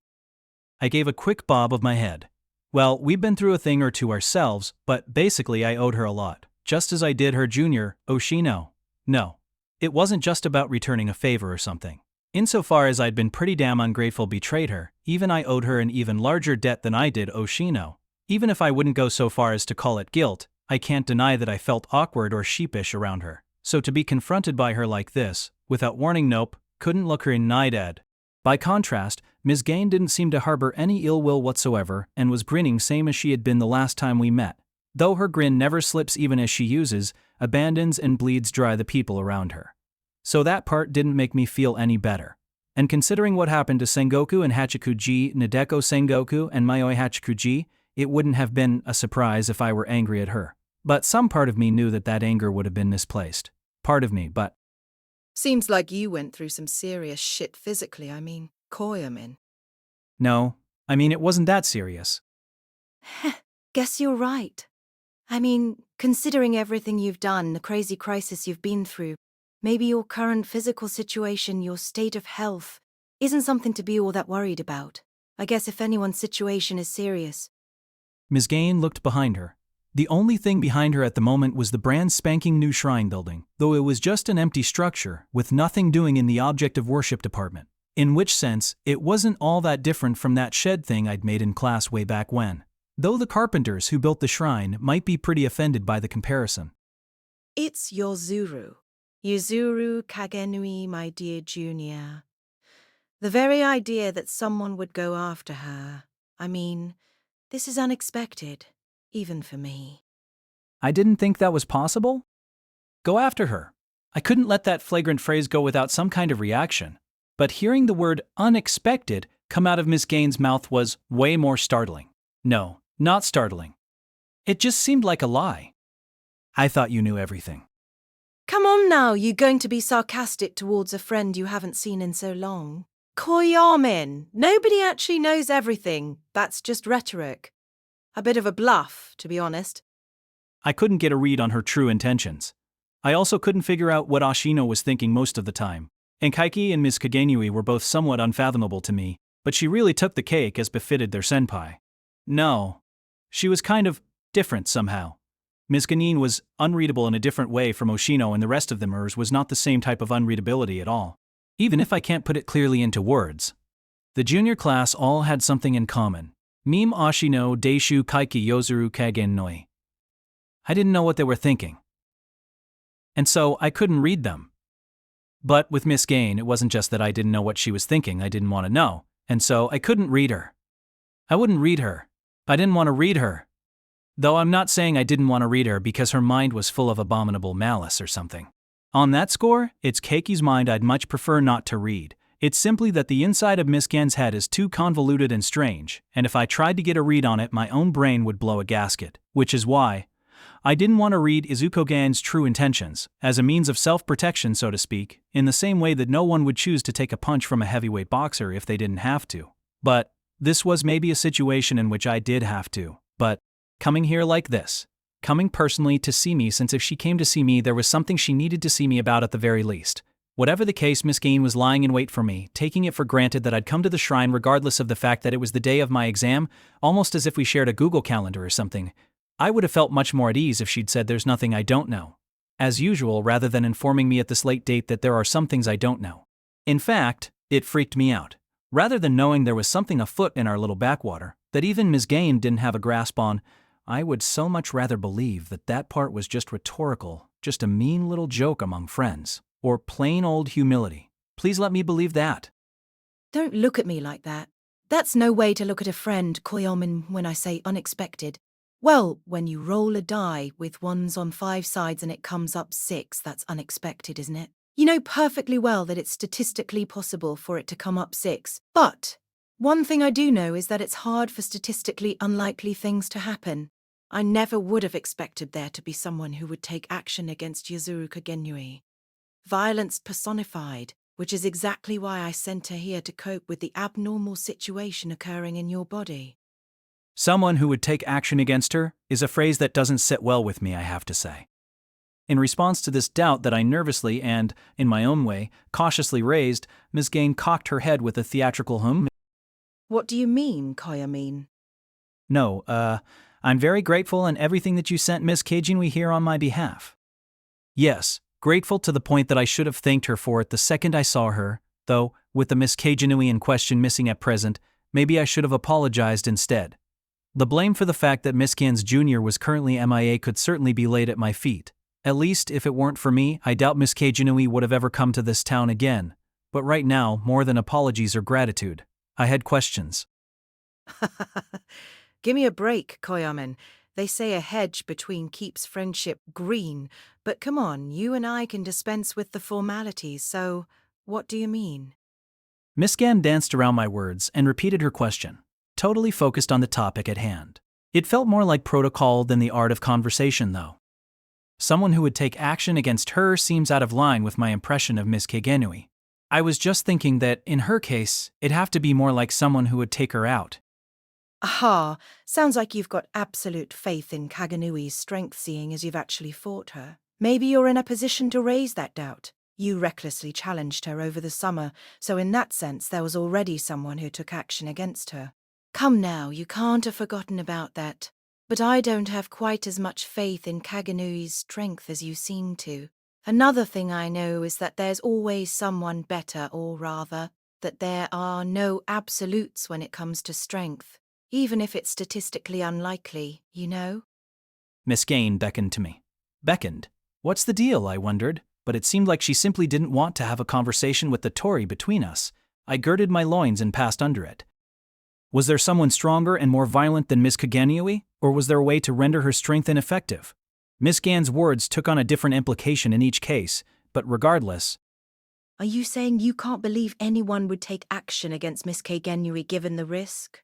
I gave a quick bob of my head. Well, we've been through a thing or two ourselves, but basically I owed her a lot, just as I did her junior, Oshino. No, it wasn't just about returning a favor or something. Insofar as I'd been pretty damn ungrateful, betrayed her, even I owed her an even larger debt than I did Oshino. Even if I wouldn't go so far as to call it guilt, I can't deny that I felt awkward or sheepish around her. So to be confronted by her like this, without warning, nope, couldn't look her in the eye dead. By contrast, Ms. Gain didn't seem to harbor any ill will whatsoever and was grinning same as she had been the last time we met. Though her grin never slips even as she uses, abandons and bleeds dry the people around her. So that part didn't make me feel any better. And considering what happened to Sengoku and Hachikuji, Nadeko Sengoku and Mayoi Hachikuji, it wouldn't have been a surprise if I were angry at her. But some part of me knew that that anger would have been misplaced. Part of me, but... Seems like you went through some serious shit physically, Koyomin. No, it wasn't that serious. Guess you're right. Considering everything you've done, the crazy crisis you've been through, maybe your current physical situation, your state of health, isn't something to be all that worried about. I guess if anyone's situation is serious. Ms. Gain looked behind her. The only thing behind her at the moment was the brand spanking new shrine building, though it was just an empty structure, with nothing doing in the object of worship department. In which sense, it wasn't all that different from that shed thing I'd made in class way back when. Though the carpenters who built the shrine might be pretty offended by the comparison. It's Yuzuru. Yuzuru Kagenui, my dear junior. The very idea that someone would go after her. This is unexpected. Even for me. I didn't think that was possible? Go after her. I couldn't let that flagrant phrase go without some kind of reaction. But hearing the word unexpected come out of Miss Gain's mouth was way more startling. No, not startling. It just seemed like a lie. I thought you knew everything. Come on now, you going to be sarcastic towards a friend you haven't seen in so long? Koyomin, nobody actually knows everything. That's just rhetoric. A bit of a bluff, to be honest. I couldn't get a read on her true intentions. I also couldn't figure out what Ashino was thinking most of the time. And Kaiki and Ms. Kagenui were both somewhat unfathomable to me, but she really took the cake as befitted their senpai. No. She was kind of different somehow. Ms. Ganin was unreadable in a different way from Oshino, and the rest of them hers was not the same type of unreadability at all. Even if I can't put it clearly into words. The junior class all had something in common. Meme Ashino Deishu Kaiki Yozuru Kagen Noi. I didn't know what they were thinking. And so I couldn't read them. But with Miss Gain, it wasn't just that I didn't know what she was thinking, I didn't want to know, and so I couldn't read her. I wouldn't read her. I didn't want to read her. Though I'm not saying I didn't want to read her because her mind was full of abominable malice or something. On that score, it's Keiki's mind I'd much prefer not to read. It's simply that the inside of Miss Gen's head is too convoluted and strange, and if I tried to get a read on it, my own brain would blow a gasket, which is why I didn't want to read Izuko Gen's true intentions, as a means of self-protection, so to speak, in the same way that no one would choose to take a punch from a heavyweight boxer if they didn't have to. But this was maybe a situation in which I did have to. But coming here like this, coming personally to see me, since if she came to see me, there was something she needed to see me about at the very least. Whatever the case, Miss Gain was lying in wait for me, taking it for granted that I'd come to the shrine regardless of the fact that it was the day of my exam, almost as if we shared a Google Calendar or something. I would have felt much more at ease if she'd said there's nothing I don't know, as usual, rather than informing me at this late date that there are some things I don't know. In fact, it freaked me out. Rather than knowing there was something afoot in our little backwater that even Miss Gain didn't have a grasp on, I would so much rather believe that that part was just rhetorical, just a mean little joke among friends, or plain old humility. Please let me believe that. Don't look at me like that. That's no way to look at a friend, Koyomin, when I say unexpected. Well, when you roll a die with ones on 5 sides and it comes up 6, that's unexpected, isn't it? You know perfectly well that it's statistically possible for it to come up 6. But one thing I do know is that it's hard for statistically unlikely things to happen. I never would have expected there to be someone who would take action against Yuzuru Kagenui. Violence personified, which is exactly why I sent her here to cope with the abnormal situation occurring in your body. Someone who would take action against her is a phrase that doesn't sit well with me, I have to say. In response to this doubt that I nervously and, in my own way, cautiously raised, Miss Gain cocked her head with a theatrical hum. What do you mean, Koyomin? No, I'm very grateful and everything that you sent Miss Kajinui here on my behalf. Yes, grateful to the point that I should have thanked her for it the second I saw her, though, with the Miss Kajinui in question missing at present, maybe I should have apologized instead. The blame for the fact that Miss Gans Jr. was currently MIA could certainly be laid at my feet. At least, if it weren't for me, I doubt Miss Kajinui would have ever come to this town again. But right now, more than apologies or gratitude, I had questions. Give me a break, Koyamin. They say a hedge between keeps friendship green, but come on, you and I can dispense with the formalities, so what do you mean? Miss Gan danced around my words and repeated her question, totally focused on the topic at hand. It felt more like protocol than the art of conversation, though. Someone who would take action against her seems out of line with my impression of Miss Kagenui. I was just thinking that, in her case, it'd have to be more like someone who would take her out. Aha, sounds like you've got absolute faith in Kagenui's strength, seeing as you've actually fought her. Maybe you're in a position to raise that doubt. You recklessly challenged her over the summer, so in that sense there was already someone who took action against her. Come now, you can't have forgotten about that. But I don't have quite as much faith in Kagenui's strength as you seem to. Another thing I know is that there's always someone better, or rather, that there are no absolutes when it comes to strength, even if it's statistically unlikely, you know? Miss Gain beckoned to me. Beckoned? What's the deal, I wondered, but it seemed like she simply didn't want to have a conversation with the Tory between us. I girded my loins and passed under it. Was there someone stronger and more violent than Miss Kagenui, or was there a way to render her strength ineffective? Miss Gan's words took on a different implication in each case, but regardless. Are you saying you can't believe anyone would take action against Miss Kagenui given the risk?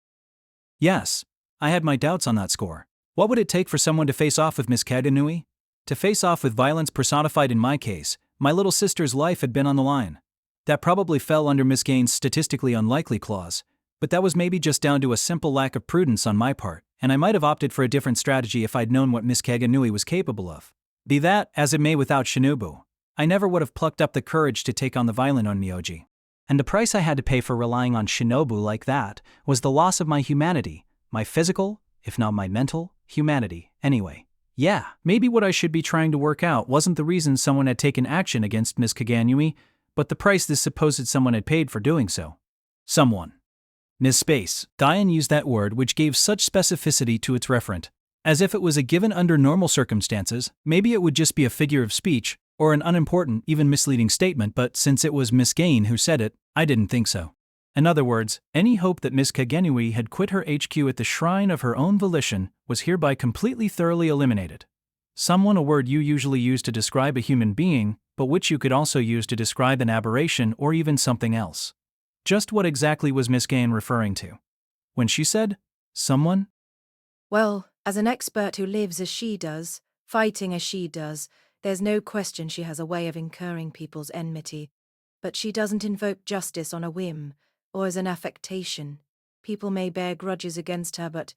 Yes, I had my doubts on that score. What would it take for someone to face off with Miss Kagenui? To face off with violence personified in my case, my little sister's life had been on the line. That probably fell under Miss Gain's statistically unlikely clause. But that was maybe just down to a simple lack of prudence on my part, and I might have opted for a different strategy if I'd known what Miss Kagenui was capable of. Be that as it may without Shinobu, I never would have plucked up the courage to take on the violent Onmyoji. And the price I had to pay for relying on Shinobu like that was the loss of my humanity, my physical, if not my mental, humanity, anyway. Yeah, maybe what I should be trying to work out wasn't the reason someone had taken action against Miss Kagenui, but the price this supposed someone had paid for doing so. Someone. Ms. Space, Diane used that word which gave such specificity to its referent. As if it was a given under normal circumstances, maybe it would just be a figure of speech, or an unimportant, even misleading statement, but since it was Miss Gain who said it, I didn't think so. In other words, any hope that Miss Kagenui had quit her HQ at the shrine of her own volition was hereby completely thoroughly eliminated. Someone, a word you usually use to describe a human being, but which you could also use to describe an aberration or even something else. Just what exactly was Miss Gain referring to when she said, someone? Well, as an expert who lives as she does, fighting as she does, there's no question she has a way of incurring people's enmity. But she doesn't invoke justice on a whim, or as an affectation. People may bear grudges against her, but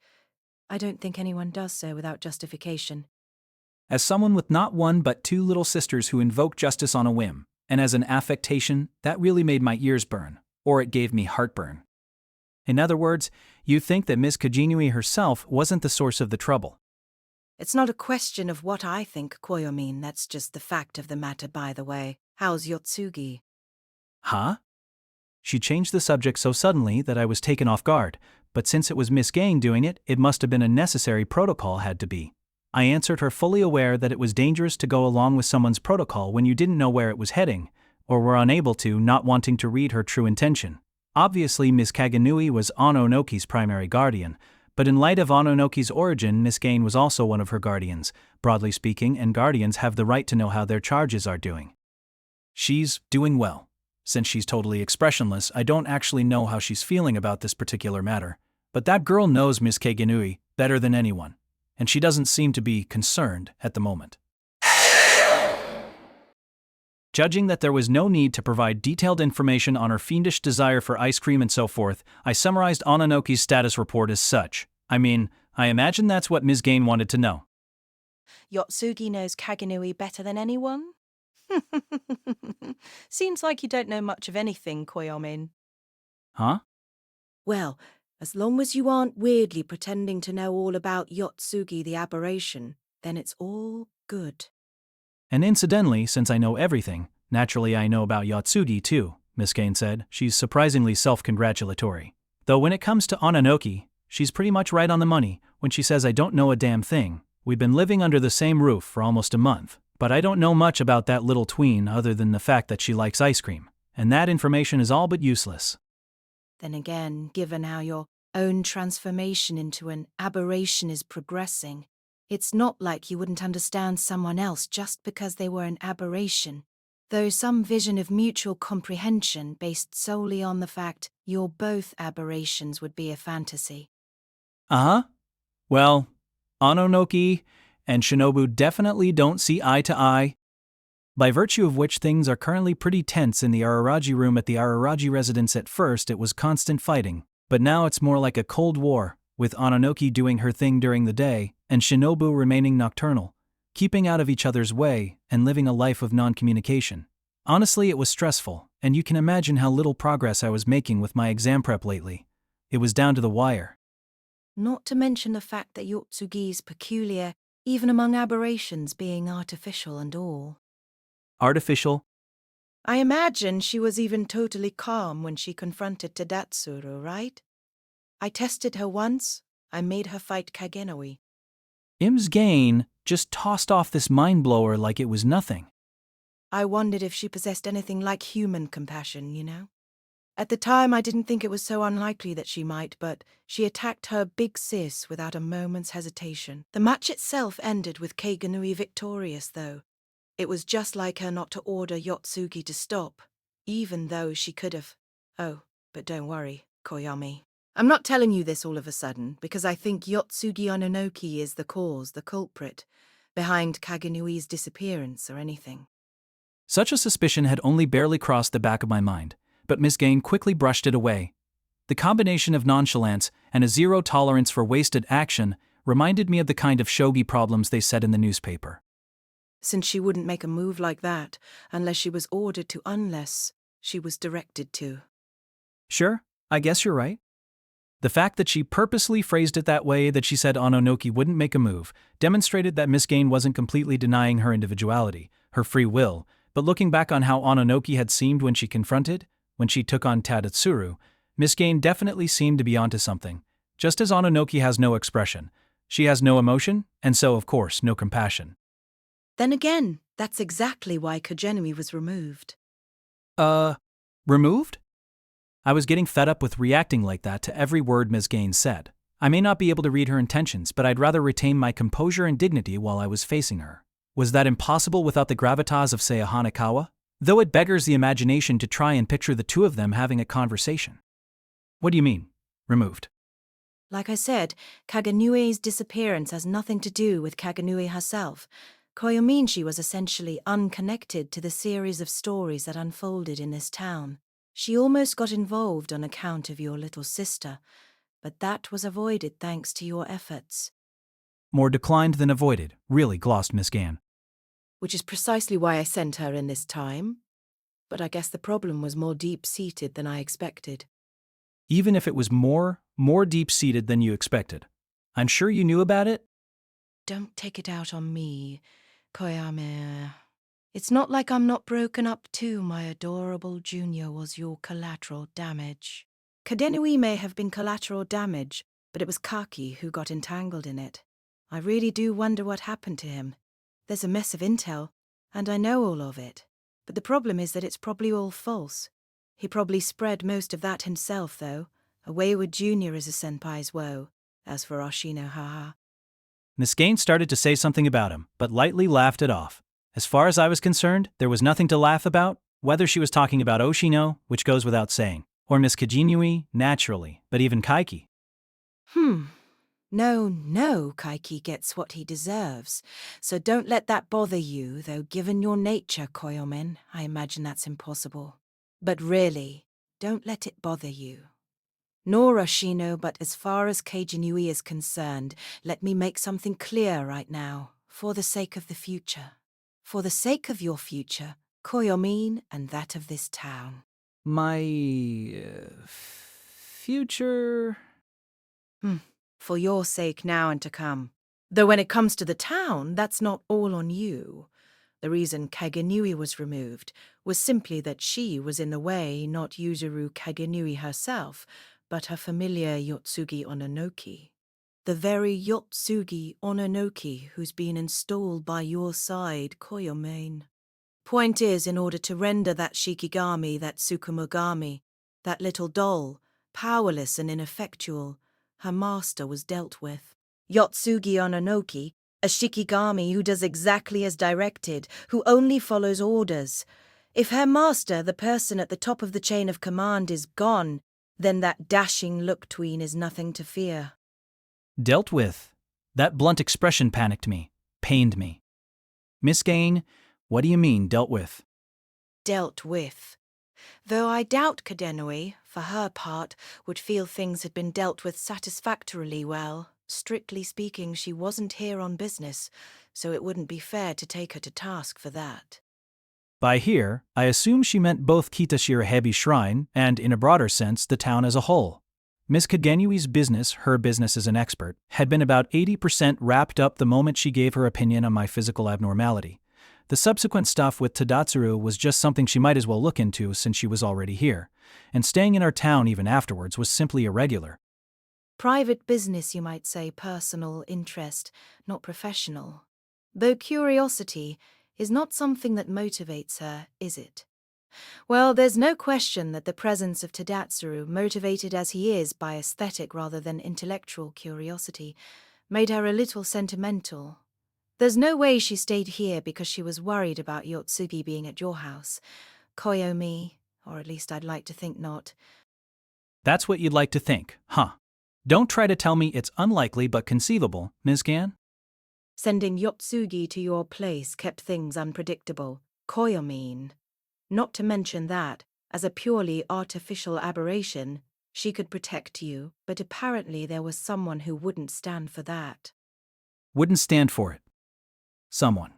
I don't think anyone does so without justification. As someone with not one but two little sisters who invoke justice on a whim, and as an affectation, that really made my ears burn, or it gave me heartburn. In other words, you think that Miss Kagenui herself wasn't the source of the trouble. It's not a question of what I think, Koyomin, that's just the fact of the matter, by the way. How's Yotsugi? Huh? She changed the subject so suddenly that I was taken off guard, but since it was Miss Gain doing it, it must have been a necessary protocol had to be. I answered her, fully aware that it was dangerous to go along with someone's protocol when you didn't know where it was heading, or were unable to, not wanting to read her true intention. Obviously, Miss Kagenui was Ononoki's primary guardian, but in light of Ononoki's origin, Miss Gain was also one of her guardians, broadly speaking, and guardians have the right to know how their charges are doing. She's doing well. Since she's totally expressionless, I don't actually know how she's feeling about this particular matter, but that girl knows Miss Kagenui better than anyone, and she doesn't seem to be concerned at the moment. Judging that there was no need to provide detailed information on her fiendish desire for ice cream and so forth, I summarized Ononoki's status report as such. I mean, I imagine that's what Ms. Gain wanted to know. Yotsugi knows Kagenui better than anyone? Seems like you don't know much of anything, Koyomin. Huh? Well, as long as you aren't weirdly pretending to know all about Yotsugi the aberration, then it's all good. And incidentally, since I know everything, naturally I know about Yotsugi too, Miss Gain said. She's surprisingly self-congratulatory. Though when it comes to Ononoki, she's pretty much right on the money when she says I don't know a damn thing. We've been living under the same roof for almost a month, but I don't know much about that little tween other than the fact that she likes ice cream, and that information is all but useless. Then again, given how your own transformation into an aberration is progressing, it's not like you wouldn't understand someone else just because they were an aberration, though some vision of mutual comprehension based solely on the fact you're both aberrations would be a fantasy. Uh-huh. Well, Ononoki and Shinobu definitely don't see eye to eye, by virtue of which things are currently pretty tense in the Araragi room at the Araragi residence. At first it was constant fighting, but now it's more like a cold war, with Ononoki doing her thing during the day, and Shinobu remaining nocturnal, keeping out of each other's way and living a life of non-communication. Honestly, it was stressful, and you can imagine how little progress I was making with my exam prep lately. It was down to the wire. Not to mention the fact that Yotsugi's peculiar, even among aberrations being artificial and all. Artificial? I imagine she was even totally calm when she confronted Tadatsuru, right? I tested her once. I made her fight Kagenui. Ms. Gain just tossed off this mind-blower like it was nothing. I wondered if she possessed anything like human compassion, you know? At the time, I didn't think it was so unlikely that she might, but she attacked her big sis without a moment's hesitation. The match itself ended with Kagenui victorious, though. It was just like her not to order Yotsugi to stop, even though she could have. Oh, but don't worry, Koyami. I'm not telling you this all of a sudden, because I think Yotsugi Ononoki is the cause, the culprit, behind Kagenui's disappearance or anything. Such a suspicion had only barely crossed the back of my mind, but Miss Gain quickly brushed it away. The combination of nonchalance and a zero tolerance for wasted action reminded me of the kind of shogi problems they said in the newspaper. Since she wouldn't make a move like that unless she was ordered to, unless she was directed to. Sure, I guess you're right. The fact that she purposely phrased it that way, that she said Ononoki wouldn't make a move, demonstrated that Miss Gain wasn't completely denying her individuality, her free will, but looking back on how Ononoki had seemed when she took on Tadatsuru, Miss Gain definitely seemed to be onto something. Just as Ononoki has no expression, She has no emotion, and so, of course, no compassion. Then again, that's exactly why Kogenui was removed. Removed? I was getting fed up with reacting like that to every word Ms. Gaines said. I may not be able to read her intentions, but I'd rather retain my composure and dignity while I was facing her. Was that impossible without the gravitas of, say, a Hanekawa? Though it beggars the imagination to try and picture the two of them having a conversation. What do you mean, removed? Like I said, Kagenui's disappearance has nothing to do with Kagenui herself. Koyominchi was essentially unconnected to the series of stories that unfolded in this town. She almost got involved on account of your little sister, but that was avoided thanks to your efforts. More declined than avoided, really, glossed Miss Gann. Which is precisely why I sent her in this time. But I guess the problem was more deep-seated than I expected. Even if it was more deep-seated than you expected. I'm sure you knew about it? Don't take it out on me, Koyame. It's not like I'm not broken up too. My adorable junior was your collateral damage. Kadenui may have been collateral damage, but it was Kaki who got entangled in it. I really do wonder what happened to him. There's a mess of intel, and I know all of it. But the problem is that it's probably all false. He probably spread most of that himself, though. A wayward junior is a senpai's woe. As for Oshino, haha. Miss Gaines started to say something about him, but lightly laughed it off. As far as I was concerned, there was nothing to laugh about, whether she was talking about Oshino, which goes without saying, or Miss Kagenui, naturally, but even Kaiki. No, Kaiki gets what he deserves. So don't let that bother you, though given your nature, Koyomen, I imagine that's impossible. But really, don't let it bother you. Nor Oshino, but as far as Kagenui is concerned, let me make something clear right now, for the sake of the future. For the sake of your future, Koyomin, and that of this town. My... future... For your sake now and to come. Though when it comes to the town, that's not all on you. The reason Kagenui was removed was simply that she was in the way, not Yuzuru Kagenui herself, but her familiar Yotsugi Ononoki. The very Yotsugi Ononoki who's been installed by your side, Koyomain. Point is, in order to render that Shikigami, that Tsukumogami, that little doll, powerless and ineffectual, her master was dealt with. Yotsugi Ononoki, a Shikigami who does exactly as directed, who only follows orders. If her master, the person at the top of the chain of command, is gone, then that dashing look-tween is nothing to fear. Dealt with. That blunt expression panicked me, pained me. Miss Gain, what do you mean, dealt with? Dealt with. Though I doubt Kadenui, for her part, would feel things had been dealt with satisfactorily well. Strictly speaking, she wasn't here on business, so it wouldn't be fair to take her to task for that. By here, I assume she meant both Kitashirahebi Shrine and, in a broader sense, the town as a whole. Miss Kagenui's business, her business as an expert, had been about 80% wrapped up the moment she gave her opinion on my physical abnormality. The subsequent stuff with Tadatsuru was just something she might as well look into since she was already here, and staying in our town even afterwards was simply irregular. Private business, you might say, personal interest, not professional. Though curiosity is not something that motivates her, is it? Well, there's no question that the presence of Tadatsuru, motivated as he is by aesthetic rather than intellectual curiosity, made her a little sentimental. There's no way she stayed here because she was worried about Yotsugi being at your house. Koyomi, or at least I'd like to think not. That's what you'd like to think, huh? Don't try to tell me it's unlikely but conceivable, Ms. Gan. Sending Yotsugi to your place kept things unpredictable. Koyomin. Not to mention that, as a purely artificial aberration, she could protect you, but apparently there was someone who wouldn't stand for that. Wouldn't stand for it. Someone.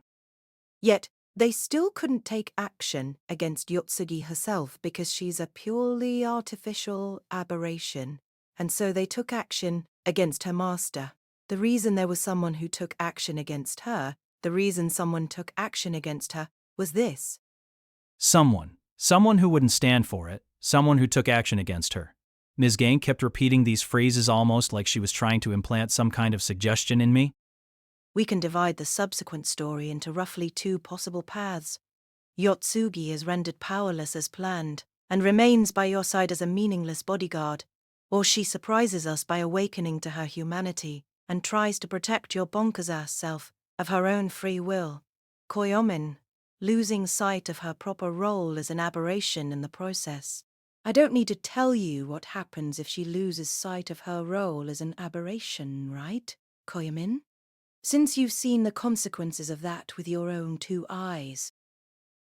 Yet, they still couldn't take action against Yotsugi herself because she's a purely artificial aberration, and so they took action against her master. The reason there was someone who took action against her, the reason someone took action against her, was this. Someone. Someone who wouldn't stand for it. Someone who took action against her. Ms. Gang kept repeating these phrases almost like she was trying to implant some kind of suggestion in me. We can divide the subsequent story into roughly 2 possible paths. Yotsugi is rendered powerless as planned and remains by your side as a meaningless bodyguard, or she surprises us by awakening to her humanity and tries to protect your bonkers-ass self of her own free will. Koyomin, losing sight of her proper role is an aberration in the process. I don't need to tell you what happens if she loses sight of her role as an aberration, right, Koyomin? Since you've seen the consequences of that with your own 2 eyes.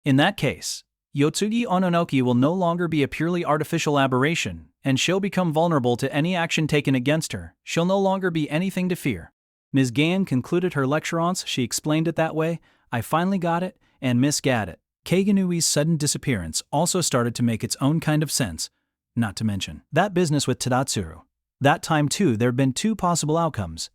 In that case, Yotsugi Ononoki will no longer be a purely artificial aberration, and she'll become vulnerable to any action taken against her. She'll no longer be anything to fear. Ms. Gan concluded her lecturance. She explained it that way. I finally got it, and misgat it. Keiganui's sudden disappearance also started to make its own kind of sense, not to mention that business with Tadatsuru. That time too, there'd been 2 possible outcomes.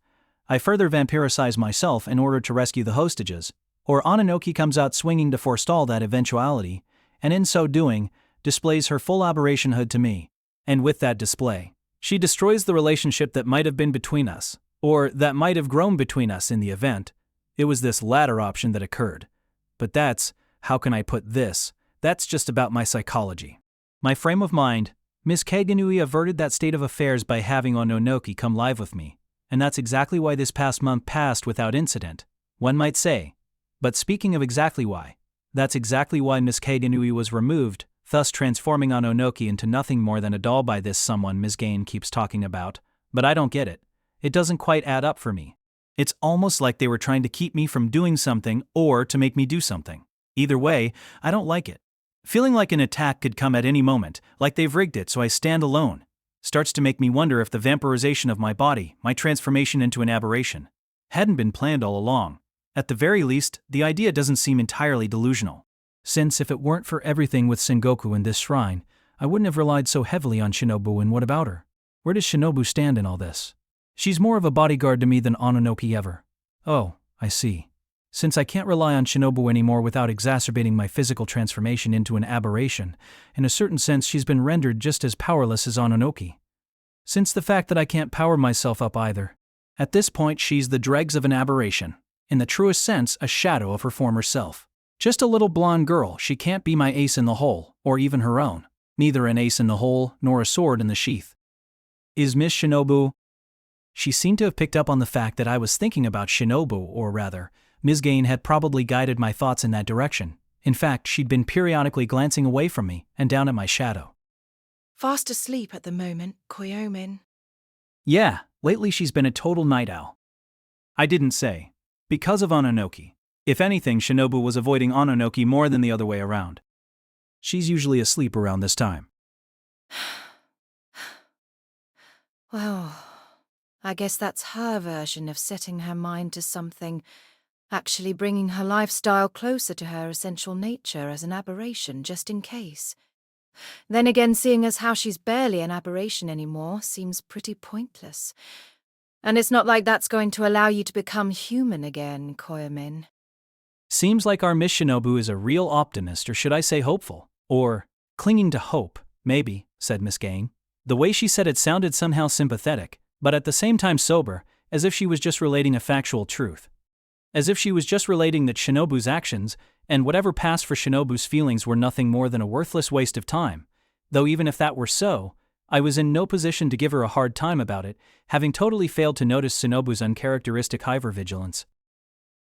I further vampiricize myself in order to rescue the hostages, or Ononoki comes out swinging to forestall that eventuality, and in so doing, displays her full aberrationhood to me. And with that display, she destroys the relationship that might have been between us, or that might have grown between us in the event. It was this latter option that occurred. But that's, how can I put this, that's just about my psychology. My frame of mind. Miss Keiganui averted that state of affairs by having Ononoki come live with me, and that's exactly why this past month passed without incident, one might say. But speaking of exactly why, that's exactly why Miss Keiganui was removed, thus transforming Ononoki into nothing more than a doll by this someone Ms. Gain keeps talking about. But I don't get it. It doesn't quite add up for me. It's almost like they were trying to keep me from doing something or to make me do something. Either way, I don't like it. Feeling like an attack could come at any moment, like they've rigged it so I stand alone, starts to make me wonder if the vampirization of my body, my transformation into an aberration, hadn't been planned all along. At the very least, the idea doesn't seem entirely delusional. Since if it weren't for everything with Sengoku in this shrine, I wouldn't have relied so heavily on Shinobu, and what about her? Where does Shinobu stand in all this? She's more of a bodyguard to me than Ononoki ever. Oh, I see. Since I can't rely on Shinobu anymore without exacerbating my physical transformation into an aberration, in a certain sense she's been rendered just as powerless as Ononoki. Since the fact that I can't power myself up either. At this point she's the dregs of an aberration. In the truest sense, a shadow of her former self. Just a little blonde girl, she can't be my ace in the hole, or even her own. Neither an ace in the hole, nor a sword in the sheath. Is Miss Shinobu? She seemed to have picked up on the fact that I was thinking about Shinobu, or rather, Ms. Gain had probably guided my thoughts in that direction. In fact, she'd been periodically glancing away from me and down at my shadow. Fast asleep at the moment, Koyomin. Yeah, lately she's been a total night owl. I didn't say. Because of Ononoki. If anything, Shinobu was avoiding Ononoki more than the other way around. She's usually asleep around this time. Well, I guess that's her version of setting her mind to something, actually bringing her lifestyle closer to her essential nature as an aberration, just in case. Then again, seeing as how she's barely an aberration anymore seems pretty pointless. And it's not like that's going to allow you to become human again, Koyomin. Seems like our Miss Shinobu is a real optimist, or should I say hopeful? Or clinging to hope, maybe, said Miss Gain. The way she said it sounded somehow sympathetic, but at the same time sober, as if she was just relating a factual truth. As if she was just relating that Shinobu's actions, and whatever passed for Shinobu's feelings, were nothing more than a worthless waste of time. Though even if that were so, I was in no position to give her a hard time about it, having totally failed to notice Shinobu's uncharacteristic hypervigilance.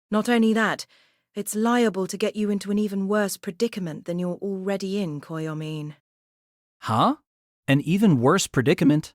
Not only that, it's liable to get you into an even worse predicament than you're already in, Koyomin. Huh? An even worse predicament?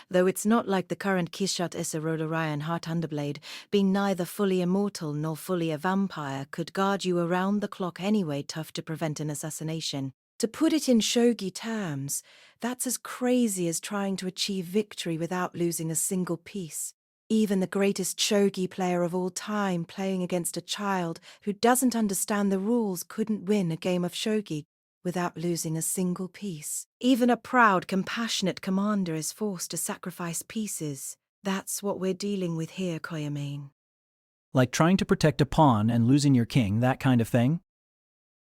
Though it's not like the current Kishat Essarodorian Heart Underblade, being neither fully immortal nor fully a vampire, could guard you around the clock anyway, tough to prevent an assassination. To put it in shogi terms, that's as crazy as trying to achieve victory without losing a single piece. Even the greatest shogi player of all time playing against a child who doesn't understand the rules couldn't win a game of shogi without losing a single piece. Even a proud, compassionate commander is forced to sacrifice pieces. That's what we're dealing with here, Koyomin. Like trying to protect a pawn and losing your king, that kind of thing?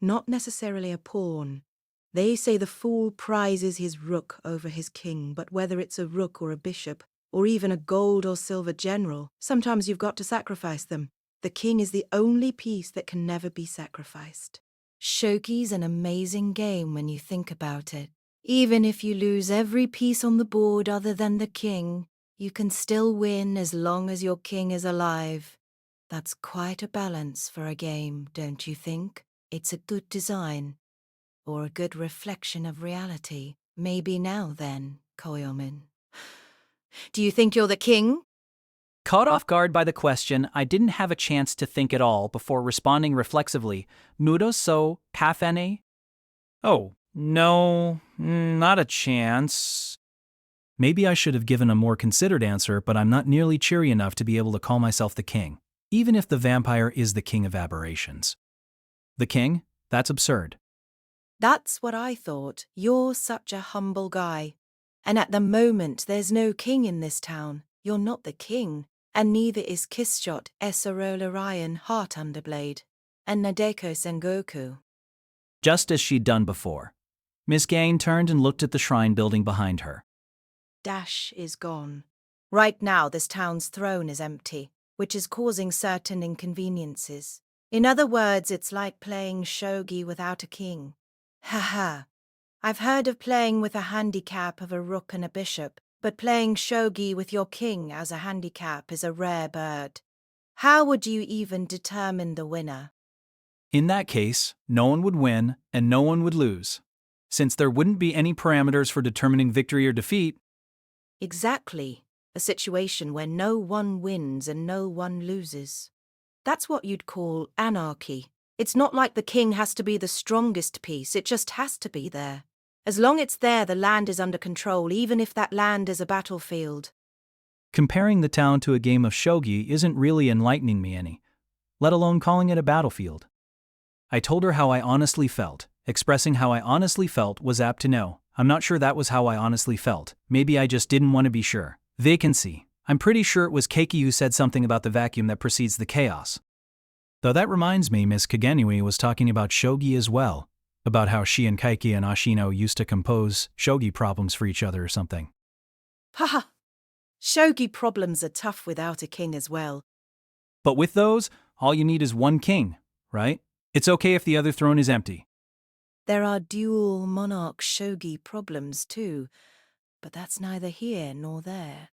Not necessarily a pawn, They say the fool prizes his rook over his king, but whether it's a rook or a bishop, or even a gold or silver general, sometimes you've got to sacrifice them. The king is the only piece that can never be sacrificed. Shogi's an amazing game when you think about it. Even if you lose every piece on the board other than the king, you can still win as long as your king is alive. That's quite a balance for a game, don't you think? It's a good design. Or a good reflection of reality. Maybe now then, Koyomin. Do you think you're the king? Caught off guard by the question, I didn't have a chance to think at all before responding reflexively, Mudo so kafene? Oh, no, not a chance. Maybe I should have given a more considered answer, but I'm not nearly cheery enough to be able to call myself the king, even if the vampire is the king of aberrations. The king? That's absurd. That's what I thought. You're such a humble guy. And at the moment, there's no king in this town. You're not the king. And neither is Kissshot Esarola Ryan Heart Underblade. And Nadeko Sengoku. Just as she'd done before. Miss Gain turned and looked at the shrine building behind her. Dash is gone. Right now, this town's throne is empty, which is causing certain inconveniences. In other words, it's like playing shogi without a king. Haha. I've heard of playing with a handicap of a rook and a bishop, but playing shogi with your king as a handicap is a rare bird. How would you even determine the winner? In that case, no one would win and no one would lose. Since there wouldn't be any parameters for determining victory or defeat. Exactly. A situation where no one wins and no one loses. That's what you'd call anarchy. It's not like the king has to be the strongest piece, it just has to be there. As long as it's there, the land is under control, even if that land is a battlefield. Comparing the town to a game of shogi isn't really enlightening me any, let alone calling it a battlefield. I told her how I honestly felt. Expressing how I honestly felt was apt to know. I'm not sure that was how I honestly felt. Maybe I just didn't want to be sure. Vacancy. I'm pretty sure it was Keiki who said something about the vacuum that precedes the chaos. Though that reminds me, Miss Kagenui was talking about shogi as well, about how she and Kaiki and Ashino used to compose shogi problems for each other or something. Haha. Shogi problems are tough without a king as well. But with those, all you need is one king, right? It's okay if the other throne is empty. There are dual monarch shogi problems too, but that's neither here nor there.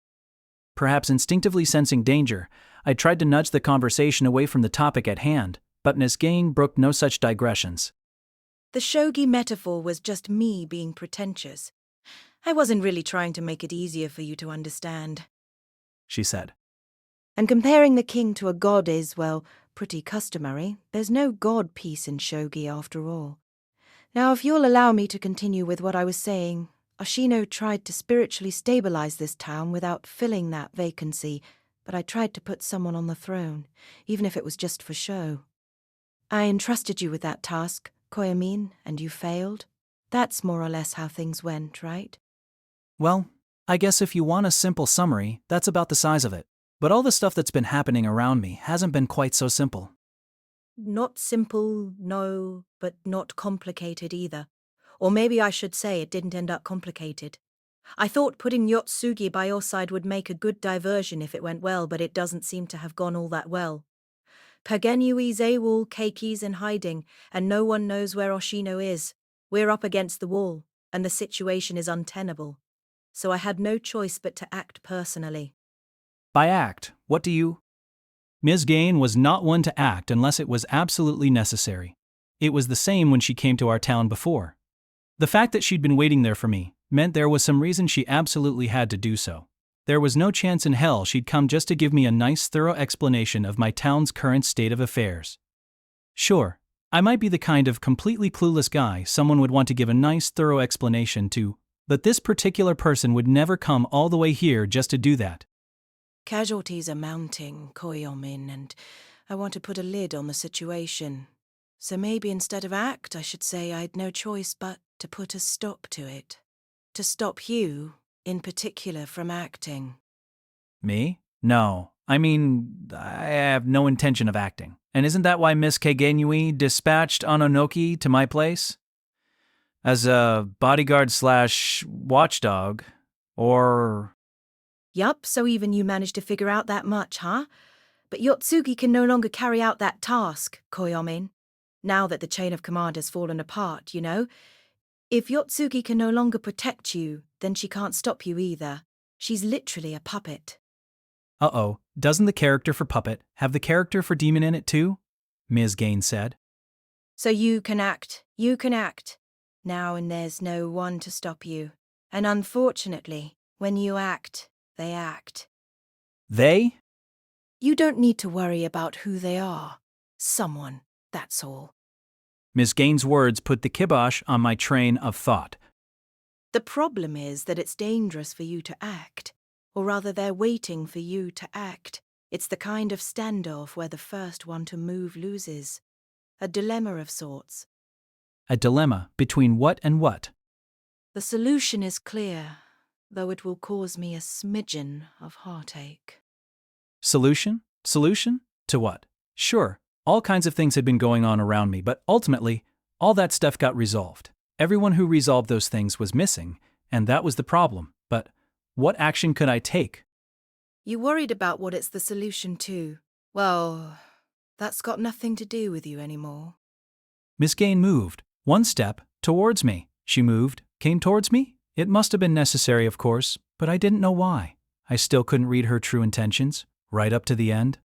Perhaps instinctively sensing danger, I tried to nudge the conversation away from the topic at hand, but Miss Gain brooked no such digressions. The shogi metaphor was just me being pretentious. I wasn't really trying to make it easier for you to understand. She said. And comparing the king to a god is, well, pretty customary. There's no god piece in shogi after all. Now, if you'll allow me to continue with what I was saying, Ashino tried to spiritually stabilize this town without filling that vacancy, but I tried to put someone on the throne, even if it was just for show. I entrusted you with that task, Koyomin, and you failed. That's more or less how things went, right? Well, I guess if you want a simple summary, that's about the size of it. But all the stuff that's been happening around me hasn't been quite so simple. Not simple, no, but not complicated either. Or maybe I should say it didn't end up complicated. I thought putting Yotsugi by your side would make a good diversion if it went well, but it doesn't seem to have gone all that well. Pagenui's AWOL, Keiki's in hiding, and no one knows where Oshino is. We're up against the wall, and the situation is untenable. So I had no choice but to act personally. By act, what do you? Ms. Gain was not one to act unless it was absolutely necessary. It was the same when she came to our town before. The fact that she'd been waiting there for me meant there was some reason she absolutely had to do so. There was no chance in hell she'd come just to give me a nice, thorough explanation of my town's current state of affairs. Sure, I might be the kind of completely clueless guy someone would want to give a nice, thorough explanation to, but this particular person would never come all the way here just to do that. Casualties are mounting, Koyomin, and I want to put a lid on the situation. So maybe instead of act, I should say I'd no choice but to put a stop to it. To stop you, in particular, from acting. Me? No. I mean, I have no intention of acting. And isn't that why Miss Kagenui dispatched Ononoki to my place? As a bodyguard slash watchdog, or... Yup, so even you managed to figure out that much, huh? But Yotsugi can no longer carry out that task, Koyomin. Now that the chain of command has fallen apart, you know? If Yotsugi can no longer protect you, then she can't stop you either. She's literally a puppet. Uh-oh, doesn't the character for puppet have the character for demon in it too? Ms. Gaines said. So you can act. Now and there's no one to stop you. And unfortunately, when you act, they act. They? You don't need to worry about who they are. Someone, that's all. Ms. Gaines' words put the kibosh on my train of thought. The problem is that it's dangerous for you to act. Or rather, they're waiting for you to act. It's the kind of standoff where the first one to move loses. A dilemma of sorts. A dilemma between what and what? The solution is clear, though it will cause me a smidgen of heartache. Solution? Solution? To what? Sure, all kinds of things had been going on around me, but ultimately, all that stuff got resolved. Everyone who resolved those things was missing, and that was the problem. But what action could I take? You worried about what it's the solution to. Well, that's got nothing to do with you anymore. Miss Gaines moved, one step, towards me. She moved, came towards me. It must have been necessary, of course, but I didn't know why. I still couldn't read her true intentions, right up to the end.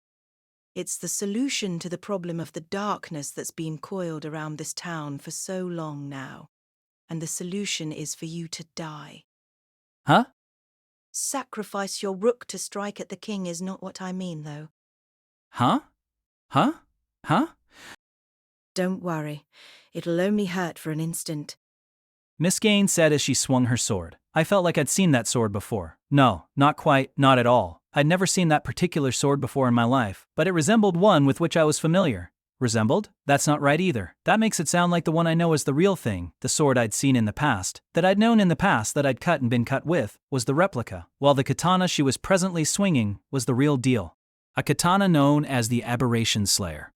It's the solution to the problem of the darkness that's been coiled around this town for so long now. And the solution is for you to die. Huh? Sacrifice your rook to strike at the king is not what I mean, though. Huh? Huh? Huh? Don't worry. It'll only hurt for an instant. Miss Gaines said as she swung her sword. I felt like I'd seen that sword before. No, not quite, not at all. I'd never seen that particular sword before in my life, but it resembled one with which I was familiar. Resembled? That's not right either. That makes it sound like the one I know is the real thing, the sword I'd seen in the past, that I'd known in the past that I'd cut and been cut with, was the replica, while the katana she was presently swinging was the real deal. A katana known as the Aberration Slayer.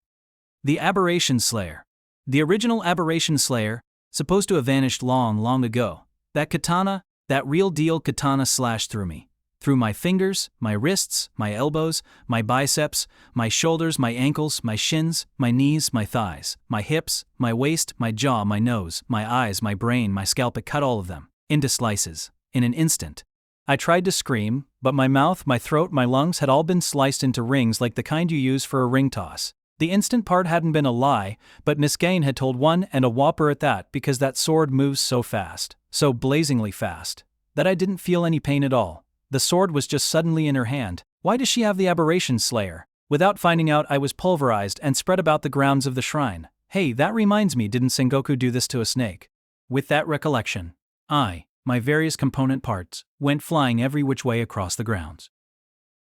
The Aberration Slayer. The original Aberration Slayer, supposed to have vanished long, long ago. That katana, that real deal katana slashed through me. Through my fingers, my wrists, my elbows, my biceps, my shoulders, my ankles, my shins, my knees, my thighs, my hips, my waist, my jaw, my nose, my eyes, my brain, my scalp. It cut all of them, into slices, in an instant. I tried to scream, but my mouth, my throat, my lungs had all been sliced into rings like the kind you use for a ring toss. The instant part hadn't been a lie, but Miss Gaines had told one, and a whopper at that, because that sword moves so fast, so blazingly fast, that I didn't feel any pain at all. The sword was just suddenly in her hand. Why does she have the Aberration Slayer? Without finding out, I was pulverized and spread about the grounds of the shrine. Hey, that reminds me, didn't Sengoku do this to a snake? With that recollection, my various component parts, went flying every which way across the grounds.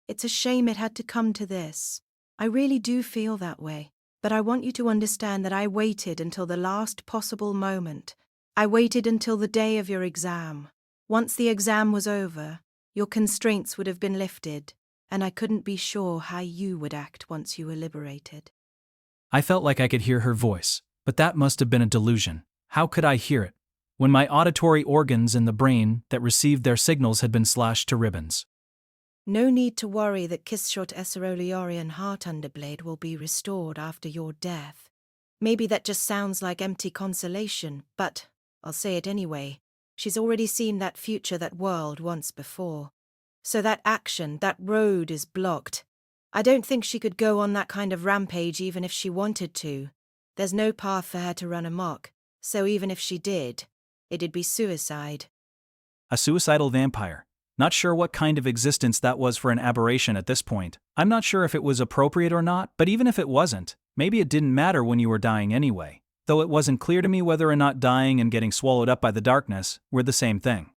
It's a shame it had to come to this. I really do feel that way. But I want you to understand that I waited until the last possible moment. I waited until the day of your exam. Once the exam was over, your constraints would have been lifted, and I couldn't be sure how you would act once you were liberated. I felt like I could hear her voice, but that must have been a delusion. How could I hear it? When my auditory organs in the brain that received their signals had been slashed to ribbons. No need to worry that Kishshot Esseroliorian Heart Underblade will be restored after your death. Maybe that just sounds like empty consolation, but I'll say it anyway. She's already seen that future, that world, once before. So that action, that road is blocked. I don't think she could go on that kind of rampage even if she wanted to. There's no path for her to run amok, so even if she did, it'd be suicide. A suicidal vampire. Not sure what kind of existence that was for an aberration at this point. I'm not sure if it was appropriate or not, but even if it wasn't, maybe it didn't matter when you were dying anyway. Though it wasn't clear to me whether or not dying and getting swallowed up by the darkness were the same thing.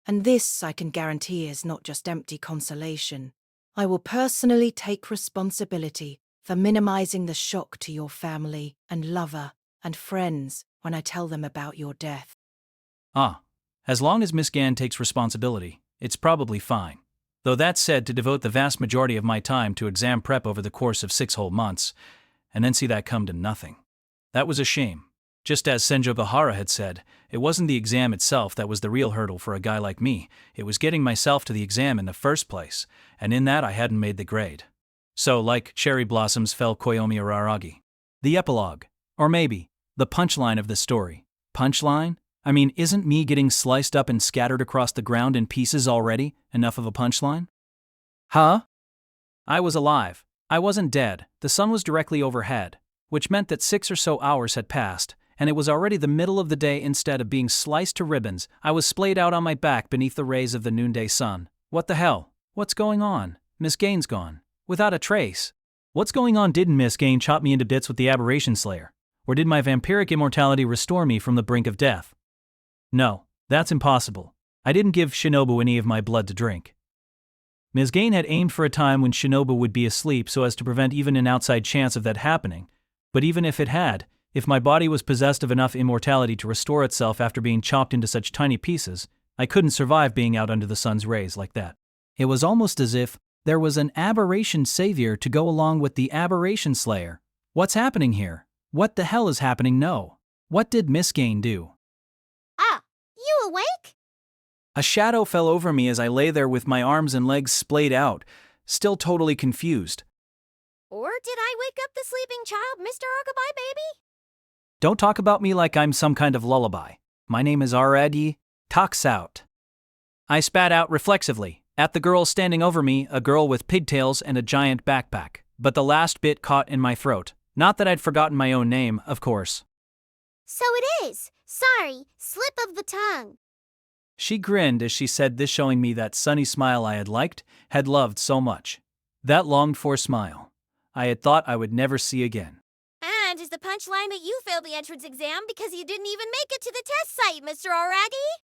And this, I can guarantee, is not just empty consolation. I will personally take responsibility for minimizing the shock to your family and lover and friends when I tell them about your death. As long as Miss Gan takes responsibility, it's probably fine. Though that said, to devote the vast majority of my time to exam prep over the course of 6 whole months, and then see that come to nothing. That was a shame. Just as Senjogahara had said, it wasn't the exam itself that was the real hurdle for a guy like me, it was getting myself to the exam in the first place, and in that I hadn't made the grade. So, like cherry blossoms fell Koyomi Araragi. The epilogue. Or maybe, the punchline of the story. Punchline? I mean, isn't me getting sliced up and scattered across the ground in pieces already enough of a punchline? Huh? I was alive. I wasn't dead. The sun was directly overhead, which meant that 6 or so hours had passed, and it was already the middle of the day. Instead of being sliced to ribbons, I was splayed out on my back beneath the rays of the noonday sun. What the hell? What's going on? Miss Gaines gone. Without a trace. What's going on? Didn't Miss Gaines chop me into bits with the Aberration Slayer? Or did my vampiric immortality restore me from the brink of death? No, that's impossible. I didn't give Shinobu any of my blood to drink. Ms. Gain had aimed for a time when Shinobu would be asleep so as to prevent even an outside chance of that happening, but even if it had, if my body was possessed of enough immortality to restore itself after being chopped into such tiny pieces, I couldn't survive being out under the sun's rays like that. It was almost as if there was an aberration savior to go along with the Aberration Slayer. What's happening here? What the hell is happening? No. What did Miss Gain do? Ah, you awake? A shadow fell over me as I lay there with my arms and legs splayed out, still totally confused. Or did I wake up the sleeping child, Mr. Arkabai baby? Don't talk about me like I'm some kind of lullaby. My name is Araragi. Talks out. I spat out reflexively at the girl standing over me, a girl with pigtails and a giant backpack, but the last bit caught in my throat. Not that I'd forgotten my own name, of course. So it is. Sorry, slip of the tongue. She grinned as she said this, showing me that sunny smile I had liked, had loved so much. That longed-for smile I had thought I would never see again. And is the punchline that you failed the entrance exam because you didn't even make it to the test site, Mr. Araragi?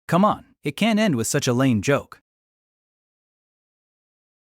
Come on, it can't end with such a lame joke.